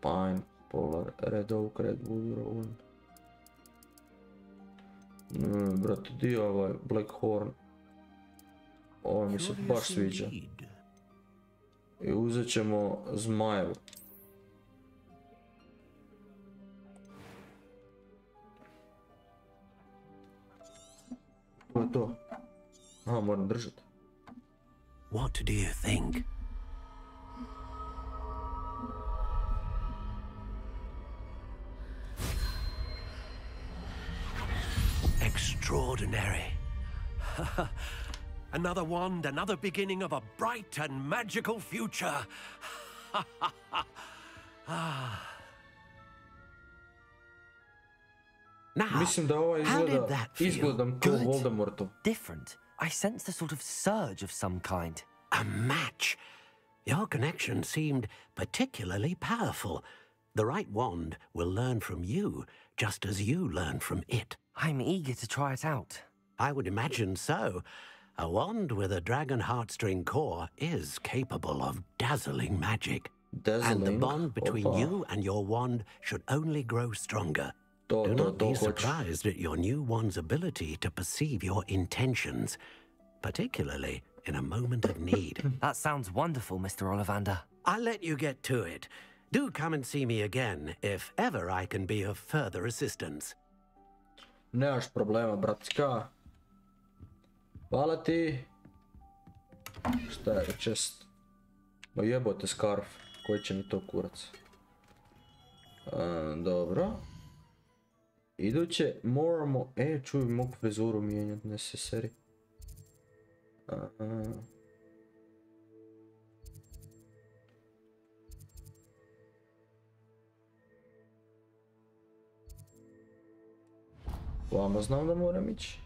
Pine, Polar, Red Oak, Red Wood, Rowan. Brate, di je ovaj Black Horn? Ovo mi se baš sviđa. I uzet ćemo zmajevu. To je to. Aha, moram držati.
What do you think? Extraordinary. Another wand, another beginning of a bright and magical future.
Now,
mislim da ovo izgledam kao Voldemortov.
Different. I sensed a sort of surge of some kind.
A match. Your connection seemed particularly powerful. The right wand will learn from you, just as you learn from it.
I'm eager to try it out.
I would imagine so. A wand with a dragon heartstring core is capable of dazzling magic. And the bond between you and your wand should only grow stronger. Do not be surprised at your new wand's ability to perceive your intentions, particularly in a moment of need.
That sounds wonderful, Mr. Ollivander.
I'll let you get to it. Do come and see me again if ever I can be of further assistance.
Nemaš problema, bratska. Hvala ti. Šta je čest? Ma jebote skarf. Koji će mi to kurac? Dobro. Iduće moramo... čuj, mogu frizuru mijenjat, ne se seri. Vama znam da moram ići.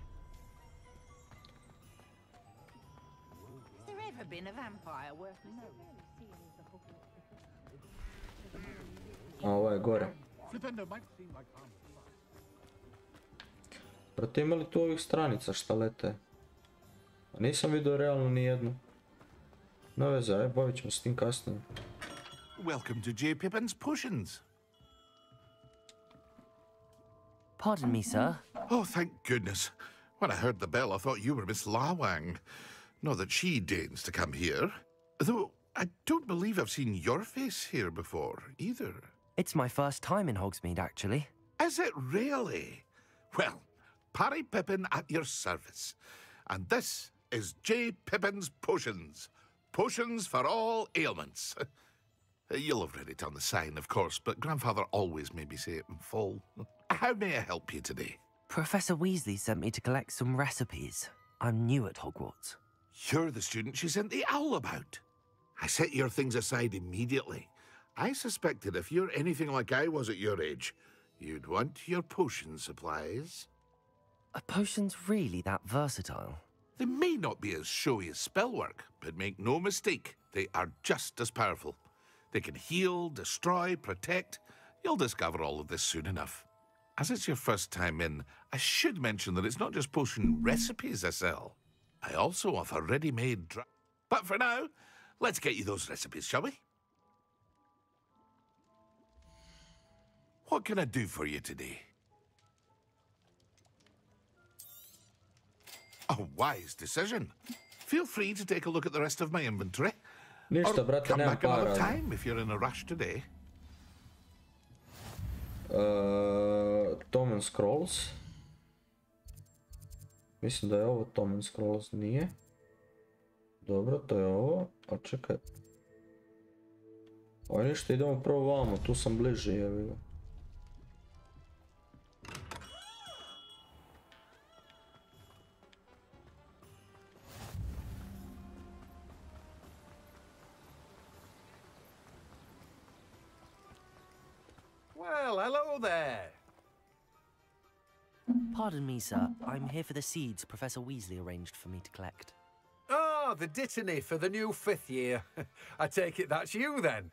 A ovo je gore. Brate, ima li tu ovih stranica šta lete? Nisam vidio realno ni jednu. No veze, bavit ćemo s tim kasnije.
Welcome to J. Pippin's Potions.
Pardon me, sir.
Oh, thank goodness. When I heard the bell, I thought you were Miss Lawang. Not that she deigns to come here. Though, I don't believe I've seen your face here before, either.
It's my first time in Hogsmeade, actually.
Is it really? Well, Parry Pippin at your service. And this is J. Pippin's Potions. Potions for all ailments. You'll have read it on the sign, of course, but Grandfather always made me say it in full. How may I help you today?
Professor Weasley sent me to collect some recipes. I'm new at Hogwarts.
You're the student she sent the owl about. I set your things aside immediately. I suspected if you're anything like I was at your age, you'd want your potion supplies.
Are potions really that versatile?
They may not be as showy as spellwork, but make no mistake, they are just as powerful. They can heal, destroy, protect. You'll discover all of this soon enough. As it's your first time in, I should mention that it's not just potion recipes I sell. I also offer ready-made But for now, let's get you those recipes, shall we? What can I do for you today? A wise decision. Feel free to take a look at the rest of my inventory.
Ništa, brate,
come
nemam
back another
para.
time if you're in a rush today.
Tom and Scrolls. Mislim da je ovo Tom and Scrolls, nije. Dobro, to je ovo. A čekaj. Ovo ništa, idemo prvo vamo, tu sam bliže, jevi ga.
Pardon me, sir. I'm here for the seeds Professor Weasley arranged for me to collect.
Ah, the dittany for the new 5th year. I take it that's you, then.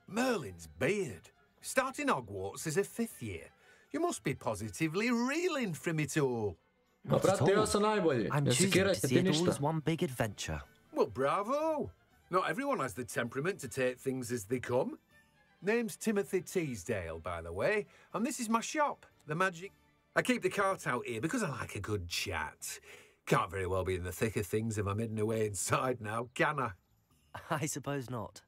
Merlin's beard. Starting Hogwarts as a 5th year. You must be positively reeling from it all.
Not at all. I'm choosing to see it all as one big adventure.
Well, bravo. Not everyone has the temperament to take things as they come. Name's Timothy Teasdale, by the way, and this is my shop, The Magic. I keep the cart out here because I like a good chat. Can't very well be in the thick of things if I'm hidden away inside now, can I?
I suppose not.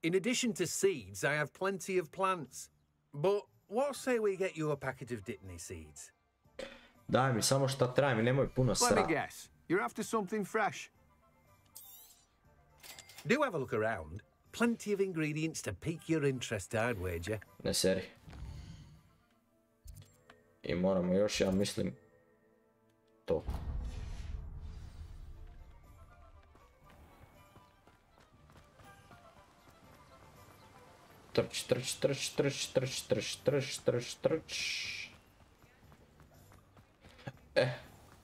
In addition to seeds, I have plenty of plants. But what say we get you a packet of Dittany seeds?
Daj mi samo šta treba mi, nemoj puno sra.
Let me guess. You're after something fresh. Do have a look around. Plenty of ingredients to pique your interest, I'd wager.
Ne seri. I moramo još, ja mislim, to. Trč, trč, trč, trč, trč, trč, trč, trč, trč.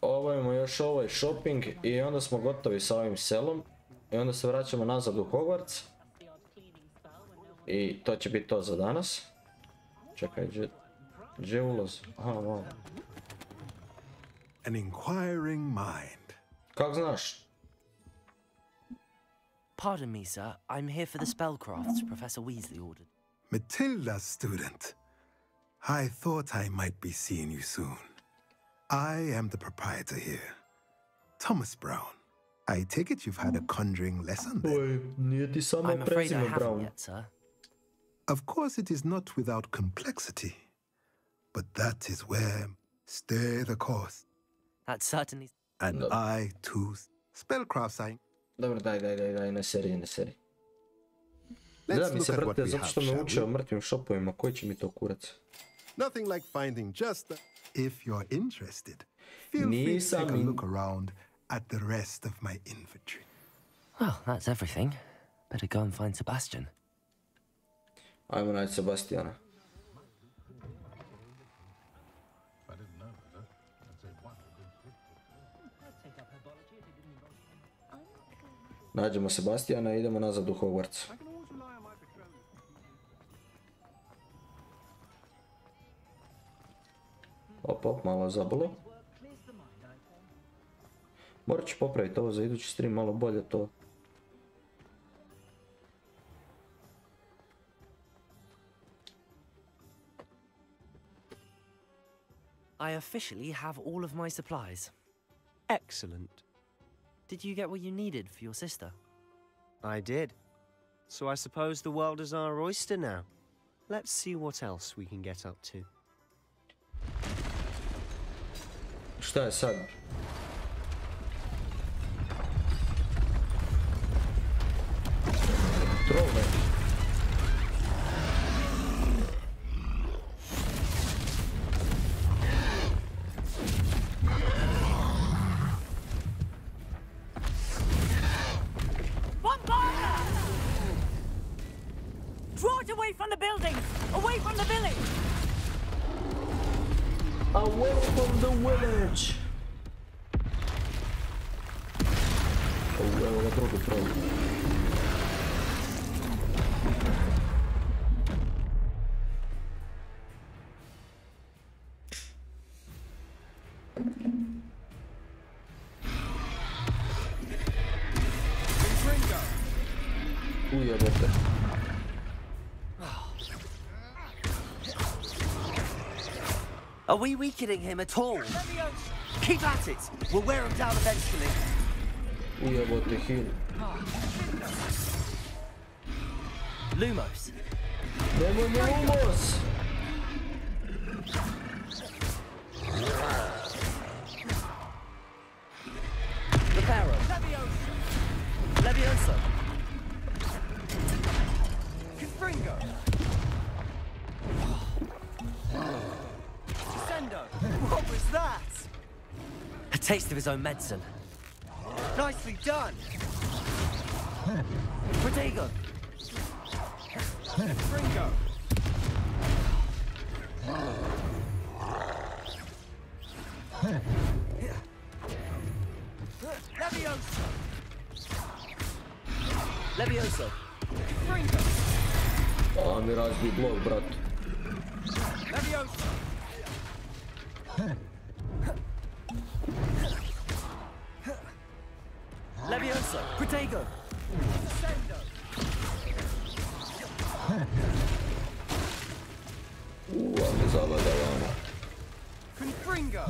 Obavimo još ovaj shopping i onda smo gotovi sa ovim selom. I onda se vraćamo nazad u Hogwarts. I to će biti to za danas. Čekaj, gdje ulaz? Aha, malo.
An inquiring mind.
Kak znaš?
Pardon me, sir. I'm here for the spellcrafts Professor Weasley ordered.
Matilda, student. I thought I might be seeing you soon. I am the proprietor here, Thomas Brown. I take it you've had a conjuring lesson then?
I'm afraid I haven't yet, sir.
Of course it is not without complexity, but that is where stay the course.
That certainly...
And I, too, spellcrafts I...
Dobro, daj, ne seri. Da mi se, brate, zato što me uče o mrtvim šopovima, koji će mi to kurac?
Nothing like finding just the... If you're interested, feel free to take a look around at the rest of my inventory.
Well, that's everything. Better go and find Sebastian.
Ajmo naći Sebastiana. Nađemo Sebastiana i idemo nazad u Hogwarts. Op, malo zabolo. Morat ću popraviti ovo za idući stream, malo bolje to.
I officially have all of my supplies.
Excellent.
Did you get what you needed for your sister?
I did. So I suppose the world is our oyster now. Let's see what else we can get up to.
Šta je sad? Trove.
Draw it away from the buildings! Away from the village!
Away from the village! Evo ga drugi troll. Ujebote.
Are we weakening him at all? Keep at it! We'll wear him down eventually.
Ujebote, heal.
Lumos.
Nemoj me Lumos!
Reparo. Levioso.
Confringo. What was that?
A taste of his own medicine.
Nicely done.
Protego.
Fringo. Levioso. Fringo.
A mi razbi blok, brat.
Levioso. Levioso. Protego.
A mi zavada vamo.
Confringo.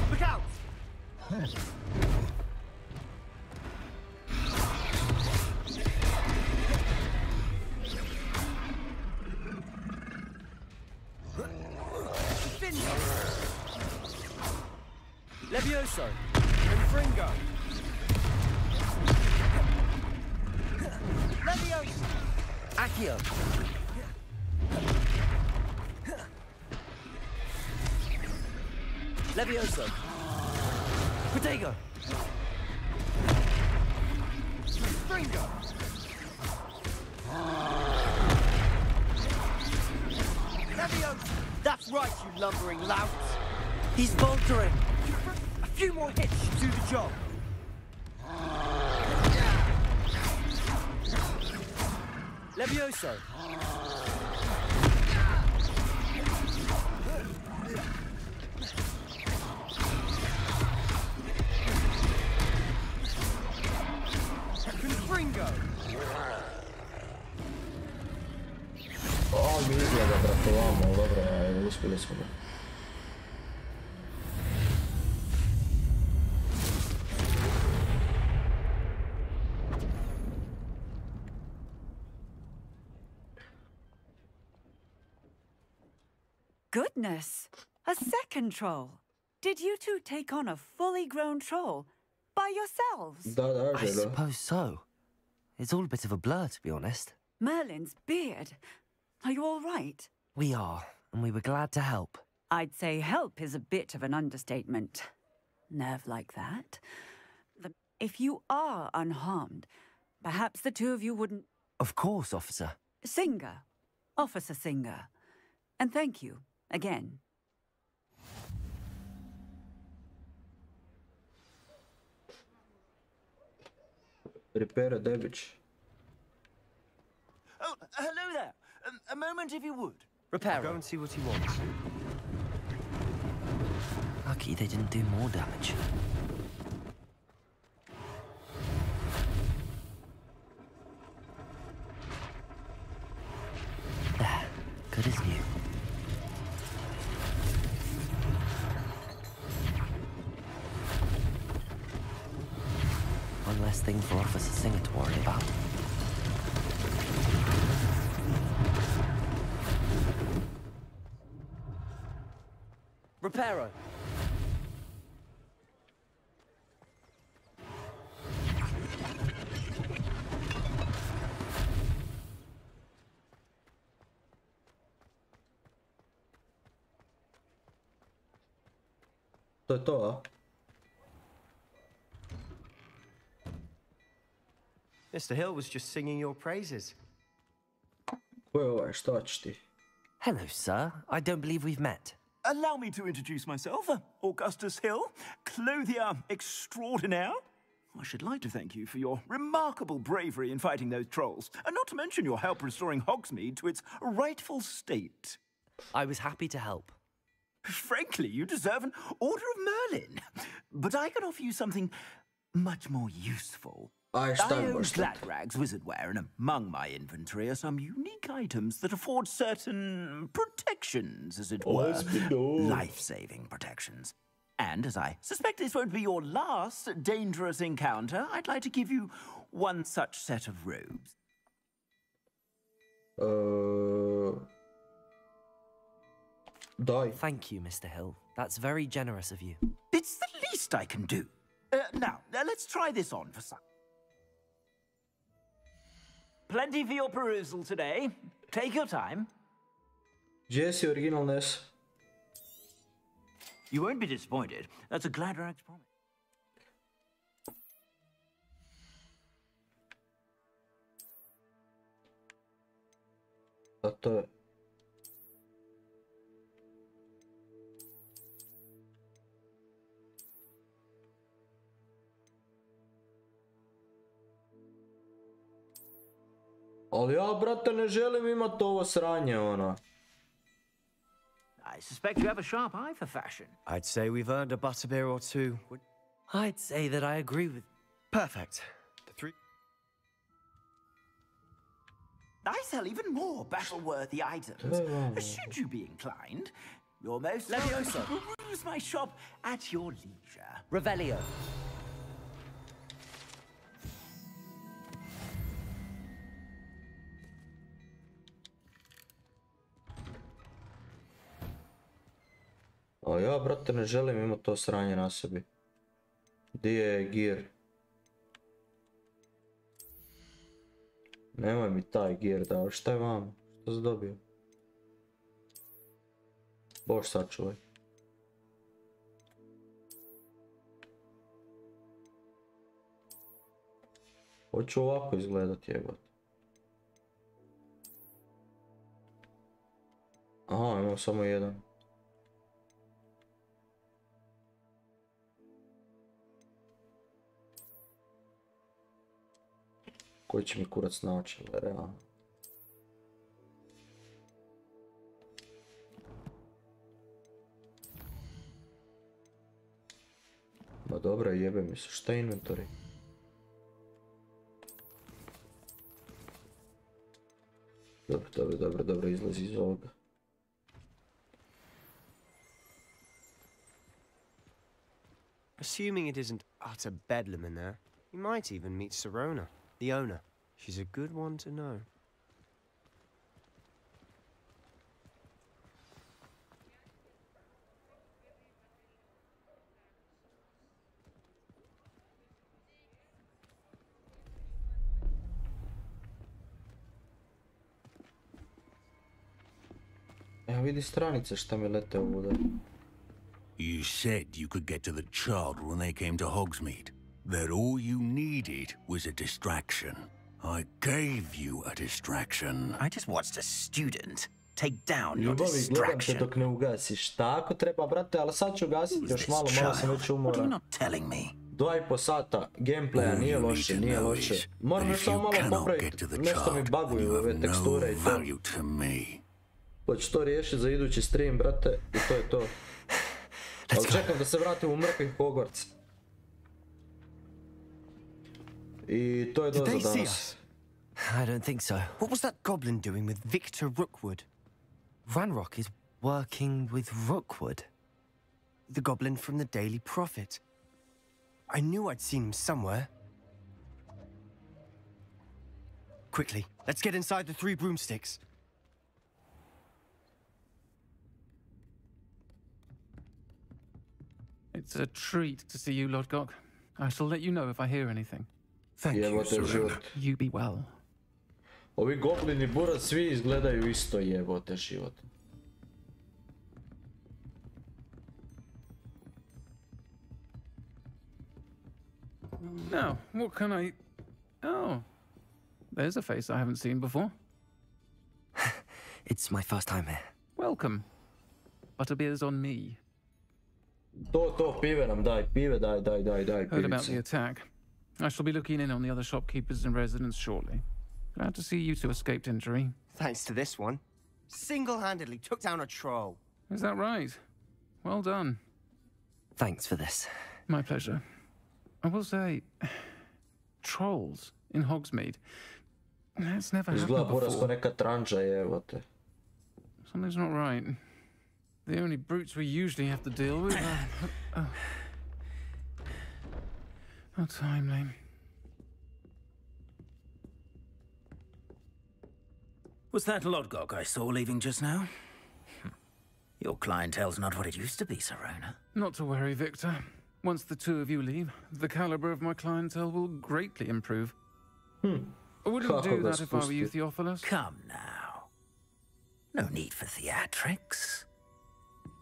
Look out. Levioso. Confringo. Levioso. Accio. Levioso. Protego. Fringo. Levioso. That's right, you lumbering louts. He's faltering. A few more hits should do the job. Levioso. Confringo.
O, mi izgleda, brate, vamo, dobro, ajde, uspjeli smo ga.
Goodness! A second troll! Did you two take on a fully grown troll? By yourselves?
I suppose so. It's all a bit of a blur, to be honest.
Merlin's beard. Are you all right?
We are, and we were glad to help.
I'd say help is a bit of an understatement. Nerve like that. If you are unharmed, perhaps the two of you wouldn't...
Of course, officer.
Singer. Officer Singer. And thank you, again.
Repair a damage.
Oh, hello there. A moment, if you would. Repair.
Go and see what he wants.
Lucky they didn't do more damage. There. Good as new. One less thing for Officer Singer to worry about.
Reparo.
To je to, a?
Mr. Hill was just singing your praises.
Ko je ovaj, šta ćeš ti?
Hello, sir. I don't believe we've met.
Allow me to introduce myself, Augustus Hill, clothier extraordinaire. I should like to thank you for your remarkable bravery in fighting those trolls, and not to mention your help restoring Hogsmeade to its rightful state.
I was happy to help.
Frankly, you deserve an Order of Merlin. But I can offer you something much more useful. I own Gladrag's wizardware, and among my inventory are some unique items that afford certain protections, as it were. Life-saving protections. And as I suspect this won't be your last dangerous encounter, I'd like to give you one such set of robes.
Thank you, Mr. Hill. That's very generous of you.
It's the least I can do. Now, let's try this on for some. Plenty for your perusal today. Take your time.
Jesse originalness.
You won't be disappointed. That's a Gladrag's promise.
To je. Ali ja, brate, ne želim imat ovo sranje, ono.
I suspect you have a sharp eye for fashion.
I'd say we've earned a butterbeer or two.
I'd say that I agree with...
Perfect. The three...
I sell even more battle-worthy items. Should you be inclined, you're most welcome to peruse my shop at your leisure.
Revelio.
A ja, brate, ne želim imat to sranje na sebi. Di je gear? Nemoj mi taj gear dao, šta je vamo? Šta si dobio? Bož sačuvaj. Hoću ovako izgledat, jebate. Aha, imam samo jedan. Koji će mi kurac naći, realno. Ma dobro, jebe mi se, šta je inventory? Dobro, izlazi iz ovoga.
Assuming it isn't utter bedlam in there, you might even meet Sirona, the owner. She's a good one to know.
Evo vidi stranice šta mi lete ovuda.
You said you could get to the child when they came to Hogsmeade. That all you needed was a distraction. I gave you a distraction.
I just watched a student take down your
Ljubavi, gledam te
distraction.
dok ne ugasiš. Tako treba, brate, ali sad ću ugasiti još malo sam već
What are you
umoran.
not telling me?
2,5 sata gameplaya, nije loše. Moram još samo malo popraviti, nešto mi baguju ove teksture i to. Pa ću to riješiti za idući stream, brate, i to je to. Ali čekam da se vratim u mrkvi Hogwarts. I to je
Did
doza
they see
danas.
us? I don't think so. What was that goblin doing with Victor Rookwood?
Ranrock is working with Rookwood.
The goblin from the Daily Prophet. I knew I'd seen him somewhere. Quickly, let's get inside the 3 broomsticks.
It's a treat to see you, Lodgok. I shall let you know if I hear anything.
Thank you, Serena.
You be well.
Ovi goblini burac svi izgledaju isto, jebote život.
Now, what can I... Oh, there's a face I haven't seen before.
It's my first time here.
Welcome. Butterbeer's on me.
To, pive nam daj, pive daj,
Heard about the
pivice.
attack. I shall be looking in on the other shopkeepers and residents shortly. Glad to see you two escaped injury.
Thanks to this one. Single-handedly took down a troll.
Is that right? Well done.
Thanks for this.
My pleasure. I will say, trolls in Hogsmeade. That's never
Izgleda
happened
burac ko
before.
neka tranža, jebote.
Something's not right. The only brutes we usually have to deal with are... How timely.
Was that Lodgok I saw leaving just now? Your clientele's not what it used to be, Serona.
Not to worry, Victor. Once the two of you leave, the caliber of my clientele will greatly improve. I wouldn't do that if I were you, Theophilus.
Come now. No need for theatrics.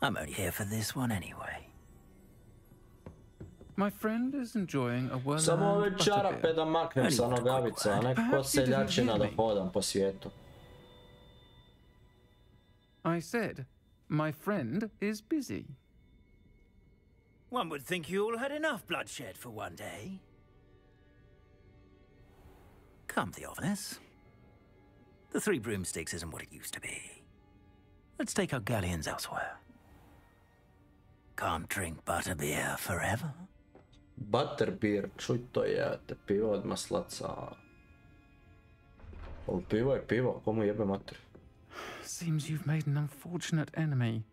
I'm only here for this one anyway.
My friend is enjoying a well-earned
Samo ove čarape
butterbeer.
da maknem sa nogavica, a ne ko seljačina da hodam po svijetu.
I said, my friend is busy.
One would think you all had enough bloodshed for one day. Come, Theophilus. The Three Broomsticks isn't what it used to be. Let's take our galleons elsewhere. Can't drink butterbeer forever.
Butterbeer, čuj to jete, pivo od maslaca. Ovo pivo je pivo, komu jebe mater?
Seems you've made an unfortunate enemy.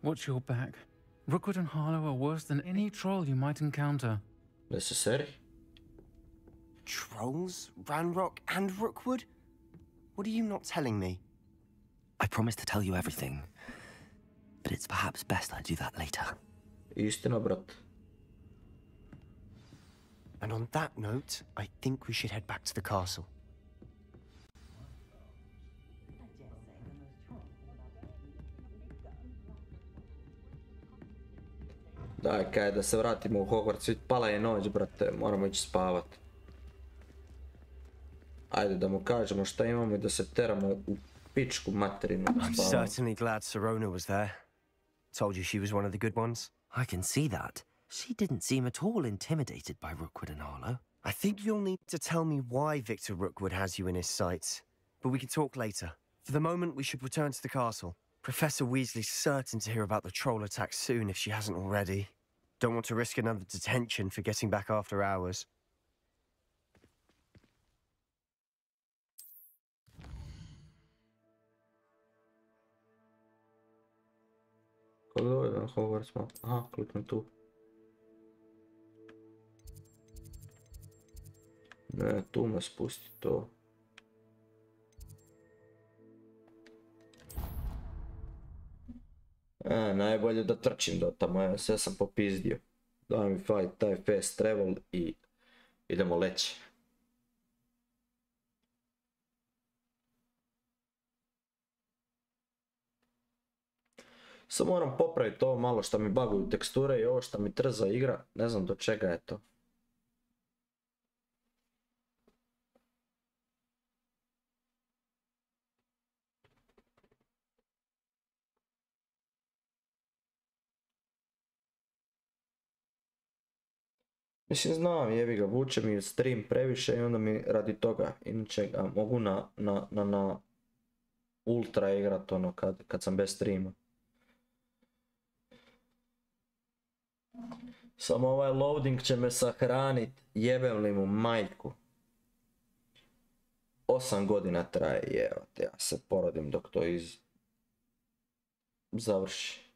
Watch your back. Rookwood and Harlow are worse than any troll you might encounter.
Necessary?
Trolls? Ranrock and Rookwood? What are you not telling me?
I promise to tell you everything, but it's perhaps best I do that later.
Istina, brat.
And on that note, I think we should head back to the castle.
Daj, kaj, da se vratimo u Hogwarts, pala je noć, brate, moramo ići spavat. Ajde, da mu kažemo šta imamo I da se teramo u pičku materinu.
I'm certainly glad Sirona was there. Told you she was one of the good ones.
I can see that. She didn't seem at all intimidated by Rookwood and Harlow.
I think you'll need to tell me why Victor Rookwood has you in his sights. But we can talk later. For the moment, we should return to the castle. Professor Weasley's certain to hear about the troll attack soon if she hasn't already. Don't want to risk another detention for getting back after hours.
Kako dođe na Hogwarts map? Aha, kliknem tu. Ne, tu me spusti to. Najbolje da trčim do tamo, sve sam popizdio. Daj mi taj fast travel I idemo leći. Samo moram popraviti ovo malo što mi baguju teksture I ovo što mi trza igra, ne znam do čega je to. Mislim, znam, jebi ga, vuče mi stream previše I onda mi radi toga, inače ga mogu na ultra igrat ono kad sam bez streama. Samo ovaj loading će me sahranit, jebem li mu majku. 8 godina traje, jevate, ja se porodim dok to završi.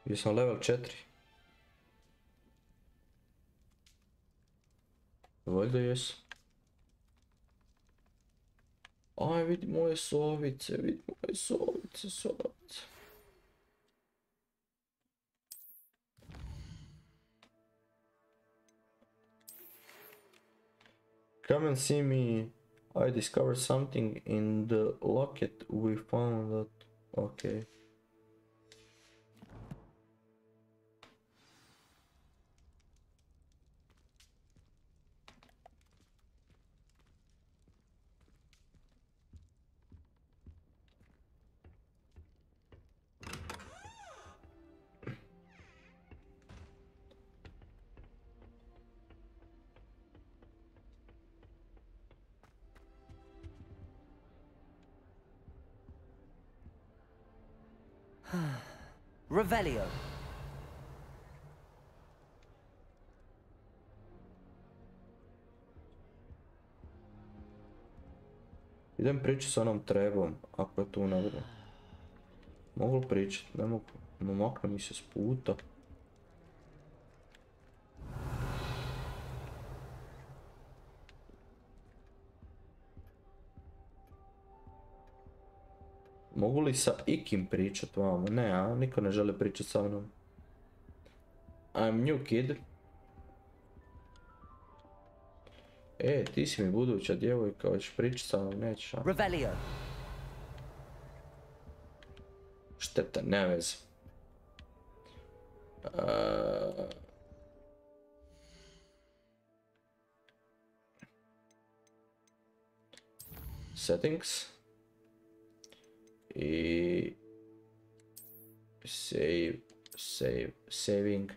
Jesam level 4. Valjda jesam. Aj, vidi moje sovice, sovice. Come and see me. I discovered something in the locket we found that... Okay.
Revelio.
Idem pričati s onom trebom, ako je tu negdje. Mogu li pričati? Ne mogu. Makne mi se s puta. Mogu li sa ikim pričat vama? Ne, a? Niko ne želi pričat sa mnom. I'm new kid. Ti si mi buduća djevojka, hoćeš pričat sa mnom, nećeš, a?
Revelio.
Šteta, ne veze. Settings. I saving.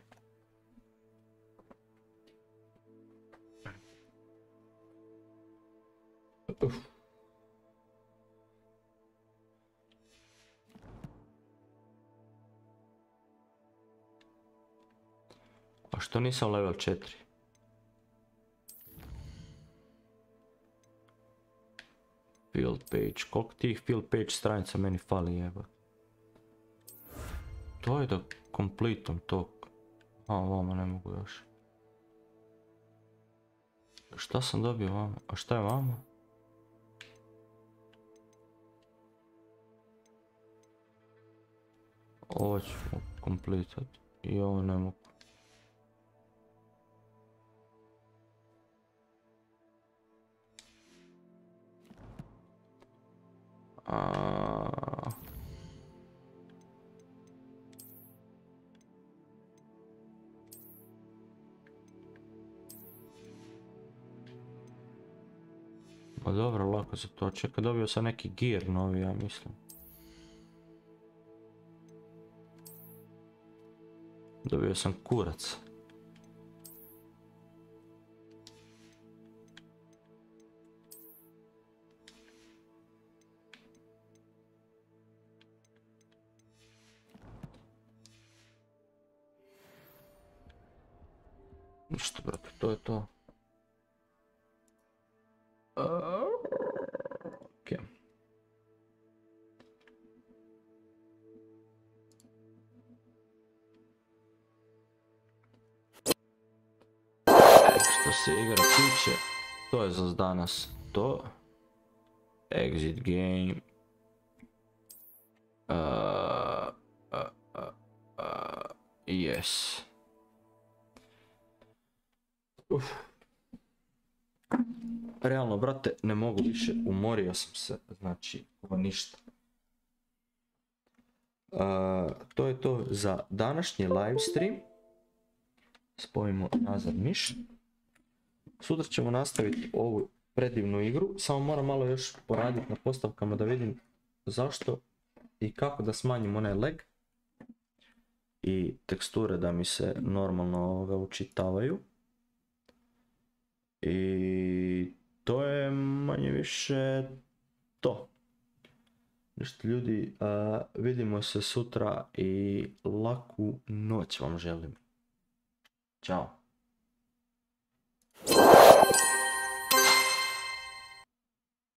A što nisam level 4? Field page, koliko tih field page stranica meni fali jeba? To je da kompletom tog. A, ovamo ne mogu još. Šta sam dobio vamo? A šta je vamo? Ovo ću kompletat. I ovo ne mogu. Ma dobro, lako se to čeka. Dobio sam neki gear novi, ja mislim. Dobio sam kurac. Ništa, brate, to je to. Ok. Što se igra tiče, to je za danas to. Exit game. Yes. Realno, brate, ne mogu više, umorio sam se, znači, ovo ništa. To je to za današnji livestream. Spojimo nazad miš. Sutra ćemo nastaviti ovu predivnu igru, samo moram malo još poraditi na postavkama da vidim zašto i kako da smanjim onaj lag. I teksture da mi se normalno učitavaju. I to je manje više to. Ništa ljudi, vidimo se sutra i laku noć vam želim. Ćao.